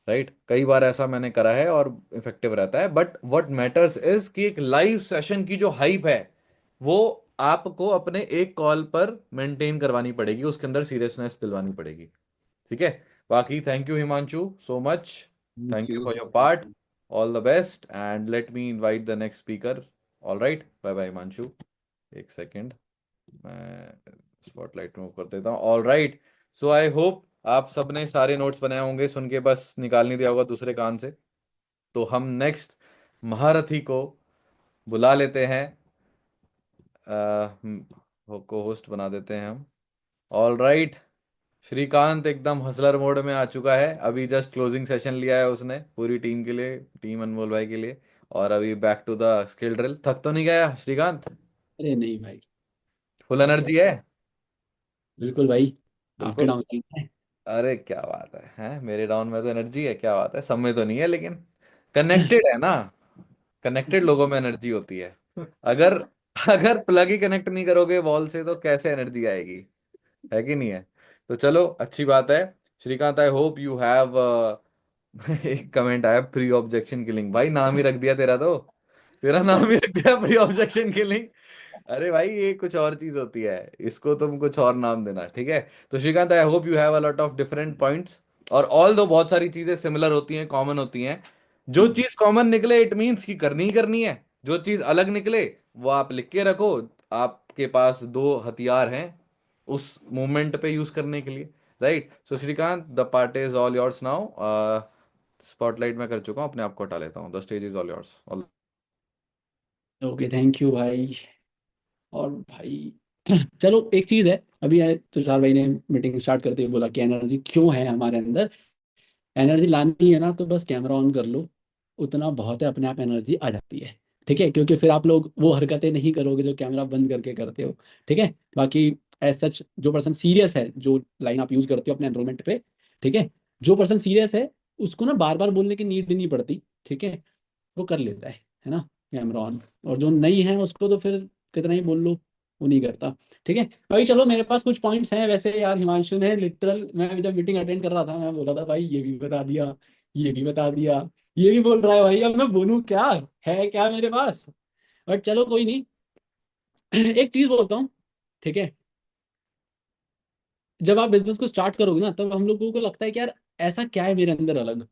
राइट, कई बार ऐसा मैंने करा है और इफेक्टिव रहता है। बट व्हाट मैटर्स इज कि एक लाइव सेशन की जो हाइप है वो आपको अपने एक कॉल पर मेंटेन करवानी पड़ेगी, उसके अंदर सीरियसनेस दिलवानी पड़ेगी। ठीक है। बाकी thank you Himanshu so much. Thank thank you you. For your part. All the best and let me invite the next speaker. All right, bye bye Himanshu. एक सेकेंड, मैं स्पॉटलाइट मूव कर देता हूँ। All right, so I hope आप सबने सारे notes बनाए होंगे, सुन के बस निकाल नहीं दिया होगा दूसरे कान से। तो हम नेक्स्ट महारथी को बुला लेते हैं, को होस्ट बना देते हैं हम। ऑल राइट, श्रीकांत एकदम हसलर मोड में आ चुका है, अभी जस्ट क्लोजिंग सेशन लिया है उसने पूरी टीम के लिए, टीम अनमोल भाई के लिए। और अभी back to the skill drill. थक तो नहीं गया श्रीकांत? अरे नहीं भाई, फुल बहुत एनर्जी है? बिल्कुल भाई। आपके बिल्कुल। डाउन है। अरे क्या बात है, हैं मेरे डाउन में तो एनर्जी है, क्या बात है, सब में तो नहीं है लेकिन कनेक्टेड है ना। कनेक्टेड लोगों में एनर्जी होती है। अगर अगर प्लग ही कनेक्ट नहीं करोगे वॉल से तो कैसे एनर्जी आएगी? है कि नहीं है? तो चलो अच्छी बात है। Shrikant, I hope you have एक कमेंट आया, प्री ऑब्जेक्शन किलिंग। भाई नाम ही रख दिया तेरा तो, तेरा नाम ही रख दिया प्री ऑब्जेक्शन किलिंग। अरे भाई ये कुछ और चीज होती है, इसको तुम कुछ और नाम देना, ठीक है। तो Shrikant, I hope you have a lot of different points. और ऑल दो बहुत सारी चीजें सिमिलर होती हैं, कॉमन होती हैं। जो चीज कॉमन निकले इट मीन्स कि करनी ही करनी है, जो चीज अलग निकले वो आप लिख के रखो। आपके पास दो हथियार हैं उस मूवमेंट पे यूज करने के लिए। Right, so Shrikant the part is all yours now. Spotlight मैं कर चुका हूँ, अपने आप को हटा लेता हूँ, the stage is all yours. Okay, thank you भाई। और भाई चलो एक चीज है, अभी तुषार भाई ने मीटिंग स्टार्ट करते हुए बोला कि एनर्जी क्यों है हमारे अंदर। एनर्जी लानी है ना तो बस कैमरा ऑन कर लो, उतना बहुत है, अपने आप एनर्जी आ जाती है। ठीक है, क्योंकि फिर आप लोग वो हरकतें नहीं करोगे जो कैमरा बंद करके करते हो। ठीक है। बाकी एज सच जो पर्सन सीरियस है, जो लाइन आप यूज करते हो अपने एनरोलमेंट पे, ठीक है, जो पर्सन सीरियस है उसको ना बार बार बोलने की नीड नहीं पड़ती। ठीक है, वो कर लेता है ना, कैमरा ऑन। और जो नहीं है उसको तो फिर कितना ही बोल लो, वो नहीं करता। ठीक है भाई, चलो मेरे पास कुछ पॉइंट्स हैं वैसे यार। हिमांशु ने लिटरल, मैं जब मीटिंग अटेंड कर रहा था मैं बोला था भाई ये भी बता दिया, ये भी बता दिया, ये भी बोल रहा है भाई, अब मैं बोलूँ क्या, है क्या मेरे पास। बट चलो कोई नहीं। एक चीज बोलता हूँ, ठीक है, जब आप बिजनेस को स्टार्ट करोगे ना तब हम लोगों को लगता है कि यार ऐसा क्या है मेरे अंदर अलग।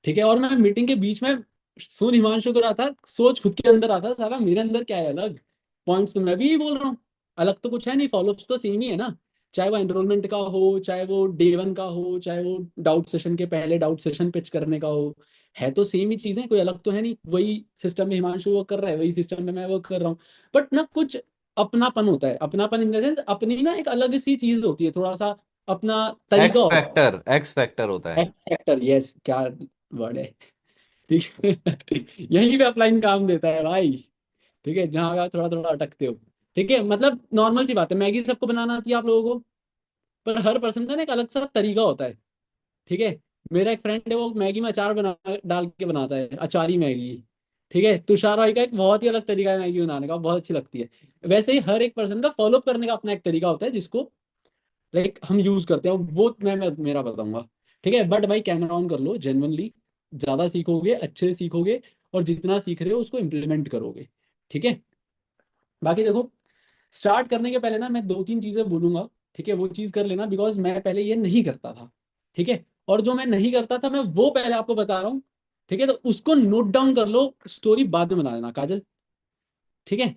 ठीक है, और मैं मीटिंग के बीच में सुन हिमांशु को रहा था, सोच खुद के अंदर आता था साला मेरे अंदर क्या है अलग। पॉइंट्स तो मैं भी यही बोल रहा हूँ, अलग तो कुछ है नहीं, फॉलोअप्स तो सेम ही है ना। चाहे वो एनरोलमेंट का हो, चाहे वो डे 1 का हो, चाहे वो डाउट सेशन के पहले डाउट सेशन पिच करने का हो, है तो सेम ही चीजें, कोई अलग तो है नहीं। वही सिस्टम में हिमांशु वर्क कर रहा है, वही सिस्टम में मैं वर्क कर रहा हूँ। बट ना कुछ अपनापन होता है, अपनापन इन द सेंस अपनी ना एक अलग सी चीज होती है, थोड़ा सा अपना तरीका एक्स होता फैक्टर, एक्स फैक्टर होता है। है। एक्स फैक्टर, यस, क्या वर्ड है। ठीक है। यहीं पे अपलाइन काम देता है भाई। ठीक है, जहां आप थोड़ा थोड़ा अटकते हो। ठीक है, मतलब नॉर्मल सी बात है, मैगी सबको बनाना आती है आप लोगों को, पर हर पर्सन का ना एक अलग सा तरीका होता है। ठीक है, मेरा एक फ्रेंड है वो मैगी में अचार बना डाल के बनाता है, अचारी मैगी। ठीक है, तुषार भाई का एक बहुत ही अलग तरीका है मैगी बनाने का, बहुत अच्छी लगती है। वैसे ही हर एक पर्सन का फॉलो करने का अपना एक तरीका होता है जिसको लाइक हम यूज करते हैं, वो मैं मेरा बताऊंगा। ठीक है, बट भाई कैमरा ऑन कर लो, जेन्युइनली ज्यादा सीखोगे, अच्छे से सीखोगे, और जितना सीख रहे हो उसको इम्प्लीमेंट करोगे। ठीक है। बाकी देखो, स्टार्ट करने के पहले ना मैं 2-3 चीजें बोलूंगा। ठीक है, वो चीज़ कर लेना, बिकॉज मैं पहले ये नहीं करता था। ठीक है, और जो मैं नहीं करता था मैं वो पहले आपको बता रहा हूँ। ठीक है, तो उसको नोट डाउन कर लो, स्टोरी बाद में बना लेना काजल। ठीक है,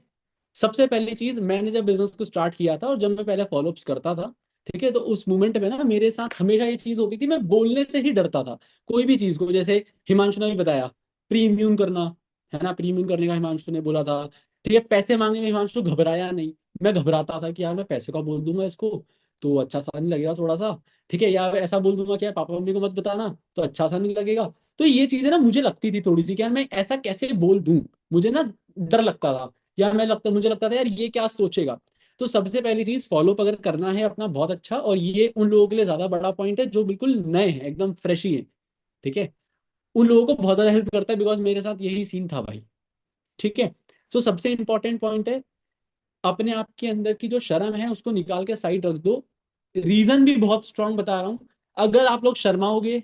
सबसे पहली चीज, मैंने जब बिजनेस को स्टार्ट किया था और जब मैं पहले फॉलोअप्स करता था, ठीक है, तो उस मोमेंट में ना मेरे साथ हमेशा ये चीज होती थी, मैं बोलने से ही डरता था कोई भी चीज को। जैसे हिमांशु ने भी बताया, प्रीमियम करना, है ना, प्रीमियम करने का हिमांशु ने बोला था। ठीक है, पैसे मांगने में हिमांशु घबराया नहीं। मैं घबराता था कि यार मैं पैसे का बोल दूंगा इसको तो अच्छा सा नहीं लगेगा थोड़ा सा। ठीक है, या ऐसा बोल दूंगा कि यार पापा मम्मी को मत बताना तो अच्छा सा नहीं लगेगा। तो ये चीजें ना मुझे लगती थी थोड़ी सी कि यार मैं ऐसा कैसे बोल दूं, मुझे ना डर लगता था। या मुझे लगता था यार ये क्या सोचेगा। तो सबसे पहली चीज, फॉलो अगर करना है अपना बहुत अच्छा, और ये उन लोगों के लिए ज्यादा बड़ा पॉइंट है जो बिल्कुल नए हैं, एकदम फ्रेश ही है। ठीक है, उन लोगों को बहुत ज्यादा हेल्प करता है, बिकॉज मेरे साथ यही सीन था भाई। ठीक है, तो सबसे इंपॉर्टेंट पॉइंट है, अपने आप के अंदर की जो शर्म है उसको निकाल के साइड रख दो। रीजन भी बहुत स्ट्रांग बता रहा हूं, अगर आप लोग शर्माओगे,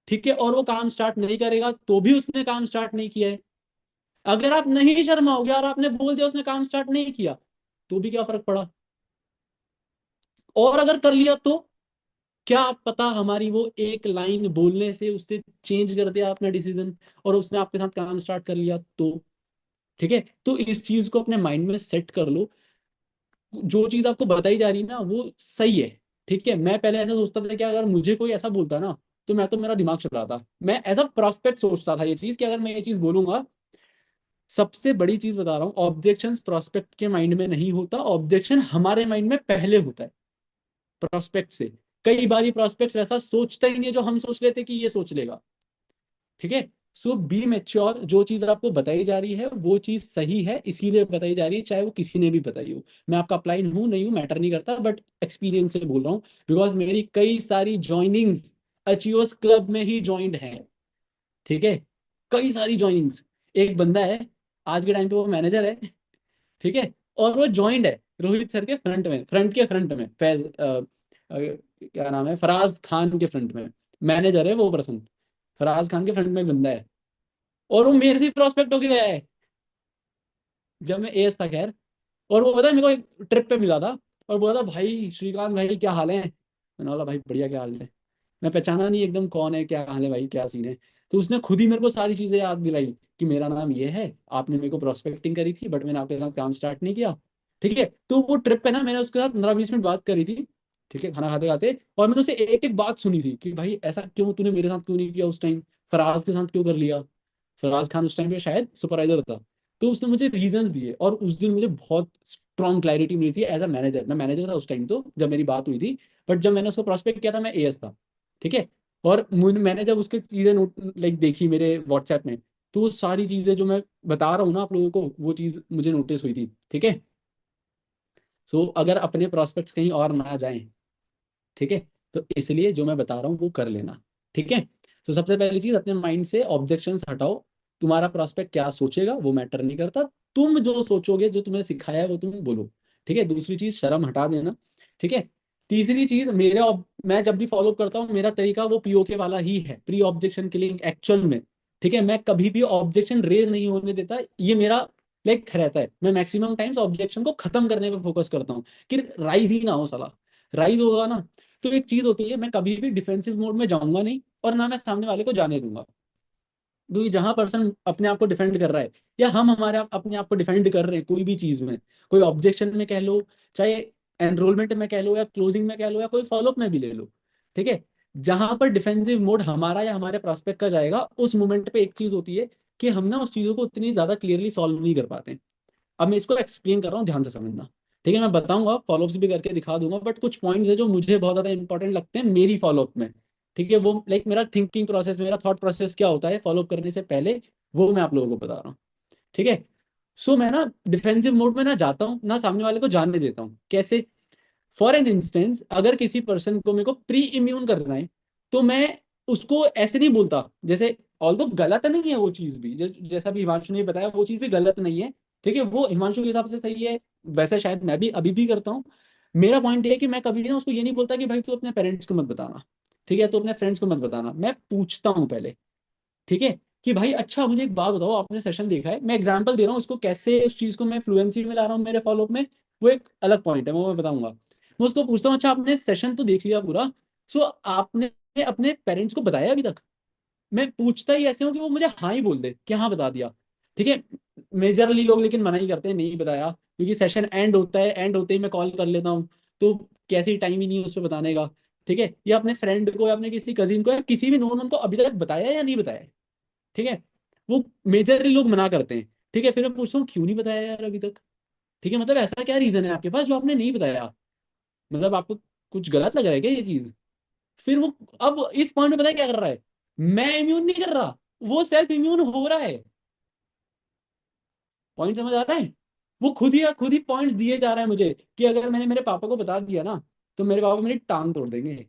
ठीक है, और वो काम स्टार्ट नहीं करेगा तो भी उसने काम स्टार्ट नहीं किया है। अगर आप नहीं शर्माओगे और आपने बोल दिया उसने काम स्टार्ट नहीं किया, तो भी क्या फर्क पड़ा। और अगर कर लिया तो क्या पता हमारी वो एक लाइन बोलने से उसने चेंज कर दिया अपना डिसीजन और उसने आपके साथ काम स्टार्ट कर लिया तो। ठीक है, तो इस चीज को अपने माइंड में सेट कर लो, जो चीज आपको बताई जा रही ना वो सही है। ठीक है, मैं पहले ऐसा सोचता था कि अगर मुझे कोई ऐसा बोलता ना तो मैं तो, मेरा दिमाग चल रहा था, मैं ऐसा प्रोस्पेक्ट सोचता था ये चीज कि अगर मैं ये चीज बोलूंगा। सबसे बड़ी चीज बता रहा हूँ, ऑब्जेक्शन प्रोस्पेक्ट के माइंड में नहीं होता, ऑब्जेक्शन हमारे माइंड में पहले होता है प्रोस्पेक्ट से। कई बारी प्रोस्पेक्ट वैसा सोचता ही नहीं है जो हम सोच लेते कि ये सोच लेगा। ठीक है, सो बी मेच्योर, जो चीज आपको बताई जा रही है वो चीज सही है, इसीलिए बताई जा रही है, चाहे वो किसी ने भी बताई हो। मैं आपका अपलाइन हूं नहीं हूं मैटर नहीं करता, बट एक्सपीरियंस से बोल रहा हूँ, बिकॉज मेरी कई सारी ज्वाइनिंग्स अचीवर्स क्लब में ही ज्वाइंट है। ठीक है, कई सारी ज्वाइनिंग्स। एक बंदा है, आज के टाइम पे वो मैनेजर है। ठीक है, और वो ज्वाइंट है रोहित सर के फ्रंट में, फ्रंट में फैज क्या नाम है, फराज खान के फ्रंट में मैनेजर है वो पर्सन। फराज खान के फ्रंट में एक बंदा है, और वो मेरे से प्रोस्पेक्ट होके गया है जब मैं एएस था, खैर। और वो पता है मेरे को एक ट्रिप पे मिला था और बोला था, भाई श्रीकांत भाई क्या हाल है। मैंने बोला भाई बढ़िया, क्या हाल है। मैं पहचाना नहीं एकदम कौन है, क्या हाल है भाई, क्या सीन है। तो उसने खुद ही मेरे को सारी चीजें याद दिलाई कि मेरा नाम ये है, आपने मेरे को प्रोस्पेक्टिंग करी थी बट मैंने आपके साथ काम स्टार्ट नहीं किया। ठीक है, तो वो ट्रिप पे ना मैंने उसके साथ 15-20 मिनट बात करी थी। ठीक है, खाना खाते खाते, और मैंने उसे एक एक बात सुनी थी कि भाई ऐसा क्यों तूने मेरे साथ क्यों नहीं किया उस टाइम, फराज के साथ क्यों कर लिया। फराज खान उस टाइम पे शायद सुपरवाइजर था। तो उसने मुझे रीजंस दिए और उस दिन मुझे बहुत स्ट्रॉन्ग क्लैरिटी मिली थी एज अ मैनेजर। मैं मैनेजर था उस टाइम तो जब मेरी बात हुई थी, बट जब मैंने उसको प्रॉस्पेक्ट किया था मैं एएस था। ठीक है, और मैंने जब उसके चीजें नोट लाइक देखी मेरे व्हाट्सएप में, तो वो सारी चीजें जो मैं बता रहा हूँ ना आप लोगों को, वो चीज मुझे नोटिस हुई थी। ठीक है, सो अगर अपने प्रॉस्पेक्ट्स कहीं और ना जाएं, ठीक है, तो इसलिए जो मैं बता रहा हूँ वो कर लेना। ठीक है, तो सबसे पहली चीज, अपने माइंड से ऑब्जेक्शंस हटाओ। तुम्हारा प्रॉस्पेक्ट क्या सोचेगा वो मैटर नहीं करता, तुम जो सोचोगे, जो तुम्हें सिखाया है वो तुम बोलो। ठीक है, दूसरी चीज, शर्म हटा देना। ठीक है, तीसरी चीज, मैं जब भी फॉलो करता हूँ मेरा तरीका वो पीओके वाला ही है, प्री ऑब्जेक्शन किलिंग एक्चुअल में। ठीक है, मैं कभी भी ऑब्जेक्शन रेज नहीं होने देता, ये मेरा लाइक रहता है। मैं मैक्सिमम टाइम्स ऑब्जेक्शन को खत्म करने पर फोकस करता हूँ कि राइज ही ना हो साला। राइज होगा ना, तो एक चीज होती है, मैं कभी भी डिफेंसिव मोड में जाऊंगा नहीं और ना मैं सामने वाले को जाने दूंगा। क्योंकि जहां पर्सन अपने आप को डिफेंड कर रहा है, या हम अपने आप को डिफेंड कर रहे हैं कोई भी चीज में, कोई ऑब्जेक्शन में कह लो, चाहे एनरोलमेंट में कह लो, या क्लोजिंग में कह लो, या कोई फॉलोअप में भी ले लो। ठीक है, जहां पर डिफेंसिव मोड हमारा या हमारे प्रोस्पेक्ट का जाएगा, उस मोमेंट पे एक चीज होती है कि हम ना उस चीजों को उतनी ज्यादा क्लियरली सॉल्व नहीं कर पाते। अब मैं इसको एक्सप्लेन कर रहा हूँ, ध्यान से समझना। ठीक है, मैं बताऊंगा, फॉलोअप्स भी करके दिखा दूंगा, बट कुछ पॉइंट्स है जो मुझे बहुत ज्यादा इंपॉर्टेंट लगते हैं मेरी फॉलोअप में। ठीक है, वो लाइक मेरा थिंकिंग प्रोसेस, मेरा थॉट प्रोसेस क्या होता है फॉलोअप करने से पहले, वो मैं आप लोगों को बता रहा हूँ। ठीक है, सो मैं ना डिफेंसिव मोड में ना जाता हूँ ना सामने वाले को जानने देता हूँ। कैसे? फॉर एन इंस्टेंस, अगर किसी पर्सन को मेरे को प्री इम्यून करना है, तो मैं उसको ऐसे नहीं बोलता जैसे, ऑल्दो गलत नहीं है वो चीज भी, जैसा भी हिमांशु ने बताया वो चीज भी गलत नहीं है। ठीक है, वो हिमांशु के हिसाब से सही है, वैसे शायद मैं भी अभी भी करता हूँ। मेरा पॉइंट ये है कि मैं कभी ना उसको ये नहीं बोलता कि भाई तू अपने पेरेंट्स को मत बताना, ठीक है, तो अपने फ्रेंड्स को मत बताना, मैं पूछता हूँ पहले। ठीक है, कि भाई अच्छा मुझे एक बात बताओ, आपने सेशन देखा है, मैं एग्जांपल दे रहा हूँ उसको, कैसे उस चीज को मैं फ्लुएंसी में ला रहा हूँ मेरे फॉलोअप में, वो एक अलग पॉइंट है, वो मैं बताऊंगा। मैं उसको पूछता हूँ अच्छा आपने सेशन तो देख लिया पूरा, सो आपने अपने पेरेंट्स को बताया अभी तक? मैं पूछता ही ऐसे हूँ कि वो मुझे हाँ ही बोल दे कि हाँ बता दिया। ठीक है, मेजरली लोग लेकिन मना ही करते हैं, नहीं बताया, क्योंकि सेशन एंड होता है, एंड होते ही मैं कॉल कर लेता हूँ, तो कैसी टाइम ही नहीं है उस पर बताने का। ठीक है, या अपने फ्रेंड को या अपने किसी कजिन को या किसी भी नोन उनको अभी तक बताया या नहीं बताया। ठीक है, वो मेजरली लोग मना करते हैं। ठीक है, फिर मैं पूछता हूँ क्यों नहीं बताया यार अभी तक? ठीक है, मतलब ऐसा क्या रीजन है आपके पास जो आपने नहीं बताया? मतलब आपको कुछ गलत लग रहा है क्या ये चीज? फिर वो अब इस पॉइंट में पता है क्या कर रहा है? मैं इम्यून नहीं कर रहा, वो सेल्फ इम्यून हो रहा है। पॉइंट समझ आ रहा है? वो खुद ही पॉइंट्स दिए जा रहा है मुझे कि अगर मैंने मेरे पापा को बता दिया ना तो मेरे पापा मेरी टांग तोड़ देंगे।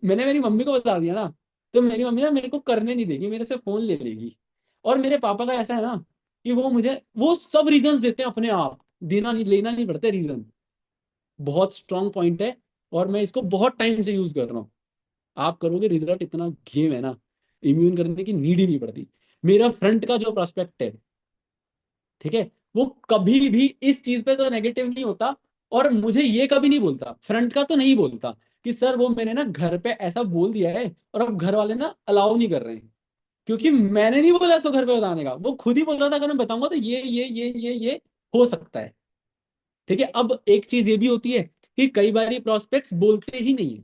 मैंने मेरी मम्मी को बता दिया ना तो मेरी मम्मी ना मेरे को करने नहीं देगी, मेरे से फोन ले लेगी। और मेरे पापा का ऐसा है ना कि वो सब रीजंस देते हैं अपने आप, देना नहीं लेना नहीं पड़ते रीजन। बहुत स्ट्रांग पॉइंट है, और मैं इसको बहुत टाइम से यूज कर रहा हूँ। आप करोगे रिजल्ट, इतना गेम है ना, इम्यून करने की नीड ही नहीं पड़ती। मेरा फ्रंट का जो प्रोस्पेक्ट है, ठीक है, वो कभी भी इस चीज पे तो नेगेटिव नहीं होता। और मुझे ये कभी नहीं बोलता, फ्रंट का तो नहीं बोलता कि सर वो मैंने ना घर पे ऐसा बोल दिया है और अब घर वाले ना अलाउ नहीं कर रहे हैं। क्योंकि मैंने नहीं बोला इसको घर पे बताने का, वो खुद ही बोल रहा था अगर मैं बताऊंगा तो ये हो सकता है। ठीक है, अब एक चीज ये भी होती है कि कई बार प्रोस्पेक्ट्स बोलते ही नहीं है।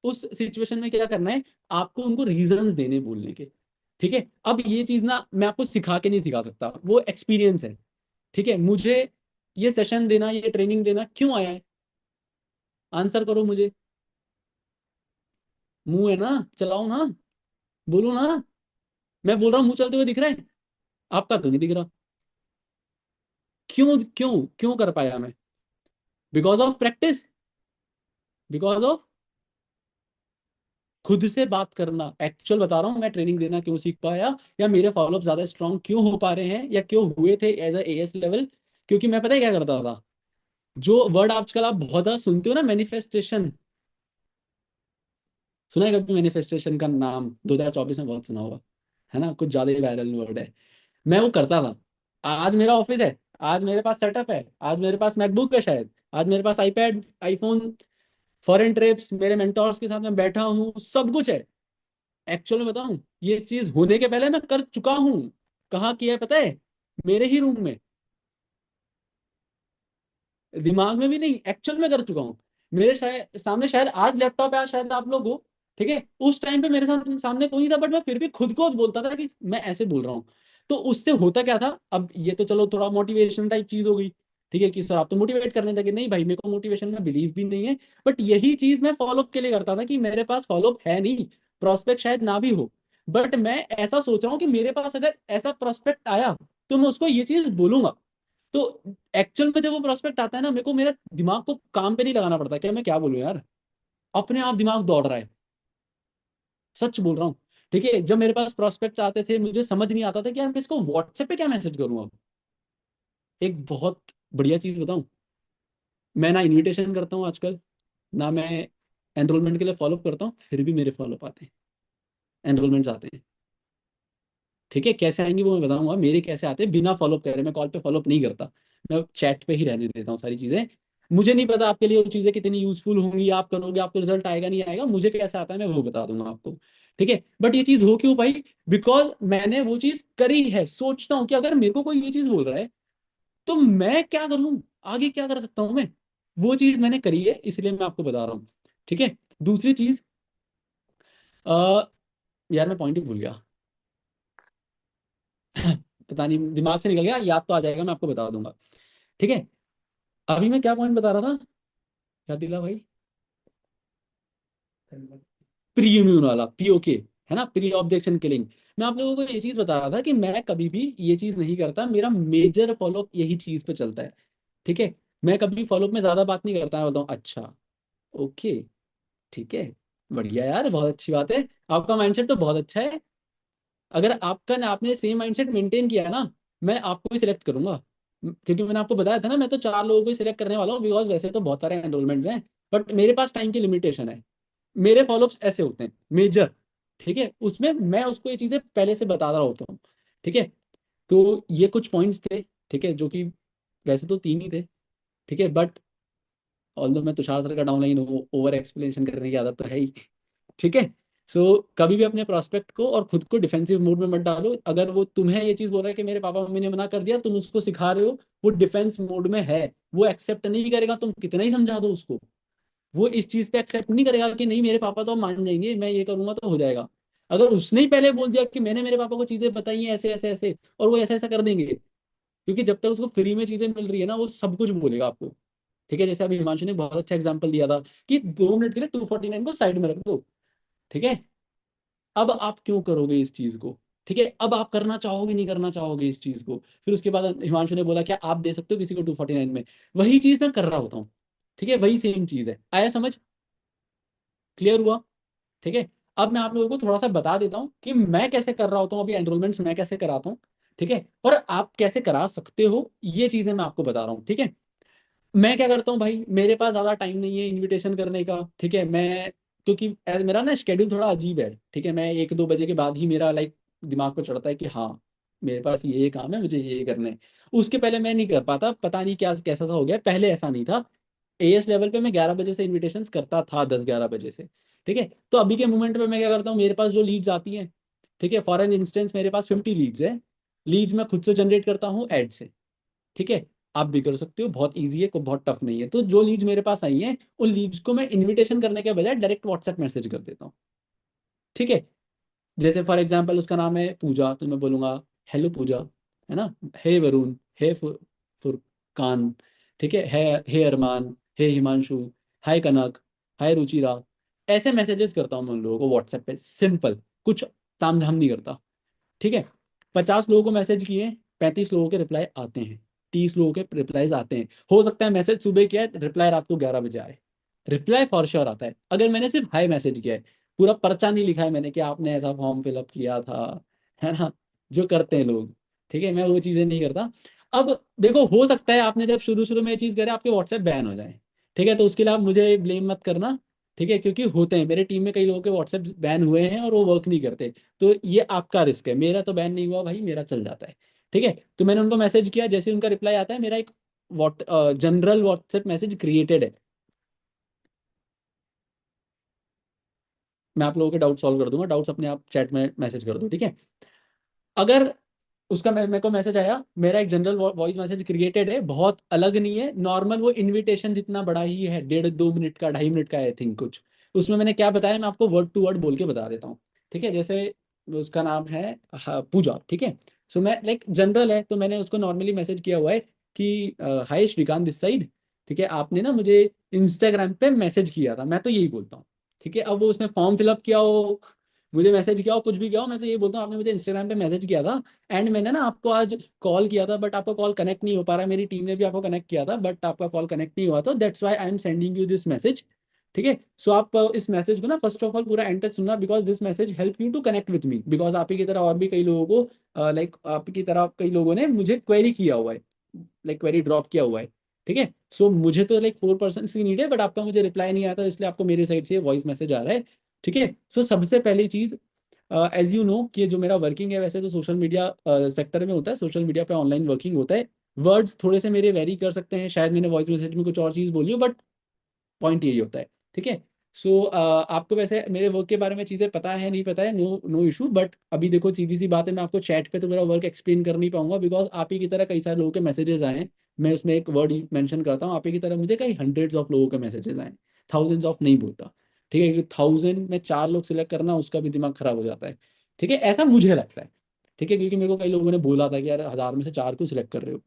उस सिचुएशन में क्या करना है, आपको उनको रीजंस देने बोलने के। ठीक है, अब ये चीज ना मैं आपको सिखा के नहीं सिखा सकता, वो एक्सपीरियंस है। ठीक है, मुझे ये सेशन देना, ये ट्रेनिंग देना क्यों आया है? आंसर करो मुझे। मुंह है ना, चलाओ ना, बोलो ना। मैं बोल रहा हूँ मुंह चलते हुए दिख रहा है, आपका तो नहीं दिख रहा। क्यों क्यों क्यों कर पाया मैं? Because of practice, because of खुद से बात करना। एक्चुअल बता रहा हूँ, मैं ट्रेनिंग देना क्यों सीख पाया, या मेरे फॉलोअप ज्यादा स्ट्रांग क्यों हो पा रहे हैं, या क्यों हुए थे एज ए एएस लेवल। क्योंकि मैं पता है क्या करता था, जो वर्ड आजकल आप बहुत ज्यादा सुनते हो ना, मैनिफेस्टेशन, सुना है कभी मैनिफेस्टेशन का नाम? 2024 में बहुत सुना होगा, है ना, कुछ ज्यादा ही वायरल वर्ड है। मैं वो करता था। आज मेरा ऑफिस है, आज मेरे पास सेटअप है, आज मेरे पास मैकबुक है, शायद आज मेरे पास आईपैड, आईफोन, फॉरेन ट्रिप्स, मेरे मेंटोर्स के साथ मैं बैठा हूँ, सब कुछ है। एक्चुअल में बताऊं, ये चीज होने के पहले मैं कर चुका हूँ। कहाँ किया है पता है? मेरे ही रूम में। दिमाग में भी नहीं, एक्चुअल में कर चुका हूँ। मेरे सामने शायद आज लैपटॉप है, आज शायद आप लोग हो। ठीक है, उस टाइम पे मेरे साथ सामने कोई नहीं था, बट मैं फिर भी खुद को बोलता था कि मैं ऐसे बोल रहा हूँ। तो उससे होता क्या था, अब ये तो चलो थोड़ा मोटिवेशन टाइप चीज हो गई। ठीक है, कि सर आप तो मोटिवेट करने लगे, नहीं भाई मेरे को मोटिवेशन में बिलीव भी नहीं है। बट यही चीज मैं फॉलोअप के लिए करता था कि मेरे पास फॉलोअप है नहीं, प्रोस्पेक्ट शायद ना भी हो, बट मैं ऐसा सोच रहा हूँ कि मेरे पास अगर ऐसा प्रोस्पेक्ट आया तो मैं उसको ये चीज बोलूंगा। तो एक्चुअल में जब वो प्रोस्पेक्ट आता है ना, मेरे को मेरा दिमाग को काम पे नहीं लगाना पड़ता क्या मैं क्या बोलूं यार, अपने आप दिमाग दौड़ रहा है। सच बोल रहा हूँ। ठीक है, जब मेरे पास प्रोस्पेक्ट आते थे मुझे समझ नहीं आता था कि यार मैं इसको व्हाट्सएप पे क्या मैसेज करूँ अब। एक बहुत बढ़िया चीज बताऊं, मैं ना इनविटेशन करता हूँ आजकल, ना मैं एनरोलमेंट के लिए फॉलो करता हूँ, फिर भी मेरे फॉलो आते हैं, एनरोलमेंट्स आते हैं। ठीक है, कैसे आएंगे वो मैं बताऊंगा, मेरे कैसे आते हैं बिना फॉलोअप करे। मैं कॉल पे फॉलोअप नहीं करता, मैं चैट पे ही रहने देता हूँ सारी चीजें। मुझे नहीं पता आपके लिए वो चीजें कितनी यूजफुल होंगी, आप करोगे आपको रिजल्ट आएगा नहीं आएगा, मुझे कैसे आता है मैं वो बता दूंगा आपको। ठीक है, बट ये चीज हो क्यों पाई? बिकॉज मैंने वो चीज करी है। सोचता हूँ कि अगर मेरे को कोई ये चीज बोल रहा है तो मैं क्या करूँ, आगे क्या कर सकता हूँ मैं। वो चीज मैंने करी है, इसलिए मैं आपको बता रहा हूँ। ठीक है, दूसरी चीज, अ यार मैं पॉइंट ही भूल गया। पता नहीं, दिमाग से निकल गया, याद तो आ जाएगा, मैं आपको बता दूंगा। ठीक है, अभी मैं क्या पॉइंट बता रहा था, याद दिला भाई। प्री इम्यून वाला, पीओके, है ना, प्री ऑब्जेक्शन किलिंग। मैं आप लोगों को ये चीज बता रहा था कि मैं कभी भी ये चीज नहीं करता, मेरा मेजर फॉलोअप यही चीज पे चलता है। ठीक है, मैं कभी फॉलोअप में ज्यादा बात नहीं करता, मैं बोलता हूँ अच्छा, ओके, ठीक है, बढ़िया यार, बहुत अच्छी बात है, आपका माइंडसेट तो बहुत अच्छा है। अगर आपका ना आपने सेम माइंडसेट मेंटेन किया है ना, मैं आपको ही सिलेक्ट करूंगा। क्योंकि मैंने आपको बताया था ना, मैं तो 4 लोगों को ही सिलेक्ट करने वाला हूँ, बिकॉज वैसे तो बहुत सारे एनरोलमेंट्स हैं, बट मेरे पास टाइम की लिमिटेशन है। मेरे फॉलोअप्स ऐसे होते हैं मेजर। ठीक है, उसमें मैं उसको ये चीजें पहले से बता रहा होता हूँ। ठीक है, तो ये कुछ पॉइंट्स थे, ठीक है, जो कि वैसे तो 3 ही थे। ठीक है, बट ऑल्दो मैं तुषार सर का डाउनलाइन हूँ, ओवर एक्सप्लेनेशन करने की आदत तो है ही। ठीक है। सो कभी भी अपने प्रोस्पेक्ट को और खुद को डिफेंसिव मोड में मत डालो। अगर वो तुम्हें ये चीज बोल रहा है कि मेरे पापा मम्मी ने मना कर दिया, तुम उसको सिखा रहे हो, वो डिफेंस मोड में है, वो एक्सेप्ट नहीं करेगा, तुम कितना ही समझा दो उसको, वो इस चीज पे एक्सेप्ट नहीं करेगा कि नहीं मेरे पापा तो मान जाएंगे, मैं ये करूंगा तो हो जाएगा। अगर उसने ही पहले बोल दिया कि मैंने मेरे पापा को चीजें बताई हैं ऐसे ऐसे ऐसे, और वो ऐसा ऐसा कर देंगे, क्योंकि जब तक उसको फ्री में चीजें मिल रही है ना, वो सब कुछ बोलेगा आपको। ठीक है, जैसे अभी हिमांशु ने बहुत अच्छा एग्जांपल दिया था कि 2 मिनट के लिए 249 को साइड में रख दो। ठीक है। अब आप क्यों करोगे इस चीज को? ठीक है, अब आप करना चाहोगे नहीं करना चाहोगे इस चीज को? फिर उसके बाद हिमांशु ने बोला क्या आप दे सकते हो किसी को 249 में? वही चीज मैं कर रहा होता हूँ। ठीक है, वही सेम चीज है। आया समझ? क्लियर हुआ? ठीक है। अब मैं आप लोगों को थोड़ा सा बता देता हूँ कि मैं कैसे कर रहा होता हूँ, अभी एनरोलमेंट्स मैं कैसे कराता हूँ। ठीक है, और आप कैसे करा सकते हो, ये चीजें मैं आपको बता रहा हूँ। ठीक है। मैं क्या करता हूँ भाई, मेरे पास ज्यादा टाइम नहीं है इनविटेशन करने का। ठीक है, मैं क्योंकि मेरा ना शेड्यूल थोड़ा अजीब है। ठीक है, मैं 1-2 बजे के बाद ही मेरा लाइक दिमाग पर चढ़ता है कि हाँ मेरे पास ये काम है, मुझे ये करना है। उसके पहले मैं नहीं कर पाता, पता नहीं क्या कैसा सा हो गया, पहले ऐसा नहीं था। एएस लेवल पे मैं 11 बजे से इन्विटेशंस करता था, 10-11 बजे से। ठीक है, तो अभी के मोमेंट पे मैं क्या करता हूँ, मेरे पास जो लीड्स आती हैं, ठीक है, फॉर एन इंस्टेंस मेरे पास 50 लीड्स है। लीड्स मैं खुद से जनरेट करता हूँ एड से। ठीक है, आप भी कर सकते हो, बहुत ईजी है, कोई बहुत टफ नहीं है। तो जो लीड्स मेरे पास आई हैं, उन लीड्स को मैं इनविटेशन करने के बजाय डायरेक्ट व्हाट्सएप मैसेज कर देता हूँ। ठीक है, जैसे फॉर एग्जांपल उसका नाम है पूजा, तो मैं बोलूंगा हेलो पूजा, है ना, हे वरुण, हे फुरकान, ठीक है, हे अरमान, हे हिमांशु, हाय कनक, हाय रुचिरा। ऐसे मैसेजेस करता हूँ मैं उन लोगों को व्हाट्सएप पे, सिंपल, कुछ ताम झाम नहीं करता। ठीक है, 50 लोगों को मैसेज किए, 35 लोगों के रिप्लाई आते हैं, 30 लोगों के रिप्लाईज आते हैं। हो सकता है मैसेज सुबह किया है, रिप्लाई रात को 11 बजे आए। रिप्लाई फॉर श्योर आता है अगर मैंने सिर्फ हाई मैसेज किया है, पूरा पर्चा नहीं लिखा है मैंने कि आपने ऐसा फॉर्म फिलअप किया था, है ना, जो करते हैं लोग। ठीक है, मैं वो चीजें नहीं करता। अब देखो, हो सकता है आपने जब शुरू शुरू में ये चीज करे आपके व्हाट्सएप बैन हो जाए। ठीक है, तो उसके लिए आप मुझे ब्लेम मत करना। ठीक है, क्योंकि होते हैं, मेरे टीम में कई लोगों के व्हाट्सएप बैन हुए हैं और वो वर्क नहीं करते। तो ये आपका रिस्क है, मेरा तो बैन नहीं हुआ भाई, मेरा चल जाता है। ठीक है, तो मैंने उनको मैसेज किया, जैसे उनका रिप्लाई आता है, मेरा एक जनरल व्हाट्सएप मैसेज क्रिएटेड है। मैं आप लोगों के डाउट सॉल्व कर दूंगा, डाउट्स अपने आप चैट में मैसेज कर दो। ठीक है, अगर उसका मेरे को मैसेज आया, मेरा एक जनरल वॉइस मैसेज क्रिएटेड है, बहुत अलग नहीं है, नॉर्मल वो इनविटेशन जितना बड़ा ही है, 1.5-2 मिनट का, 2.5 मिनट का आई थिंक कुछ। उसमें मैंने क्या बताया, मैं आपको वर्ड टू वर्ड बोल के बता देता हूँ। ठीक है, जैसे उसका नाम है पूजा। ठीक है, सो मैं लाइक जनरल है, तो मैंने उसको नॉर्मली मैसेज किया हुआ है कि हाय श्रीकांत दिस साइड। ठीक है, आपने ना मुझे इंस्टाग्राम पे मैसेज किया था, मैं तो यही बोलता हूँ। ठीक है, अब वो उसने फॉर्म फिलअप किया हो, मुझे मैसेज किया हो, कुछ भी किया हो, मैं तो ये बोलता हूँ आपने मुझे इंस्टाग्राम पे मैसेज किया था, एंड मैंने ना आपको आज कॉल किया था, बट आपका कॉल कनेक्ट नहीं हो पा रहा, मेरी टीम ने भी आपको कनेक्ट किया था बट आपका कॉल कनेक्ट नहीं हुआ, तो that's why I am sending you this message. ठीक है, सो आप इस मैसेज को ना फर्स्ट ऑफ ऑल पूरा एंड तक सुनना, because this message help you to connect with me, because आप ही की तरह और भी कई लोगों को लाइक आप की तरह कई लोगों ने मुझे क्वेरी किया हुआ है, लाइक क्वेरी ड्रॉप किया हुआ है। ठीक है, सो मुझे तो लाइक 4 पर्सन की नीड है, बट आपका मुझे रिप्लाई नहीं आता, इसलिए आपको मेरी साइड से वॉइस मैसेज आ रहा है। ठीक है, सो सबसे पहली चीज, एज यू नो कि जो मेरा वर्किंग है वैसे तो सोशल मीडिया सेक्टर में होता है, सोशल मीडिया पे ऑनलाइन वर्किंग होता है। वर्ड्स थोड़े से मेरे वेरी कर सकते हैं, शायद मैंने वॉइस मैसेज में कुछ और चीज़ बोली हो, बट पॉइंट यही होता है। ठीक है, सो आपको वैसे मेरे वर्क के बारे में चीज़ें पता है नहीं पता है, नो नो इशू, बट अभी देखो सीधी सी बात है, मैं आपको चैट पे तो मेरा वर्क एक्सप्लेन कर नहीं पाऊंगा, बिकॉज आप ही की तरह कई सारे लोगों के मैसेजेस आए हैं। मैं उसमें एक वर्ड मेंशन करता हूँ, आप ही की तरह मुझे कई हंड्रेड्स ऑफ लोगों के मैसेजेस आए, थाउजेंड्स ऑफ नहीं बोलता। ठीक है, क्योंकि 1000 में 4 लोग सिलेक्ट करना, उसका भी दिमाग खराब हो जाता है। ठीक है, ऐसा मुझे लगता है। ठीक है, क्योंकि मेरे को कई लोगों ने बोला था कि यार 1000 में से 4 क्यों सिलेक्ट कर रहे हो?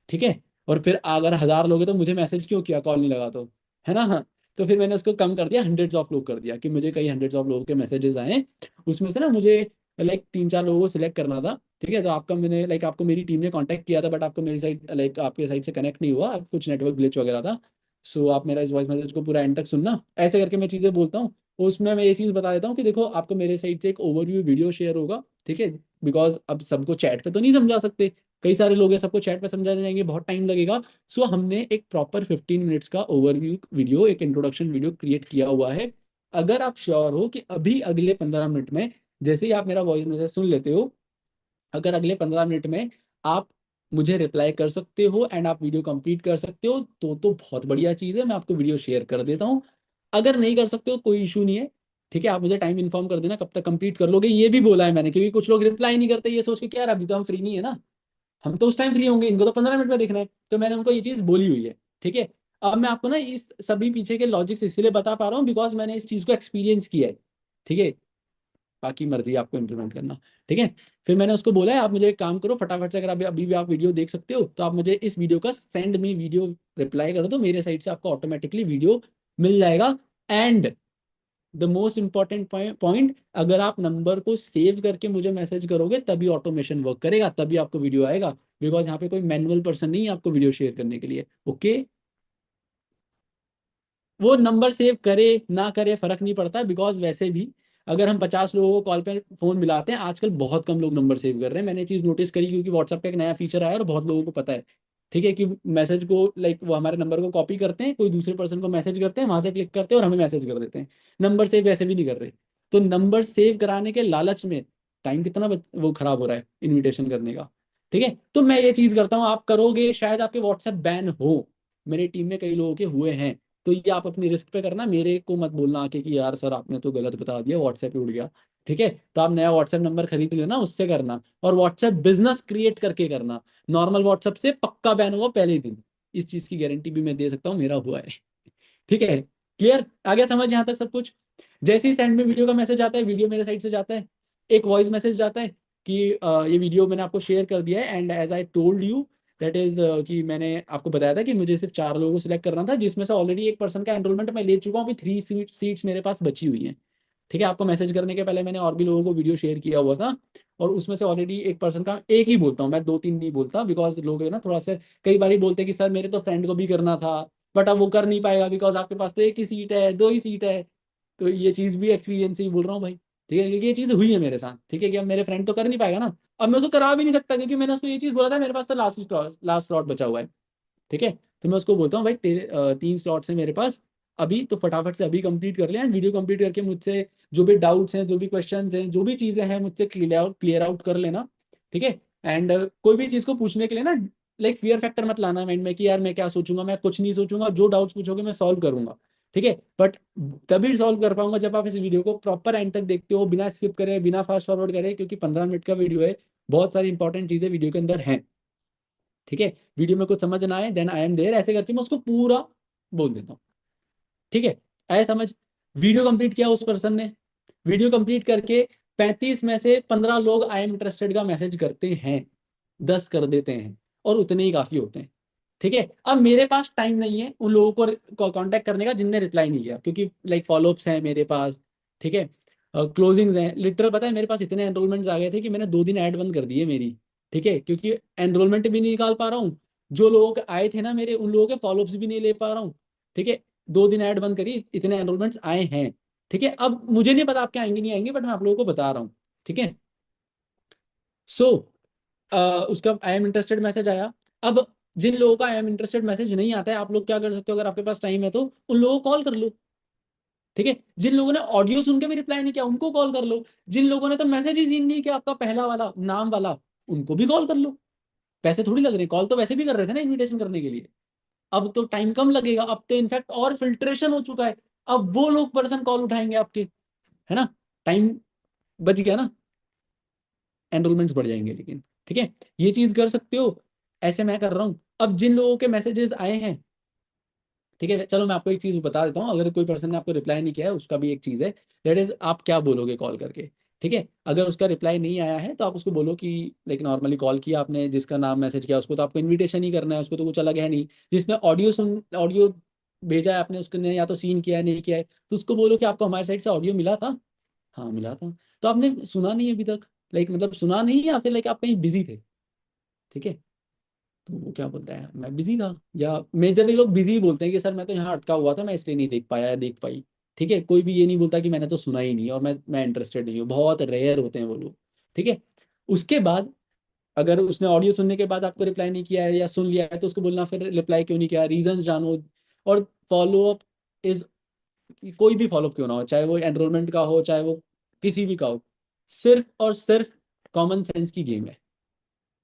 ठीक है, और फिर अगर 1000 लोग हैं तो मुझे मैसेज क्यों किया, कॉल नहीं लगा तो, है ना, हाँ। तो फिर मैंने उसको कम कर दिया, हंड्रेड्स ऑफ लोग कर दिया, कि मुझे कई हंड्रेड्स ऑफ लोगों के मैसेजेस आए, उसमें से ना मुझे लाइक 3-4 लोगों को सिलेक्ट करना था। ठीक है, तो आपका मैंने लाइक आपको मेरी टीम ने कांटेक्ट किया था, बट आपको मेरी साइड लाइक आपके साइड से कनेक्ट नहीं हुआ, कुछ नेटवर्क ग्लिच वगैरह था। सो आप मेरा इस वॉइस मैसेज को पूरा एंड तक सुनना, ऐसे करके मैं चीज़ें बोलता हूँ। उसमें मैं ये चीज़ बता देता हूँ कि देखो आपको मेरे साइड से एक ओवरव्यू वीडियो शेयर होगा। ठीक है, बिकॉज अब सबको चैट पे तो नहीं समझा सकते, कई सारे लोग हैं, सबको चैट पे समझा जाएंगे, बहुत टाइम लगेगा। सो हमने एक प्रॉपर 15 मिनट्स का ओवरव्यू वीडियो, एक इंट्रोडक्शन वीडियो क्रिएट किया हुआ है। अगर आप श्योर हो कि अभी अगले 15 मिनट में, जैसे ही आप मेरा वॉइस मैसेज सुन लेते हो, अगर अगले 15 मिनट में आप मुझे रिप्लाई कर सकते हो एंड आप वीडियो कंप्लीट कर सकते हो तो बहुत बढ़िया चीज़ है, मैं आपको वीडियो शेयर कर देता हूँ। अगर नहीं कर सकते हो कोई इशू नहीं है, ठीक है, आप मुझे टाइम इन्फॉर्म कर देना कब तक कंप्लीट कर लोगे, ये भी बोला है मैंने, क्योंकि कुछ लोग रिप्लाई नहीं करते ये सोच के कि यार अभी तो हम फ्री नहीं है ना, हम तो उस टाइम फ्री होंगे, इनको तो 15 मिनट में देखना है, तो मैंने उनको ये चीज़ बोली हुई है। ठीक है, अब मैं आपको ना इस सभी पीछे के लॉजिक्स इसलिए बता पा रहा हूँ बिकॉज मैंने इस चीज़ को एक्सपीरियंस किया है। ठीक है, बाकी मर्जी है आपको इम्प्लीमेंट करना। ठीक है, फिर मैंने उसको बोला है आप मुझे एक काम करो फटाफट से, अगर अभी अभी भी आप वीडियो देख सकते हो तो आप मुझे इस वीडियो का सेंड मी वीडियो रिप्लाई कर दो, मेरे साइड से आपको ऑटोमेटिकली वीडियो मिल जाएगा। And the most important point, अगर आप नंबर को सेव करके मुझे मैसेज करोगे तभी ऑटोमेशन वर्क करेगा, तभी आपको वीडियो आएगा, बिकॉज यहाँ पे कोई मैनुअल पर्सन नहीं है आपको वीडियो शेयर करने के लिए। ओके, वो नंबर सेव करे ना करे फर्क नहीं पड़ता, बिकॉज वैसे भी अगर हम 50 लोगों को कॉल पे फोन मिलाते हैं, आजकल बहुत कम लोग नंबर सेव कर रहे हैं, मैंने ये चीज नोटिस करी क्योंकि व्हाट्सएप का एक नया फीचर आया और बहुत लोगों को पता है। ठीक है, कि मैसेज को लाइक वो हमारे नंबर को कॉपी करते हैं, कोई दूसरे पर्सन को मैसेज करते हैं, वहां से क्लिक करते हैं और हमें मैसेज कर देते हैं, नंबर सेव वैसे भी नहीं कर रहे। तो नंबर सेव कराने के लालच में टाइम कितना वो खराब हो रहा है इनविटेशन करने का। ठीक है, तो मैं ये चीज करता हूँ, आप करोगे शायद आपके व्हाट्सएप बैन हो, मेरी टीम में कई लोगों के हुए हैं, तो ये आप अपनी रिस्क पे करना, मेरे को मत बोलना आके कि यार सर आपने तो गलत बता दिया, व्हाट्सएप ही उड़ गया। ठीक है, तो आप नया व्हाट्सएप नंबर खरीद लेना, उससे करना, और व्हाट्सएप बिजनेस क्रिएट करके करना, नॉर्मल व्हाट्सएप से पक्का बैन होगा पहले ही दिन, इस चीज की गारंटी भी मैं दे सकता हूँ, मेरा हुआ है। ठीक है, क्लियर, आगे समझ यहाँ तक सब कुछ। जैसे ही सेंड में वीडियो का मैसेज आता है, वीडियो मेरे साइड से जाता है, एक वॉइस मैसेज जाता है कि ये वीडियो मैंने आपको शेयर कर दिया है, and as I told you that is कि मैंने आपको बताया था कि मुझे सिर्फ 4 लोगों को सिलेक्ट करना था, जिसमें से ऑलरेडी एक पर्सन का एनरोलमेंट मैं ले चुका हूँ, अभी 3 सीट्स मेरे पास बची हुई हैं। ठीक है, आपको मैसेज करने के पहले मैंने और भी लोगों को वीडियो शेयर किया हुआ था, और उसमें से ऑलरेडी एक पर्सन का, एक ही बोलता हूँ मैं, 2-3 नहीं बोलता, बिकॉज लोग है ना थोड़ा सा कई बार बोलते हैं कि सर मेरे तो फ्रेंड को भी करना था, बट अब वो कर नहीं पाएगा बिकॉज आपके पास तो एक ही सीट है, 2 ही सीट है। तो ये चीज भी एक्सपीरियंस से ही बोल रहा हूँ भाई। ठीक है, क्योंकि ये चीज हुई है मेरे साथ। ठीक है, कि अब मेरे फ्रेंड तो कर नहीं पाएगा ना, अब मैं उसको करा भी नहीं सकता, क्योंकि मैंने उसको ये चीज बोला था मेरे पास तो लास्ट स्लॉट बचा हुआ है। ठीक है, तो मैं उसको बोलता हूँ भाई तेरे 3 स्लॉट्स हैं मेरे पास अभी, तो फटाफट से अभी कंप्लीट कर ले, एंड वीडियो कंप्लीट करके मुझसे जो भी डाउट्स हैं, जो भी क्वेश्चंस हैं, जो भी चीजें हैं मुझसे क्लियर आउट कर लेना। ठीक है, एंड कोई भी चीज को पूछने के लिए ना, लाइक फियर फैक्टर मत लाना माइंड में कि यार मैं क्या सोचूंगा, मैं कुछ नहीं सोचूंगा, जो डाउट्स पूछोगे मैं सॉल्व करूंगा। ठीक है, बट तभी सॉल्व कर पाऊंगा जब आप इस वीडियो को प्रॉपर एंड तक देखते हो, बिना स्किप करे, बिना फास्ट फॉरवर्ड करे, क्योंकि 15 मिनट का वीडियो है, बहुत सारी इंपॉर्टेंट चीजें वीडियो के अंदर हैं। ठीक है, वीडियो में कुछ समझ ना आए देन आई एम देयर, ऐसे करके मैं उसको पूरा बोल देता हूँ। ठीक है, आए समझ। वीडियो कंप्लीट किया उस पर्सन ने, वीडियो कंप्लीट करके 35 में से 15 लोग आई एम इंटरेस्टेड का मैसेज करते हैं, 10 कर देते हैं, और उतने ही काफी होते हैं। ठीक है, अब मेरे पास टाइम नहीं है उन लोगों को कांटेक्ट करने का जिनने रिप्लाई नहीं किया, क्योंकि लाइक फॉलोअप्स हैं मेरे पास। ठीक है, क्लोजिंग्स हैं, लिटरल पता है मेरे पास इतने एनरोलमेंट्स आ गए थे कि मैंने 2 दिन ऐड बंद कर दी है मेरी। ठीक है, क्योंकि एनरोलमेंट भी नहीं निकाल पा रहा हूँ, जो लोग आए थे ना मेरे, उन लोगों के फॉलोअप्स भी नहीं ले पा रहा हूँ। ठीक है, 2 दिन ऐड बंद करी, इतने एनरोलमेंट्स आए हैं। ठीक है, अब मुझे नहीं पता आपके आएंगे नहीं आएंगे, बट मैं आप लोगों को बता रहा हूँ। ठीक है, सो उसका आई एम इंटरेस्टेड मैसेज आया। अब जिन लोगों का आई एम इंटरेस्टेड मैसेज नहीं आता है, आप लोग क्या कर सकते हो, अगर आपके पास टाइम है तो उन लोगों को कॉल कर लो। ठीक है, जिन लोगों ने ऑडियो सुन के भी रिप्लाई नहीं किया उनको कॉल कर लो, जिन लोगों ने तो मैसेज ही सीन नहीं किया आपका पहला वाला नाम वाला, उनको भी कॉल कर लो। पैसे थोड़ी लग रहे हैं, कॉल तो वैसे भी कर रहे थे ना इनविटेशन करने के लिए, अब तो टाइम कम लगेगा, अब तो इनफैक्ट और फिल्ट्रेशन हो चुका है, अब वो लोग पर्सन कॉल उठाएंगे आपके, है ना, टाइम बच गया ना, एनरोलमेंट्स बढ़ जाएंगे लेकिन। ठीक है, ये चीज कर सकते हो, ऐसे मैं कर रहा हूँ। अब जिन लोगों के मैसेजेस आए हैं, ठीक है, चलो मैं आपको एक चीज बता देता हूँ, अगर कोई पर्सन ने आपको रिप्लाई नहीं किया है उसका भी एक चीज है, दैट इज आप क्या बोलोगे कॉल करके। ठीक है, अगर उसका रिप्लाई नहीं आया है तो आप उसको बोलो कि लाइक नॉर्मली कॉल किया आपने, जिसका नाम मैसेज किया उसको तो आपको इनविटेशन ही करना है, उसको तो कुछ अलग है नहीं। जिसने ऑडियो भेजा है आपने, उसने या तो सीन किया है नहीं किया है, तो उसको बोलो कि आपको हमारी साइड से ऑडियो मिला था, हाँ मिला था, तो आपने सुना नहीं अभी तक, लाइक मतलब सुना नहीं, या फिर लाइक आप कहीं बिजी थे। ठीक है, तो वो क्या बोलता है मैं बिजी था, या मेजरली लोग बिजी बोलते हैं कि सर मैं तो यहाँ अटका हुआ था, मैं इसलिए नहीं देख पाया या देख पाई। ठीक है, कोई भी ये नहीं बोलता कि मैंने तो सुना ही नहीं और मैं इंटरेस्टेड नहीं हूँ, बहुत रेयर होते हैं वो लोग। ठीक है, उसके बाद अगर उसने ऑडियो सुनने के बाद आपको रिप्लाई नहीं किया है या सुन लिया है, तो उसको बोलना फिर रिप्लाई क्यों नहीं किया, रीजंस जानो। और फॉलोअप इज, कोई भी फॉलोअप क्यों ना हो, चाहे वो एनरोलमेंट का हो, चाहे वो किसी भी का हो, सिर्फ और सिर्फ कॉमन सेंस की गेम है।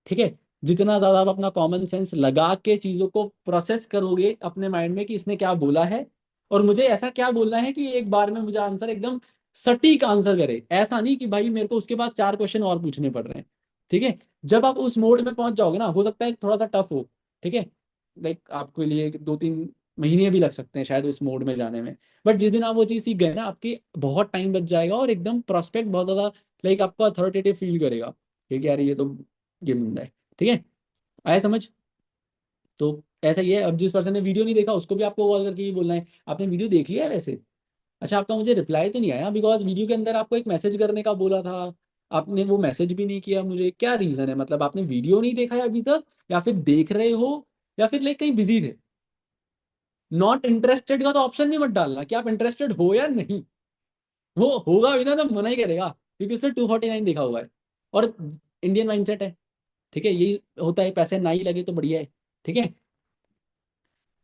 ठीक है, जितना ज्यादा आप अपना कॉमन सेंस लगा के चीजों को प्रोसेस करोगे अपने माइंड में कि इसने क्या बोला है और मुझे ऐसा क्या बोलना है कि एक बार में मुझे आंसर एकदम सटीक आंसर करे, ऐसा नहीं कि भाई मेरे को उसके बाद 4 क्वेश्चन और पूछने पड़ रहे हैं। ठीक है, जब आप उस मोड में पहुंच जाओगे ना, हो सकता है थोड़ा सा टफ हो, ठीक है, लाइक आपके लिए 2-3 महीने भी लग सकते हैं शायद उस मोड में जाने में, बट जिस दिन आप वो चीज सीख गए ना, आपकी बहुत टाइम बच जाएगा और एकदम प्रोस्पेक्ट बहुत ज्यादा लाइक आपको अथॉरिटेटिव फील करेगा, क्योंकि यार ये तो ये बंदा है। ठीक है, आया समझ? तो ऐसा ही है, अब जिस पर्सन ने वीडियो नहीं देखा उसको भी आपको कॉल करके ही बोलना है आपने वीडियो देख लिया है वैसे। अच्छा, आपका मुझे रिप्लाई तो नहीं आया, बिकॉज वीडियो के अंदर आपको एक मैसेज करने का बोला था, आपने वो मैसेज भी नहीं किया मुझे, क्या रीजन है? मतलब आपने वीडियो नहीं देखा है अभी तक, या फिर देख रहे हो, या फिर लाइक कहीं बिजी थे? नॉट इंटरेस्टेड का तो ऑप्शन भी मत डालना कि आप इंटरेस्टेड हो या नहीं, वो होगा भी ना तो मना ही करेगा, क्योंकि उसने 249 देखा हुआ है। और इंडियन माइंडसेट है, ठीक है, यही होता है, पैसे ना ही लगे तो बढ़िया है। ठीक है,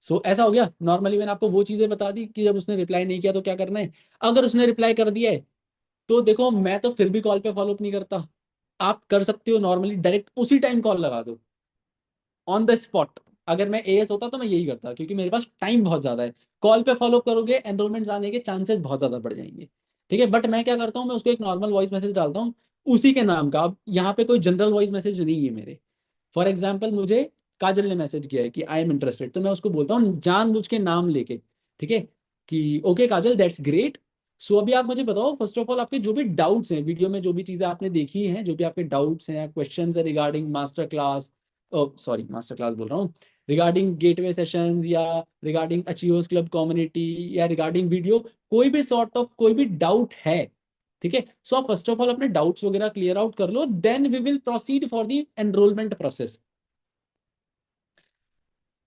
सो ऐसा हो गया। नॉर्मली मैंने आपको वो चीजें बता दी कि जब उसने रिप्लाई नहीं किया तो क्या करना है। अगर उसने रिप्लाई कर दिया है तो देखो, मैं तो फिर भी कॉल पे फॉलो अप नहीं करता, आप कर सकते हो नॉर्मली डायरेक्ट उसी टाइम कॉल लगा दो, ऑन द स्पॉट। अगर मैं एएस होता तो मैं यही करता, क्योंकि मेरे पास टाइम बहुत ज्यादा है। कॉल पे फॉलो अप करोगे, एनरोलमेंट आने के चांसेस बहुत ज्यादा बढ़ जाएंगे। ठीक है, बट मैं क्या करता हूँ, मैं उसको एक नॉर्मल वॉइस मैसेज डालता हूँ उसी के नाम का। अब यहाँ पे कोई जनरल वॉइस मैसेज नहीं है मेरे। फॉर एग्जाम्पल मुझे काजल ने मैसेज किया है कि आई एम इंटरेस्टेड, तो मैं उसको बोलता हूँ जानबूझ के नाम लेके, ठीक है, कि ओके काजल, दैट्स ग्रेट। सो अभी आप मुझे बताओ, फर्स्ट ऑफ ऑल आपके जो भी डाउट्स हैं, वीडियो में जो भी चीजें आपने देखी हैं, जो भी आपके डाउट्स हैं, क्वेश्चन है regarding master class, sorry master class बोल रहा हूँ, रिगार्डिंग गेटवे सेशंस या रिगार्डिंग अचीवर्स क्लब कम्युनिटी या रिगार्डिंग वीडियो, कोई भी सॉर्ट ऑफ कोई भी डाउट है, ठीक है, सो आप फर्स्ट ऑफ ऑल अपने डाउट्स वगैरह क्लियर आउट कर लो, then we will proceed for the enrolment process.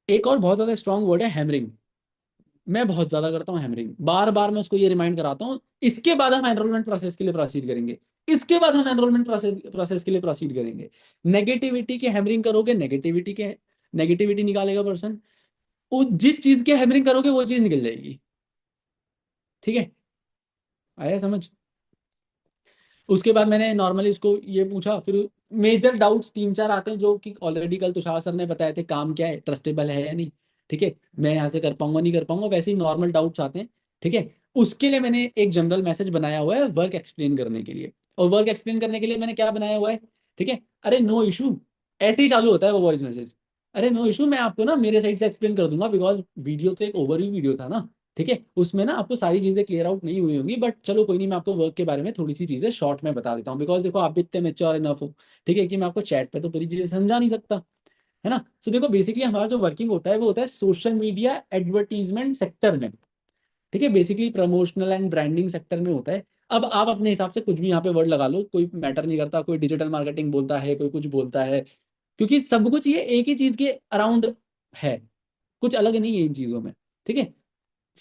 एक और बहुत ज्यादा स्ट्रॉन्ग वर्ड है हैमरिंग। मैं बहुत ज्यादा करता हूँ हैमरिंग, बार बार मैं उसको ये रिमाइंड कराता हूँ, इसके बाद हम एनरोलमेंट प्रोसेस के लिए प्रोसीड करेंगे, इसके बाद हम एनरोलमेंट प्रोसेस के लिए प्रोसीड करेंगे। नेगेटिविटी के हैमरिंग करोगे, नेगेटिविटी निकालेगा पर्सन, वो जिस चीज के हैमरिंग करोगे वो चीज निकल जाएगी। ठीक है, आया समझ? उसके बाद मैंने नॉर्मली उसको ये पूछा, फिर मेजर डाउट्स 3-4 आते हैं जो कि ऑलरेडी कल तुषार सर ने बताए थे, काम क्या है, ट्रस्टेबल है या नहीं, ठीक है, मैं यहाँ से कर पाऊंगा नहीं कर पाऊंगा, वैसे ही नॉर्मल डाउट्स आते हैं। ठीक है, उसके लिए मैंने एक जनरल मैसेज बनाया हुआ है वर्क एक्सप्लेन करने के लिए, और वर्क एक्सप्लेन करने के लिए मैंने क्या बनाया हुआ है, ठीक है, अरे नो इशू, ऐसे ही चालू होता है वो वॉइस मैसेज, अरे नो इशू, मैं आपको ना मेरे साइड से एक्सप्लेन कर दूंगा, बिकॉज वीडियो तो एक ओवरव्यू वीडियो था ना, ठीक है, उसमें ना आपको सारी चीजें क्लियर आउट नहीं हुई होंगी, बट चलो कोई नहीं, मैं आपको वर्क के बारे में थोड़ी सी चीजें शॉर्ट में बता देता हूँ, बिकॉज देखो आप भी इतने मेच्योर इनफ हो, ठीक है, कि मैं आपको चैट पे तो पूरी चीजें समझा नहीं सकता, है ना। तो देखो बेसिकली हमारा जो वर्किंग होता है वो होता है सोशल मीडिया एडवर्टीजमेंट सेक्टर में, ठीक है, basically promotional and branding sector में होता है। अब आप अपने हिसाब से कुछ भी यहाँ पे वर्ड लगा लो, कोई मैटर नहीं करता, कोई डिजिटल मार्केटिंग बोलता है, कोई कुछ बोलता है, क्योंकि सब कुछ ये एक ही चीज के अराउंड है, कुछ अलग नहीं है इन चीजों में। ठीक है,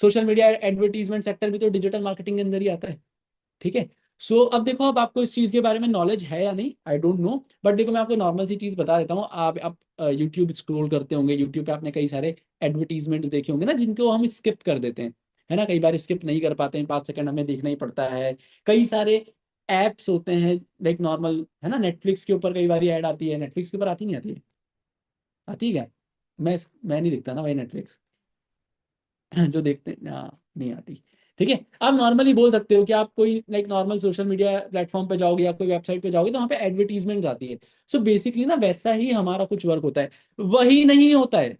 सोशल मीडिया एडवर्टीजमेंट सेक्टर भी तो डिजिटल मार्केटिंग के अंदर ही आता है। ठीक है, सो अब देखो, अब आपको इस चीज के बारे में नॉलेज है या नहीं, आई डोंट नो, बट देखो मैं आपको नॉर्मल सी चीज बता देता हूँ। आप यूट्यूब स्क्रॉल करते होंगे, यूट्यूब पे आपने कई सारे एडवर्टीजमेंट देखे होंगे ना, जिनको हम स्किप कर देते हैं, है ना, कई बार स्किप नहीं कर पाते हैं, 5 सेकंड हमें देखना ही पड़ता है। कई सारे एप्स होते हैं, लाइक नॉर्मल, है ना, नेटफ्लिक्स के ऊपर कई बार ऐड आती है, नेटफ्लिक्स के ऊपर आती नहीं आती है? आती है क्या? मैं नहीं देखता ना भाई नेटफ्लिक्स। जो देखते हैं, हाँ, नहीं आती। ठीक है, आप नॉर्मली बोल सकते हो कि आप कोई like normal social media platform पे जाओगे या कोई वेबसाइट पे जाओगे तो वहाँ पे एडवर्टीजमेंट आती है। सो बेसिकली ना वैसा ही हमारा कुछ वर्क होता है, वही नहीं होता है,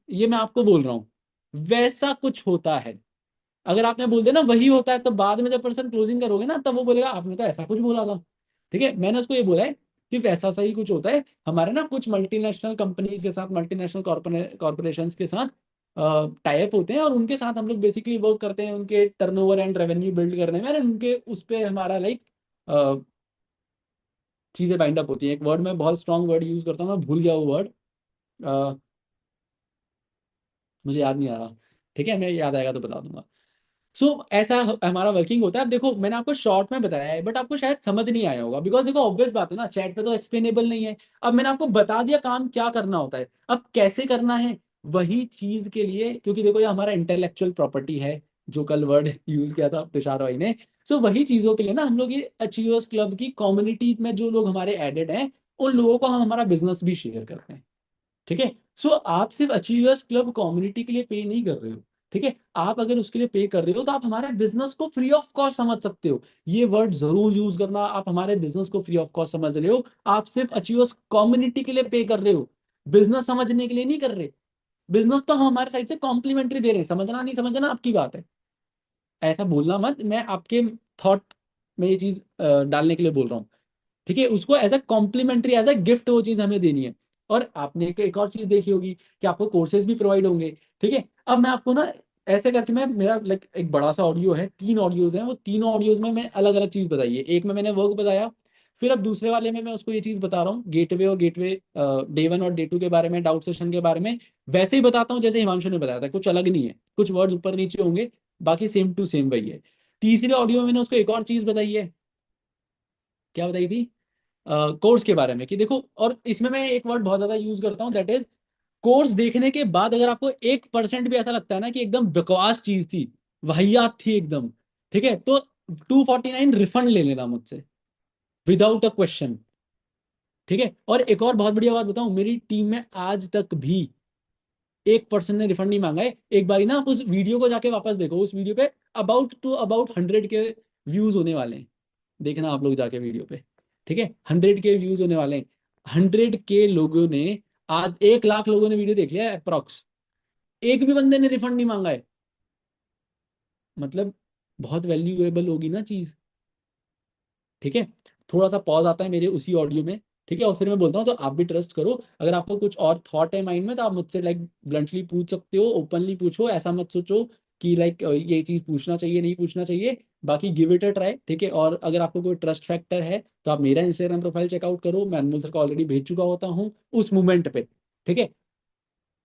ये मैं आपको बोल रहा हूँ, वैसा कुछ होता है। अगर आपने बोल दिया ना वही होता है, तो बाद में जब पर्सन क्लोजिंग करोगे ना, तब वो बोलेगा आपने तो ऐसा कुछ बोला था। ठीक है, मैंने उसको ये बोला है कि वैसा सही कुछ होता है। हमारे ना कुछ मल्टीनेशनल कंपनीज के साथ, मल्टीनेशनल कॉर्पोरेशन के साथ टाइप होते हैं, और उनके साथ हम लोग बेसिकली वर्क करते हैं उनके टर्नओवर एंड रेवेन्यू बिल्ड करने में, और उनके उस पे हमारा लाइक चीजें बाइंड अप होती हैं। एक वर्ड में बहुत स्ट्रॉन्ग वर्ड यूज करता हूँ, मैं भूल गया वो वर्ड, मुझे याद नहीं आ रहा। ठीक है, मैं याद आएगा तो बता दूंगा। सो ऐसा हमारा वर्किंग होता है। अब देखो मैंने आपको शॉर्ट में बताया है, बट आपको शायद समझ नहीं आया होगा, बिकॉज देखो ऑब्वियस बात है ना, चैट पे तो एक्सप्लेनेबल नहीं है। अब मैंने आपको बता दिया काम क्या करना होता है, अब कैसे करना है वही चीज के लिए, क्योंकि देखो ये हमारा इंटेलेक्चुअल प्रॉपर्टी है, जो कल वर्ड यूज किया था तुषार भाई ने। सो वही चीजों के लिए ना हम लोग ये अचीवर्स क्लब की कम्युनिटी में जो लोग हमारे एडेड हैं, उन लोगों को हम हमारा बिजनेस भी शेयर करते हैं। ठीक है। सो आप सिर्फ अचीवर्स क्लब कम्युनिटी के लिए पे नहीं कर रहे हो। ठीक है। आप अगर उसके लिए पे कर रहे हो तो आप हमारे बिजनेस को फ्री ऑफ कॉस्ट समझ सकते हो। ये वर्ड जरूर यूज करना, आप हमारे बिजनेस को फ्री ऑफ कॉस्ट समझ रहे हो। आप सिर्फ अचीवर्स कम्युनिटी के लिए पे कर रहे हो, बिजनेस समझने के लिए नहीं कर रहे। बिजनेस तो हम हमारे साइड से कॉम्प्लीमेंट्री दे रहे हैं, समझना नहीं समझना आपकी बात है। ऐसा बोलना मत, मैं आपके थॉट में ये चीज डालने के लिए बोल रहा हूँ। ठीक है। उसको as a complimentary, as a gift वो चीज हमें देनी है। और आपने एक और चीज देखी होगी कि आपको कोर्सेज भी प्रोवाइड होंगे। ठीक है। अब मैं आपको ना ऐसे करके, मैं मेरा लाइक एक बड़ा सा ऑडियो है, 3 ऑडियोज हैं, वो तीनों ऑडियोज में मैं अलग अलग चीज बताई है। एक में मैंने वर्क बताया, फिर अब दूसरे वाले में मैं उसको ये चीज बता रहा हूँ, गेटवे और गेटवे डे 1 और डे 2 के बारे में, डाउट सेशन के बारे में वैसे ही बताता हूँ जैसे हिमांशु ने बताया था, कुछ अलग नहीं है, कुछ वर्ड्स ऊपर नीचे होंगे, बाकी सेम टू सेम वही है। तीसरे ऑडियो में मैंने उसको एक और चीज बताई है। क्या बताई थी? कोर्स के बारे में, कि देखो, और इसमें मैं एक वर्ड बहुत ज्यादा यूज करता हूँ, दैट इज कोर्स देखने के बाद अगर आपको 1% भी ऐसा लगता है ना कि एकदम बकवास चीज थी, वाहियात थी एकदम, ठीक है, तो 249 रिफंड ले लेना मुझसे, विदाउट अ क्वेश्चन। ठीक है। और एक और बहुत बढ़िया बात बताऊं, मेरी टीम में आज तक भी 1% ने रिफंड नहीं मांगा है। एक बारी ना आप उस वीडियो को जाके वापस देखो, उस वीडियो पे अबाउट 100 के व्यूज होने वाले हैं। देखना आप लोग जाके वीडियो पे। ठीक है। 100 के व्यूज होने वाले हैं। 100 के लोगों ने, आज 1 लाख लोगों ने वीडियो देख लिया है अप्रॉक्स, एक भी बंदे ने रिफंड नहीं मांगा है। मतलब बहुत वैल्यूएबल होगी ना चीज। ठीक है। थोड़ा सा पॉज आता है मेरे उसी ऑडियो में। ठीक है। और फिर मैं बोलता हूँ तो आप भी ट्रस्ट करो, अगर आपको कुछ और थॉट है माइंड में तो आप मुझसे लाइक ब्लंटली पूछ सकते हो, ओपनली पूछो, ऐसा मत सोचो कि लाइक ये चीज पूछना चाहिए नहीं पूछना चाहिए। बाकी गिव इट अ ट्राई। ठीक है। और अगर आपको कोई ट्रस्ट फैक्टर है तो आप मेरा इंस्टाग्राम प्रोफाइल चेकआउट करो, मैं अनमोल सर को ऑलरेडी भेज चुका होता हूँ उस मोमेंट पे। ठीक है।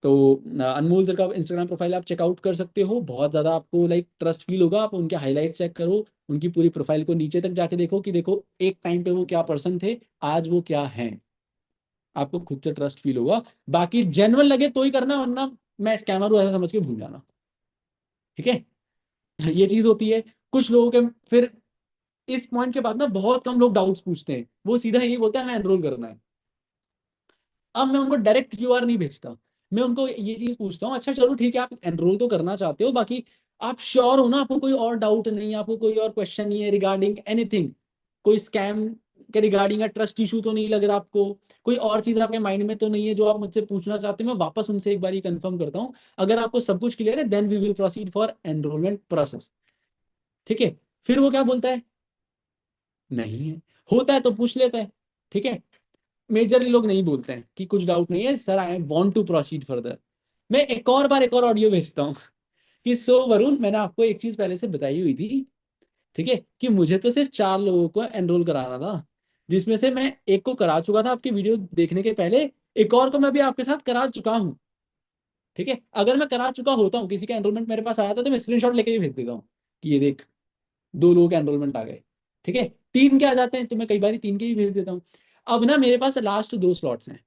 तो अनमोल सर का इंस्टाग्राम प्रोफाइल आप चेकआउट कर सकते हो, बहुत ज़्यादा आपको लाइक ट्रस्ट फील होगा। आप उनके हाईलाइट चेक करो, उनकी पूरी प्रोफाइल को नीचे तक जाके देखो कि देखो एक टाइम पे वो क्या पर्सन थे, आज वो क्या हैं। आपको खुद से ट्रस्ट फील होगा। बाकी जेन्युइन लगे तो ही करना, वरना मैं स्कैमर हूँ ऐसा समझ के भूल जाना। ठीक है। ये चीज़ होती है कुछ लोगों के। फिर इस पॉइंट के बाद ना बहुत कम लोग डाउट्स पूछते हैं, वो सीधा यही बोलते हैं हमें एनरोल करना है। अब मैं उनको डायरेक्ट क्यूआर नहीं भेजता, मैं उनको ये चीज पूछता हूँ, अच्छा चलो ठीक है, आप एनरोल तो करना चाहते हो, बाकी आप श्योर हो ना, आपको कोई और डाउट नहीं है, आपको कोई और क्वेश्चन नहीं है रिगार्डिंग एनीथिंग, कोई स्कैम के रिगार्डिंग या ट्रस्ट इशू तो नहीं लग रहा आपको, कोई और चीज आपके माइंड में तो नहीं है जो आप मुझसे पूछना चाहते हो, मैं वापस उनसे एक बार ही कंफर्म करता हूँ। अगर आपको सब कुछ क्लियर है then we will proceed for enrolment process. ठीक है। फिर वो क्या बोलता है, नहीं है, होता है तो पूछ लेता है। ठीक है। मेजरली लोग नहीं बोलते हैं कि कुछ डाउट नहीं है sir, I want to proceed further. मैं एक और ऑडियो भेजता हूँ कि सो वरुण, मैंने आपको एक चीज पहले से बताई हुई थी, ठीक है, कि मुझे तो सिर्फ 4 लोगों को एनरोल कराना था, जिसमें से मैं एक को करा चुका था आपकी वीडियो देखने के पहले, एक और को मैं भी आपके साथ करा चुका हूँ। ठीक है। अगर मैं करा चुका होता हूँ, किसी का एनरोलमेंट मेरे पास आया था, तो मैं स्क्रीनशॉट लेके भी भेज देता हूँ कि ये देख 2 लोगों के एनरोलमेंट आ गए। ठीक है। 3 के आ जाते हैं तो मैं कई बार 3 के भी भेज देता हूँ। अब ना मेरे पास लास्ट 2 स्लॉट्स हैं।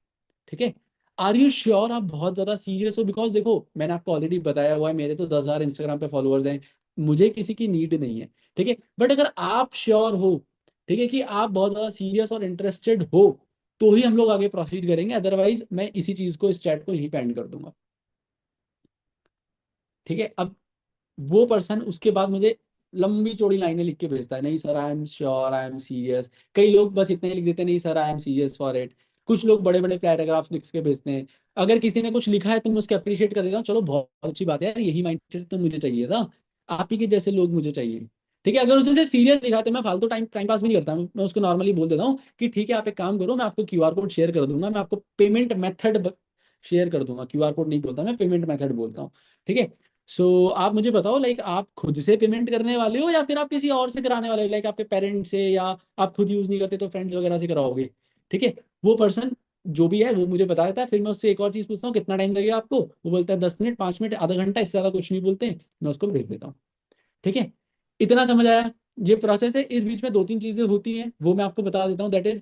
ठीक है। आर यू श्योर आप बहुत ज्यादा सीरियस हो? बिकॉज देखो मैंने आपको ऑलरेडी बताया हुआ है, मेरे तो 10,000 इंस्टाग्राम पे फॉलोअर्स हैं, मुझे किसी की नीड नहीं है। ठीक है। बट अगर आप श्योर हो, ठीक है, कि आप बहुत ज्यादा सीरियस और इंटरेस्टेड हो, तो ही हम लोग आगे प्रोसीड करेंगे, अदरवाइज मैं इसी चीज को, इस चैट को यही पेंड कर दूंगा। ठीक है। अब वो पर्सन उसके बाद मुझे लंबी चौड़ी लाइनें लिख के भेजता है, नहीं sir I am sure, I am serious. कई लोग बस इतना ही लिख देते हैं, नहीं sir I am serious for it. कुछ लोग बड़े बड़े पैराग्राफ्स लिख के भेजते हैं। अगर किसी ने कुछ लिखा है तो मैं उसको अप्रिशिएट कर देता हूँ, चलो बहुत अच्छी बात है यार, यही माइंडसेट तो मुझे चाहिए था, आप ही के जैसे लोग मुझे चाहिए। ठीक है। अगर उसे सिर्फ सीरियस लिखा है तो मैं फालतू टाइम टाइम पास भी नहीं करता, मैं उसको नॉर्मली बोल देता हूँ कि ठीक है आप एक काम करो, मैं आपको क्यूआर कोड शेयर कर दूंगा, मैं आपको पेमेंट मेथड शेयर कर दूंगा, क्यूआर कोड नहीं बोलता मैं, पेमेंट मेथड बोलता हूँ। ठीक है। सो आप मुझे बताओ, लाइक आप खुद से पेमेंट करने वाले हो या फिर आप किसी और से कराने वाले हो, लाइक आपके पेरेंट्स से, या आप खुद यूज नहीं करते तो फ्रेंड्स वगैरह से कराओगे। ठीक है। वो पर्सन जो भी है वो मुझे बता देता है, फिर मैं उससे एक और चीज पूछता हूँ कितना टाइम लगेगा आपको, वो बोलता है 10 मिनट, 5 मिनट, आधा घंटा, इससे ज्यादा कुछ नहीं बोलते हैं, मैं उसको भेज देता हूँ। ठीक है। इतना समझ आया? ये प्रोसेस है। इस बीच में 2-3 चीजें होती हैं, वो मैं आपको बता देता हूँ, दैट इज,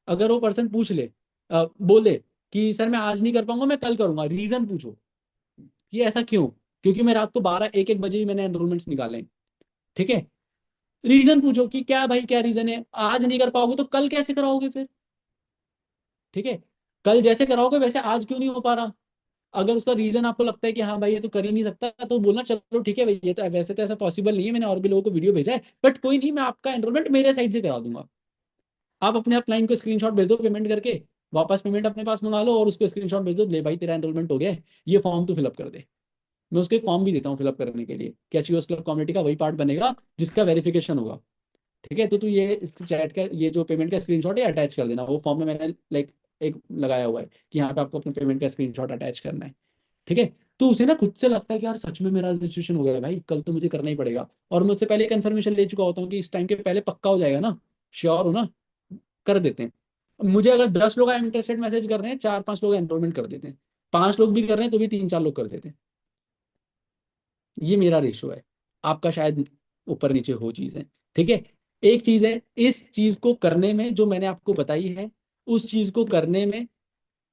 अगर वो पर्सन पूछ ले, बोले कि सर मैं आज नहीं कर पाऊंगा, मैं कल करूंगा, रीजन पूछो कि ऐसा क्यों, क्योंकि मैं रात को 12-1-1 बजे ही मैंने एनरोलमेंट्स निकाले हैं। ठीक है। रीजन पूछो कि क्या भाई, क्या रीजन है, आज नहीं कर पाओगे तो कल कैसे कराओगे फिर? ठीक है, कल जैसे कराओगे वैसे आज क्यों नहीं हो पा रहा? अगर उसका रीजन आपको लगता है कि हाँ भाई ये तो कर ही नहीं सकता, तो बोलना चलो ठीक है भाई, ये तो वैसे तो ऐसा पॉसिबल नहीं है, मैंने और भी लोगों को वीडियो भेजा है, बट कोई नहीं, मैं आपका एनरोलमेंट मेरे साइड से करा दूंगा। आप अपने अपलाइन को स्क्रीनशॉट भेज दो पेमेंट करके, वापस पेमेंट अपने पास मंगा लो और उसको स्क्रीनशॉट भेज दो, ले भाई तेरा एनरोलमेंट हो गया है, ये फॉर्म तू फिलअप कर दे। मैं उसको एक फॉर्म भी देता हूँ फिलअप करने के लिए, कि अचीवर्स क्लब कम्युनिटी का वही पार्ट बनेगा जिसका वेरिफिकेशन होगा। ठीक है, तो तू ये इस चैट का ये जो पेमेंट का स्क्रीनशॉट है अटैच कर देना, वो फॉर्म में मैंने लाइक एक लगाया हुआ है कि यहाँ पे आपको अपने पेमेंट का स्क्रीनशॉट अटैच करना है। ठीक है, तो उसे ना खुद से लगता है कि यार सच में मेरा रजिस्ट्रेशन हो गया है भाई, कल तो मुझे करना ही पड़ेगा, और मैं उससे पहले कंफर्मेशन ले चुका होता हूँ कि इस टाइम के पहले पक्का हो जाएगा ना, श्योर हो ना, कर देते हैं। मुझे अगर 10 लोग इंटरेस्टेड मैसेज कर रहे हैं, 4-5 लोग एनरोलमेंट कर देते हैं, 5 लोग भी कर रहे हैं तो भी 3-4 लोग कर देते हैं। ये मेरा रेशो है, आपका शायद ऊपर नीचे हो चीज़ है। ठीक है, एक चीज है इस चीज को करने में जो मैंने आपको बताई है, उस चीज को करने में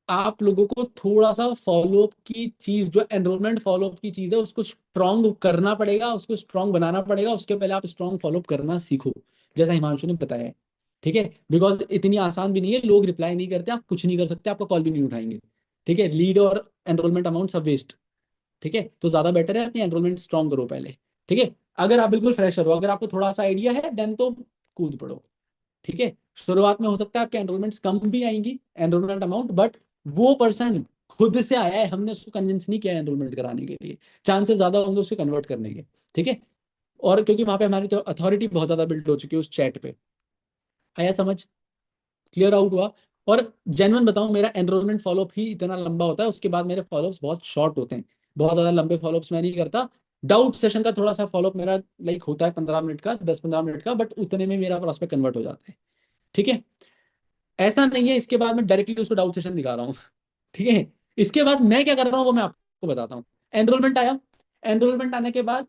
आप लोगों को थोड़ा सा फॉलोअप की चीज, जो एनरोलमेंट फॉलोअप की चीज है उसको स्ट्रांग करना पड़ेगा, उसको स्ट्रांग बनाना पड़ेगा। उसके पहले आप स्ट्रांग फॉलोअप करना सीखो, जैसा हिमांशु ने बताया है। ठीक है, बिकॉज इतनी आसान भी नहीं है, लोग रिप्लाई नहीं करते, आप कुछ नहीं कर सकते, आपका कॉल भी नहीं उठाएंगे। ठीक है, लीड और एनरोलमेंट अमाउंट सब वेस्ट। ठीक है, तो ज्यादा बेटर है अपनी एनरोलमेंट स्ट्रांग करो पहले। ठीक है, अगर आप बिल्कुल फ्रेशर हो, अगर आपको थोड़ा सा आइडिया है देन तो कूद पड़ो। ठीक है, शुरुआत में हो सकता है आपके एनरोलमेंट्स कम भी आएंगी, एनरोलमेंट अमाउंट, बट वो पर्सन खुद से आया है, हमने उसको कन्विंस नहीं किया एनरोलमेंट कराने के लिए, चांसेस ज्यादा होंगे उसको कन्वर्ट करने के। ठीक है, और क्योंकि वहां पे हमारी तो अथॉरिटी बहुत ज्यादा बिल्ड हो चुकी है उस चैट पे। आया समझ? क्लियर आउट हुआ? और जेन्युइन बताऊं, मेरा एनरोलमेंट फॉलोअप ही इतना लंबा होता है, उसके बाद मेरे फॉलोअप्स बहुत शॉर्ट होते हैं, बहुत ज्यादा लंबे फॉलोअप्स मैं नहीं करता। डाउट सेशन का थोड़ा सा फॉलोअप मेरा लाइक होता है 15 मिनट का, 10-15 मिनट का, बट उतने में मेरा प्रॉस्पेक्ट कन्वर्ट हो जाता है। ठीक है, ऐसा नहीं है इसके बाद मैं डायरेक्टली उसको डाउट सेशन दिखा रहा हूँ। ठीक है, इसके बाद मैं क्या कर रहा हूँ वो मैं आपको बताता हूँ। एनरोलमेंट आया, एनरोलमेंट आने के बाद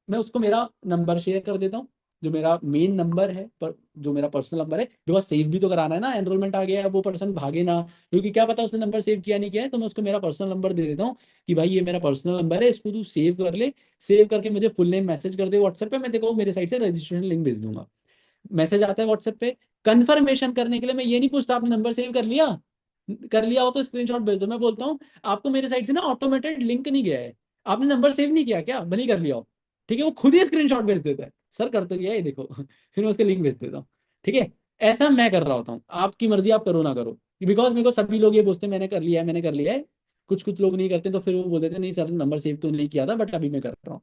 मैं उसको मेरा नंबर शेयर कर देता हूँ, जो मेरा मेन नंबर है, पर जो मेरा पर्सनल नंबर है, बिकॉज सेव भी तो कराना है ना, एनरोलमेंट आ गया है, वो पर्सन भागे ना, क्योंकि क्या पता उसने नंबर सेव किया नहीं किया है, तो मैं उसको मेरा पर्सनल नंबर दे देता हूँ कि भाई ये मेरा पर्सनल नंबर है, इसको तू सेव कर ले, सेव करके मुझे फुल नेम मैसेज कर दे व्हाट्सएप पे, मैं देखो मेरे साइड से रजिस्ट्रेशन लिंक भेज दूंगा। मैसेज आता है व्हाट्सएप पे, कंफर्मेशन करने के लिए मैं ये नहीं पूछता आपने नंबर सेव कर लिया, कर लिया हो तो स्क्रीनशॉट भेज दो, मैं बोलता हूँ आपको मेरे साइड से ना ऑटोमेटेड लिंक नहीं गया है, आपने नंबर सेव नहीं किया क्या, भले ही कर लिया हो। ठीक है, वो खुद ही स्क्रीनशॉट भेज देता है, सर कर तो लिया है ये देखो। फिर मैं उसके लिंक भेज देता हूँ। ठीक है, ऐसा मैं कर रहा होता हूँ, आपकी मर्जी आप करो ना करो, बिकॉज मेरे को सभी लोग ये पूछते हैं मैंने कर लिया है, मैंने कर लिया है। कुछ कुछ लोग नहीं करते, तो फिर वो बोल देते हैं, नहीं सर नंबर सेव तो नहीं किया था बट अभी मैं कर रहा हूँ।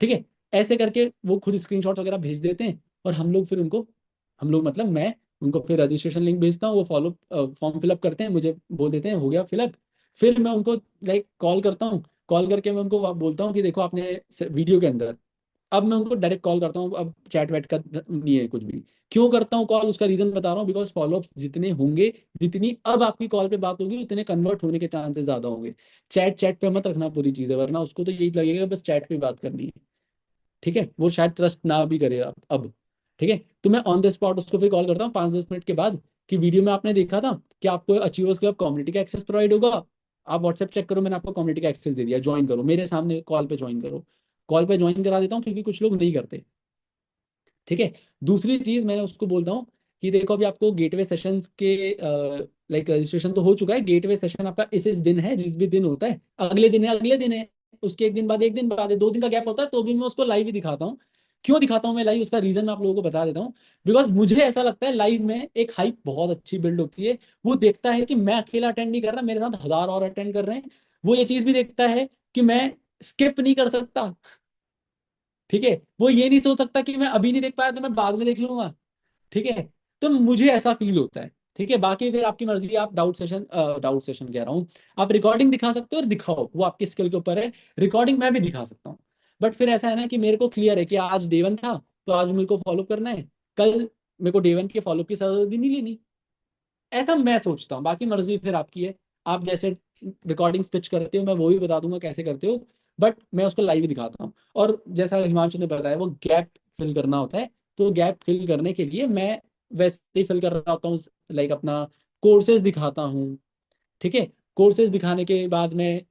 ठीक है, ऐसे करके वो खुद स्क्रीनशॉट वगैरह भेज देते हैं, और हम लोग फिर उनको, हम लोग मतलब मैं उनको फिर रजिस्ट्रेशन लिंक भेजता हूँ, वो फॉलो फॉर्म फिलअप करते हैं, मुझे बोल देते हैं हो गया फिलअप। फिर मैं उनको लाइक कॉल करता हूँ, कॉल करके मैं उनको बोलता हूँ कि देखो आपने वीडियो के अंदर, अब मैं उनको डायरेक्ट कॉल करता हूँ, अब चैट वैट का नहीं है कुछ भी। क्यों करता हूँ कॉल, उसका रीजन बता रहा हूँ, बिकॉज फॉलोअप जितने होंगे, जितनी अब आपकी कॉल पे बात होगी, उतने कन्वर्ट होने के चांसेस ज्यादा होंगे। चैट चैट पे मत रखना पूरी चीजें, वरना उसको तो यही लगेगा बस चैट पे बात करनी है। ठीक है, वो शायद ट्रस्ट ना भी करे अब। ठीक है, तो मैं ऑन द स्पॉट उसको फिर कॉल करता हूँ 5-10 मिनट के बाद, कि वीडियो में आपने देखा था कि आपको अचीवर्स क्लब कम्युनिटी का एक्सेस प्रोवाइड होगा, आप व्हाट्सएप चेक करो, मैंने आपको कम्युनिटी का एक्सेस दे दिया, ज्वाइन करो मेरे सामने, कॉल पे ज्वाइन करो। कॉल पे ज्वाइन करा देता हूँ क्योंकि कुछ लोग नहीं करते। ठीक है, दूसरी चीज मैंने उसको बोलता हूँ कि देखो अभी आपको गेटवे सेशंस के लाइक रजिस्ट्रेशन तो हो चुका है, गेटवे सेशन आपका इस दिन है, जिस भी दिन होता है, अगले दिन है अगले दिन है, उसके एक दिन बाद, एक दिन बाद है, 2 दिन का गैप होता है, तो भी मैं उसको लाइव ही दिखाता हूँ। क्यों दिखाता हूँ मैं लाइव, उसका रीजन मैं आप लोगों को बता देता हूँ। बिकॉज मुझे ऐसा लगता है लाइव में एक हाइप बहुत अच्छी बिल्ड होती है, वो देखता है कि मैं अकेला अटेंड नहीं कर रहा, मेरे साथ 1000 और अटेंड कर रहे हैं। वो ये चीज भी देखता है कि मैं स्किप नहीं कर सकता। ठीक है, वो ये नहीं सोच सकता कि मैं अभी नहीं देख पाया तो मैं बाद में देख लूंगा। ठीक है, तो मुझे ऐसा फील होता है। ठीक है, बाकी फिर आपकी मर्जी, आप डाउट सेशन कह रहा हूँ, आप रिकॉर्डिंग दिखा सकते हो और दिखाओ, वो आपकी स्किल के ऊपर है। रिकॉर्डिंग मैं भी दिखा सकता हूँ, बट फिर ऐसा है ना कि मेरे को क्लियर है कि आज डे 1 था, तो आज मेरे को फॉलो करना है, कल मेरे को डे 1 के फॉलो की सलाह नहीं लेनी। ऐसा मैं सोचता हूँ, बाकी मर्जी फिर आपकी है, आप जैसे रिकॉर्डिंग पिच करते हो मैं वो भी बता दूंगा कैसे करते हो, बट मैं उसको लाइव ही दिखाता हूँ। और जैसा हिमांशु ने बताया वो गैप फिल करना होता है, तो गैप फिल करने के लिए मैं वैसे ही फिल कर रहा होता हूँ, लाइक अपना कोर्सेज दिखाता हूँ। ठीक है, कोर्सेज दिखाने के बाद मैं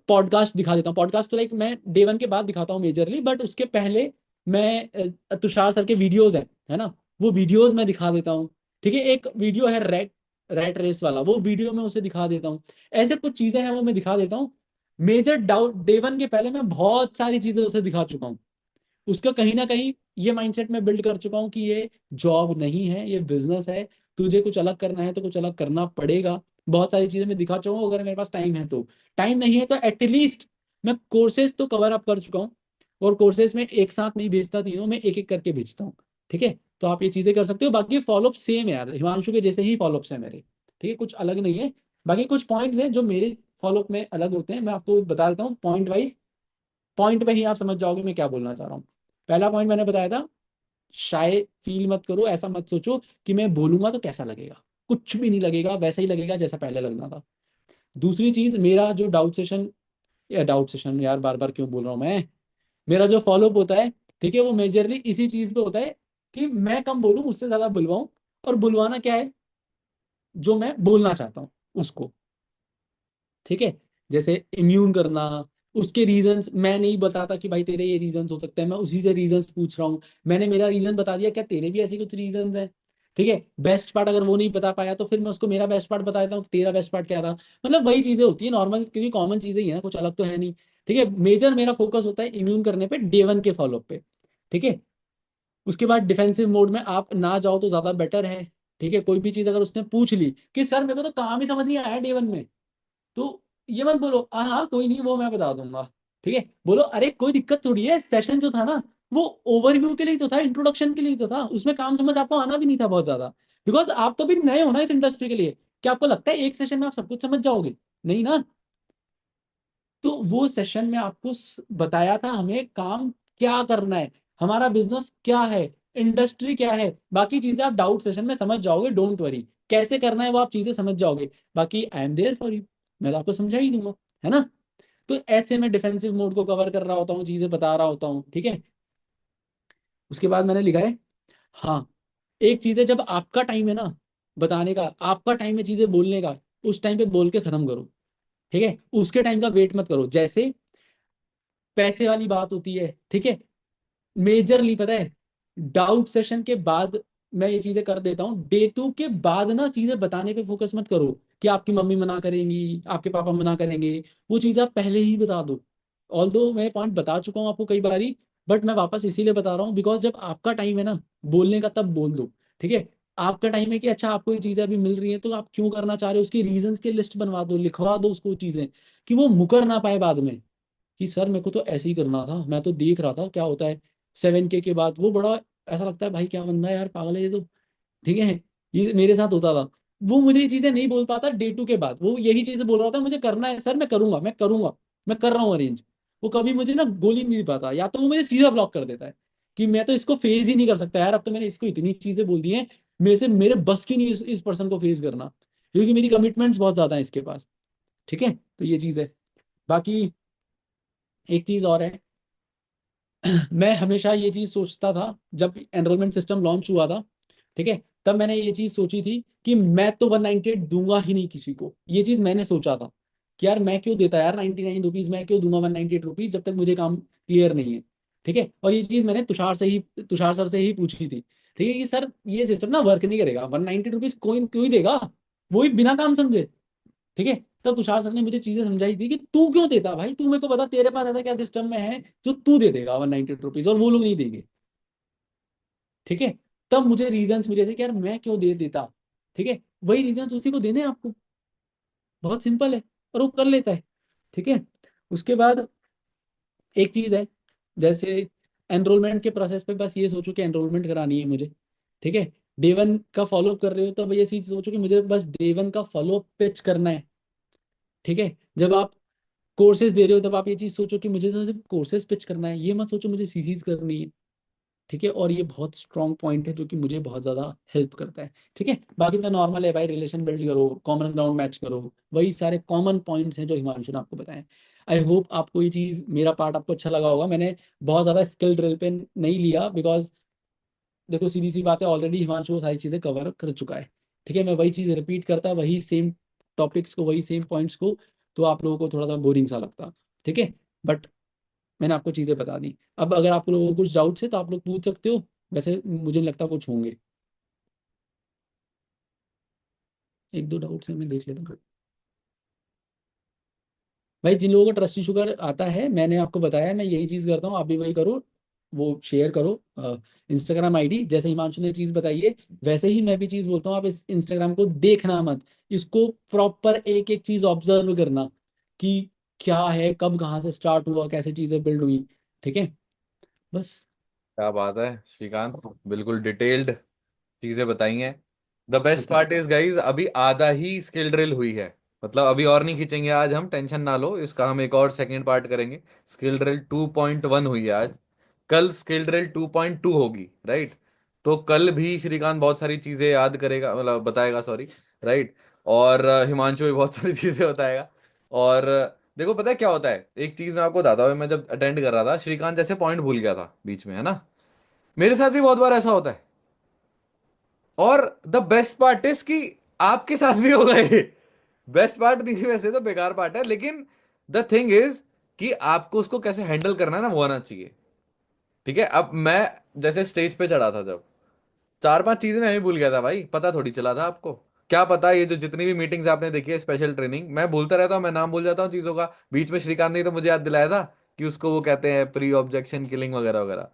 पॉडकास्ट दिखा देता हूँ, पॉडकास्ट तो लाइक मैं डे 1 के बाद दिखाता हूँ मेजरली, बट उसके पहले मैं तुषार सर के वीडियोज है ना, वो वीडियोज मैं दिखा देता हूँ। ठीक है, एक वीडियो है रैट रेस वाला, वो वीडियो में उसे दिखा देता हूँ। ऐसे कुछ चीजें हैं वो मैं दिखा देता हूँ। मेजर डाउट डे वन के पहले मैं बहुत सारी चीजें उसे दिखा चुका हूँ। उसका कहीं ना कहीं ये माइंडसेट में बिल्ड कर चुका हूँ कि ये जॉब नहीं है, ये बिजनेस है। तुझे कुछ अलग करना है तो कुछ अलग करना पड़ेगा। बहुत सारी चीजें मैं दिखा चुका हूँ, अगर मेरे पास टाइम है तो। टाइम नहीं है तो एटलीस्ट मैं कोर्सेज तो कवर अप कर चुका हूँ। और कोर्सेज में एक साथ नहीं भेजता तीनों, मैं एक एक करके भेजता हूँ। ठीक है, तो आप ये चीजें कर सकते हो। बाकी फॉलोअप सेम है यार, हिमांशु के जैसे ही फॉलोअप्स है मेरे। ठीक है, कुछ अलग नहीं है। बाकी कुछ पॉइंट्स हैं जो मेरे फॉलोअप में अलग होते हैं, मैं आपको बता देता हूँ पॉइंट वाइज। पॉइंट पे ही आप समझ जाओगे मैं क्या बोलना चाह रहा हूँ। पहला पॉइंट मैंने बताया था, शाय फील मत करो, ऐसा मत सोचो कि मैं बोलूंगा तो कैसा लगेगा। कुछ भी नहीं लगेगा, वैसा ही लगेगा जैसा पहले लगना था। दूसरी चीज, मेरा जो डाउट सेशन, या डाउट सेशन यार बार बार क्यों बोल रहा हूँ मैं, मेरा जो फॉलोअप होता है, ठीक है, वो मेजरली इसी चीज पे होता है कि मैं कम बोलूं, उससे ज्यादा बुलवाऊं। और बुलवाना क्या है, जो मैं बोलना चाहता हूँ उसको। ठीक है, जैसे इम्यून करना, उसके रीजंस मैं नहीं बताता कि भाई तेरे ये रीजंस हो सकते हैं, मैं उसी से रीजंस पूछ रहा हूँ। मैंने मेरा रीजन बता दिया, क्या तेरे भी ऐसे कुछ रीजंस हैं? ठीक है, बेस्ट पार्ट अगर वो नहीं बता पाया तो फिर मैं उसको मेरा बेस्ट पार्ट बता देता हूँ कि तेरा बेस्ट पार्ट क्या था। मतलब वही चीजें होती है नॉर्मल, क्योंकि कॉमन चीजें ही है ना, कुछ अलग तो है नहीं। ठीक है, मेजर मेरा फोकस होता है इम्यून करने पे, डे वन के फॉलोअप पे। ठीक है, उसके बाद डिफेंसिव मोड में आप ना जाओ तो ज्यादा बेटर है। ठीक है, कोई भी चीज अगर उसने पूछ ली कि सर मेरे को तो काम ही समझ नहीं आया डे वन में, तो ये मत बोलो हाँ हाँ कोई नहीं वो मैं बता दूंगा। ठीक है, बोलो अरे कोई दिक्कत थोड़ी है, सेशन जो था ना वो ओवरव्यू के लिए तो था, इंट्रोडक्शन के लिए तो था, उसमें काम समझ आपको आना भी नहीं था बहुत ज्यादा। बिकॉज आप तो भी नए हो ना इस इंडस्ट्री के लिए। क्या आपको लगता है एक सेशन में आप सब कुछ समझ जाओगे? नहीं ना। तो वो सेशन में आपको बताया था हमें काम क्या करना है, हमारा बिजनेस क्या है, इंडस्ट्री क्या है। बाकी चीजें आप डाउट सेशन में समझ जाओगे, डोंट वरी। कैसे करना है वो आप चीजें समझ जाओगे। बाकी I am there for you, मैं तो आपको समझा ही दूंगा, है ना। तो ऐसे मैं डिफेंसिव मोड को कवर कर रहा होता हूँ, चीजें बता रहा होता हूँ। ठीक है, उसके बाद मैंने लिखा है, हाँ, एक चीज है, जब आपका टाइम है ना बताने का, आपका टाइम है चीजें बोलने का, उस टाइम पे बोल के खत्म करो। ठीक है, उसके टाइम का वेट मत करो। जैसे पैसे वाली बात होती है, ठीक है, मेजरली पता है, डाउट सेशन के बाद मैं ये चीजें कर देता हूँ। डे टू के बाद ना चीजें बताने पे फोकस मत करो कि आपकी मम्मी मना करेंगी, आपके पापा मना करेंगे। वो चीजें आप पहले ही बता दो। ऑल दो मैं पॉइंट बता चुका हूँ आपको कई बारी, बट मैं वापस इसीलिए बता रहा हूँ बिकॉज जब आपका टाइम है ना बोलने का, तब बोल दो। ठीक है, आपका टाइम है कि अच्छा आपको ये चीजें अभी मिल रही हैं तो आप क्यों करना चाह रहे हो, उसकी रीजंस की लिस्ट बनवा दो, लिखवा दो उसको चीजें, कि वो मुकर ना पाए बाद में कि सर मेरे को तो ऐसे ही करना था, मैं तो देख रहा था क्या होता है 7K के बाद। वो बड़ा ऐसा लगता है भाई क्या बंदा है यार, पागल है ये तो। ठीक है, ये मेरे साथ होता था। वो मुझे ये चीजें नहीं बोल पाता, डे टू के बाद वो यही चीजें बोल रहा था, मुझे करना है सर, मैं करूंगा मैं करूंगा, मैं कर रहा हूँ अरेंज। वो कभी मुझे ना गोली नहीं दे पाता, या तो वो मुझे सीधा ब्लॉक कर देता है कि मैं तो इसको फेस ही नहीं कर सकता यार, अब तो मैंने इसको इतनी चीजें बोल दी हैं, मेरे से मेरे बस की नहीं इस पर्सन को फेस करना, क्योंकि मेरी कमिटमेंट्स बहुत ज्यादा है इसके पास। ठीक है, तो ये चीज है। बाकी एक चीज और है, मैं हमेशा ये चीज सोचता था जब एनरोलमेंट सिस्टम लॉन्च हुआ था, ठीक है, तब मैंने ये चीज सोची थी कि मैं तो 198 दूंगा ही नहीं किसी को। ये चीज मैंने सोचा था कि यार मैं क्यों देता यार 99 रुपीज, मैं क्यों दूंगा 198 रुपीज जब तक मुझे काम क्लियर नहीं है। ठीक है, और ये चीज मैंने तुषार सर से ही पूछी थी। ठीक है कि सर ये सिस्टम ना वर्क नहीं करेगा, 198 रुपीज कोई क्यों ही देगा, वो भी बिना काम समझे। ठीक है, तब तुषार सर ने मुझे चीजें समझाई थी कि तू क्यों देता भाई, तू मेरे को बता तेरे पास ऐसा क्या सिस्टम में है जो तू दे देगा 198 रुपीज और वो लोग नहीं देंगे। ठीक है, तब मुझे रीजंस मिले थे कि यार मैं क्यों दे देता। ठीक है, वही रीजंस उसी को देने हैं आपको, बहुत सिंपल है, और वो कर लेता है। ठीक है, उसके बाद एक चीज है, जैसे एनरोलमेंट के प्रोसेस पे बस ये सोचो कि एनरोलमेंट करानी है मुझे। ठीक है, डे वन का फॉलोअप कर रहे हो तो ये चीज सोचो कि मुझे बस डे वन का फॉलोअप पिच करना है। ठीक है, जब आप कोर्सेज दे रहे हो तब आप ये चीज सोचो कि मुझे तो सिर्फ कोर्सेज पिच करना है, ये मत सोचो मुझे सीसीज करनी है। ठीक है, और ये बहुत स्ट्रॉन्ग पॉइंट है जो कि मुझे बहुत ज्यादा हेल्प करता है। ठीक है, बाकी तो नॉर्मल है भाई, रिलेशन बिल्ड करो, कॉमन ग्राउंड मैच करो, वही सारे कॉमन पॉइंट्स हैं जो हिमांशु ने आपको बताए। आई होप आपको ये चीज, मेरा पार्ट आपको अच्छा लगा होगा। मैंने बहुत ज्यादा स्किल ड्रिल पे नहीं लिया बिकॉज देखो सीधी सी बात है, ऑलरेडी हिमांशु वो सारी चीजें कवर कर चुका है। ठीक है, मैं वही चीज रिपीट करता, वही सेम टॉपिक्स को, वही सेम पॉइंट्स को, तो आप लोगों को थोड़ा सा बोरिंग सा लगता। ठीक है, बट मैंने आपको चीजें बता दी। अब अगर आप लोगों को कुछ डाउट्स है तो आप लोग पूछ सकते हो, वैसे मुझे नहीं लगता कुछ होंगे। एक दो डाउट्स हैं, मैं देख लेता हूँ। भाई जिन लोगों को ट्रस्ट इशू का आता है, मैंने आपको बताया, मैं यही चीज करता हूँ, आप भी वही करो। वो शेयर करो इंस्टाग्राम आईडी, जैसे हिमांशु ने चीज बताई है वैसे ही मैं भी चीज बोलता हूँ। आप इस इंस्टाग्राम को देखना मत, इसको प्रॉपर एक एक चीज ऑब्जर्व करना कि क्या है, कब कहाँ से स्टार्ट हुआ, कैसे चीजें बिल्ड हुई। ठीक है, बस। क्या बात है श्रीकांत, बिल्कुल डिटेल्ड चीजें बताई हैं। The best Okay. Part is guys, अभी आधा ही स्किल ड्रिल हुई है। मतलब अभी और नहीं खींचेंगे आज हम, टेंशन ना लो, इसका हम एक और सेकंड पार्ट करेंगे। स्किल ड्रिल 2.1 हुई है आज, कल स्किल ड्रिल 2.2 होगी, राइट। तो कल भी श्रीकांत बहुत सारी चीजें याद करेगा, मतलब बताएगा, सॉरी, राइट। और हिमांशु भी बहुत सारी चीजें बताएगा। और देखो पता है क्या होता है, एक चीज मैं आपको बताता हूँ, मैं जब अटेंड कर रहा था, श्रीकांत जैसे पॉइंट भूल गया था बीच में, है ना। मेरे साथ भी बहुत बार ऐसा होता है। और द बेस्ट पार्ट इज कि आपके साथ भी होगा ये। बेस्ट पार्ट नहीं, वैसे तो बेकार पार्ट है, लेकिन द थिंग इज कि आपको उसको कैसे हैंडल करना है ना, वो आना चाहिए। ठीक है, अब मैं जैसे स्टेज पे चढ़ा था, जब चार पांच चीजें मैं भी भूल गया था भाई, पता थोड़ी चला था आपको। क्या पता, ये जो जितनी भी मीटिंग्स आपने देखी है, स्पेशल ट्रेनिंग, मैं भूलता रहता हूँ, मैं नाम भूल जाता हूँ चीजों का। बीच में श्रीकांत ने तो मुझे याद दिलाया था कि उसको वो कहते हैं प्री ऑब्जेक्शन किलिंग वगैरह वगैरह।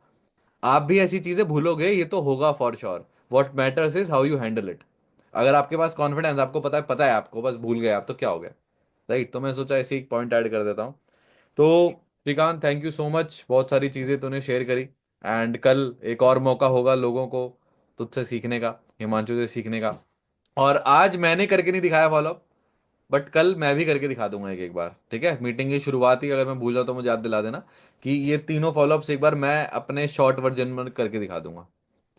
आप भी ऐसी चीजें भूलोगे, ये तो होगा for sure. What matters is how you handle it. अगर आपके पास कॉन्फिडेंस, आपको पता है आपको, बस भूल गए आप तो क्या हो गया, राइट। तो मैं सोचा ऐसे एक पॉइंट ऐड कर देता हूँ। तो Shrikant, thank you so much, बहुत सारी चीजें तूने शेयर करी। एंड कल एक और मौका होगा लोगों को तुझसे सीखने का, हिमांशु से सीखने का। और आज मैंने करके नहीं दिखाया फॉलो, बट कल मैं भी करके दिखा दूंगा एक एक बार, ठीक है। मीटिंग की शुरुआत ही अगर मैं भूल जाऊँ तो मुझे याद दिला देना कि ये तीनों फॉलोअप्स एक बार मैं अपने शॉर्ट वर्जन में करके दिखा दूंगा,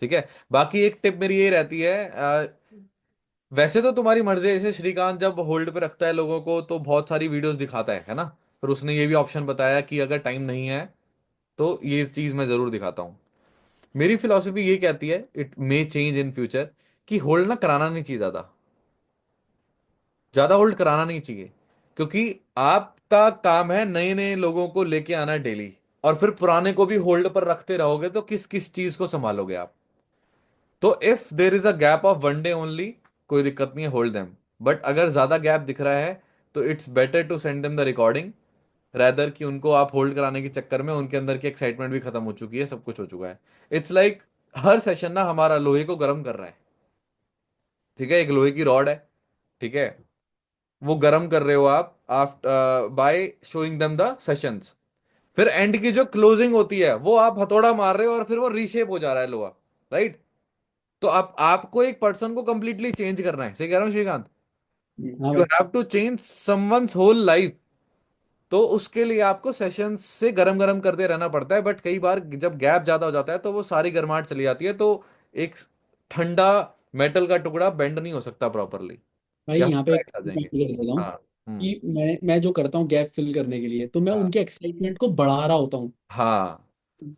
ठीक है। बाकी एक टिप मेरी ये रहती है, वैसे तो तुम्हारी मर्जी है, जैसे श्रीकांत जब होल्ड पे रखता है लोगों को तो बहुत सारी वीडियोस दिखाता है ना। पर उसने ये भी ऑप्शन बताया कि अगर टाइम नहीं है तो ये चीज मैं जरूर दिखाता हूँ। मेरी फिलॉसफी ये कहती है, it may change in future, कि होल्ड ना कराना नहीं चाहिए ज्यादा, ज्यादा होल्ड कराना नहीं चाहिए। क्योंकि आपका काम है नए नए लोगों को लेके आना डेली, और फिर पुराने को भी होल्ड पर रखते रहोगे तो किस किस चीज को संभालोगे आप। तो if there is a gap of 1 day only, कोई दिक्कत नहीं है, होल्ड देम। बट अगर ज्यादा गैप दिख रहा है तो it's better to send them the recording, rather कि उनको आप होल्ड कराने के चक्कर में उनके अंदर की एक्साइटमेंट भी खत्म हो चुकी है, सब कुछ हो चुका है। इट्स लाइक हर सेशन ना हमारा लोहे को गर्म कर रहा है, ठीक है। एक लोहे की रॉड है, ठीक है, वो गर्म कर रहे हो आप after by showing them the sessions. फिर एंड की जो क्लोजिंग होती है वो आप हथौड़ा मार रहे हो और फिर वो रीशेप हो जा रहा है लोहा, राइट। तो आप आपको एक पर्सन को कंप्लीटली चेंज करना है, सही कह रहा हूँ श्रीकांत। हाँ यू भाई। Have to change someone's whole life. तो उसके लिए आपको सेशंस से गरम गरम करते रहना पड़ता है, बट कई बार जब गैप ज्यादा हो जाता है तो वो सारी गर्माहट चली जाती है, तो एक ठंडा मेटल का टुकड़ा बेंड नहीं हो सकता प्रॉपरली, भाई या यहाँ पे एक क्रैक्स आ मैं जाएंगे। clear कर देता हूँ हाँ। कि मैं जो करता हूँ गैप फिल करने के लिए, तो मैं हाँ। उनके एक्साइटमेंट को बढ़ा रहा होता हूँ। हाँ,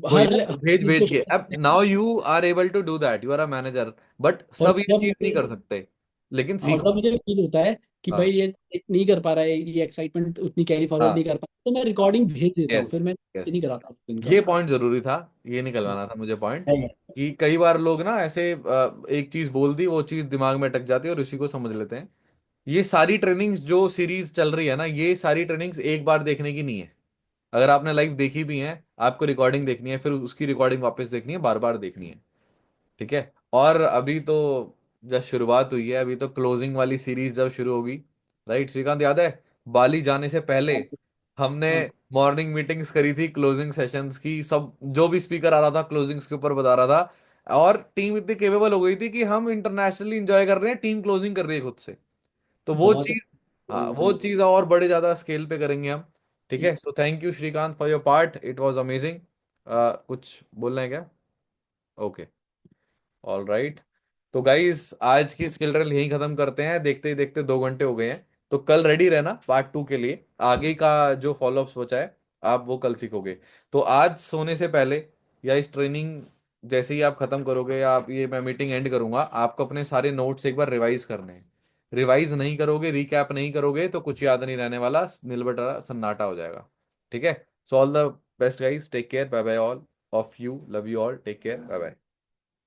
वही हर ना, हर भेज चीज को भेज के। अब now you are able to do that, you are a manager, but और सब ये जब चीज नहीं मुझे कर सकते, लेकिन और सीखो। जब मुझे फील होता है कि भाई हाँ। ये नहीं कर पा रहा है, ये एक्साइटमेंट उतनी कैरी फॉरवर्ड हाँ। नहीं कर पा रहा, तो मैं रिकॉर्डिंग भेज देता हूँ, यस। फिर मैं यस, नहीं कराता हूँ इनका। ये पॉइंट जरूरी था, ये निकलवाना था मुझे पॉइंट। है। कि कई बार लोग ना ऐसे एक चीज बोल दी, वो चीज दिमाग में अटक जाती है और उसी को समझ लेते हैं। ये सारी ट्रेनिंग्स जो सीरीज चल रही है ना, ये सारी ट्रेनिंग्स एक बार देखने की नहीं है। अगर आपने लाइव देखी भी है, आपको रिकॉर्डिंग देखनी है, फिर उसकी रिकॉर्डिंग वापस देखनी है, बार बार देखनी है, ठीक है। और अभी तो जब शुरुआत हुई है, अभी तो क्लोजिंग वाली सीरीज जब शुरू होगी, राइट श्रीकांत, याद है बाली जाने से पहले हाँ हमने हाँ, मॉर्निंग मीटिंग्स करी थी क्लोजिंग सेशंस की, सब जो भी स्पीकर आ रहा था क्लोजिंग्स के ऊपर बता रहा था। और टीम इतनी केपेबल हो गई थी कि हम इंटरनेशनली एंजॉय कर रहे हैं, टीम क्लोजिंग कर रही है खुद से। तो वो बहुत चीज, हाँ, है। वो चीज और बड़े ज्यादा स्केल पे करेंगे हम, ठीक है। So thank you Shrikant for your part, it was amazing. कुछ बोलना है क्या? Okay, all right. तो गाइस आज की स्किल ड्रिल यहीं खत्म करते हैं, देखते ही देखते 2 घंटे हो गए हैं। तो कल रेडी रहना पार्ट 2 के लिए, आगे का जो फॉलोअप्स बचा है आप वो कल सीखोगे। तो आज सोने से पहले या इस ट्रेनिंग जैसे ही आप खत्म करोगे, या आप ये मैं मीटिंग एंड करूंगा, आपको अपने सारे नोट्स एक बार रिवाइज करने हैं। रिवाइज नहीं करोगे, रिकैप नहीं करोगे तो कुछ याद नहीं रहने वाला, नीलबटा सन्नाटा हो जाएगा, ठीक है। So all the best guys, take care, bye bye all of you, love you all, take care, bye bye.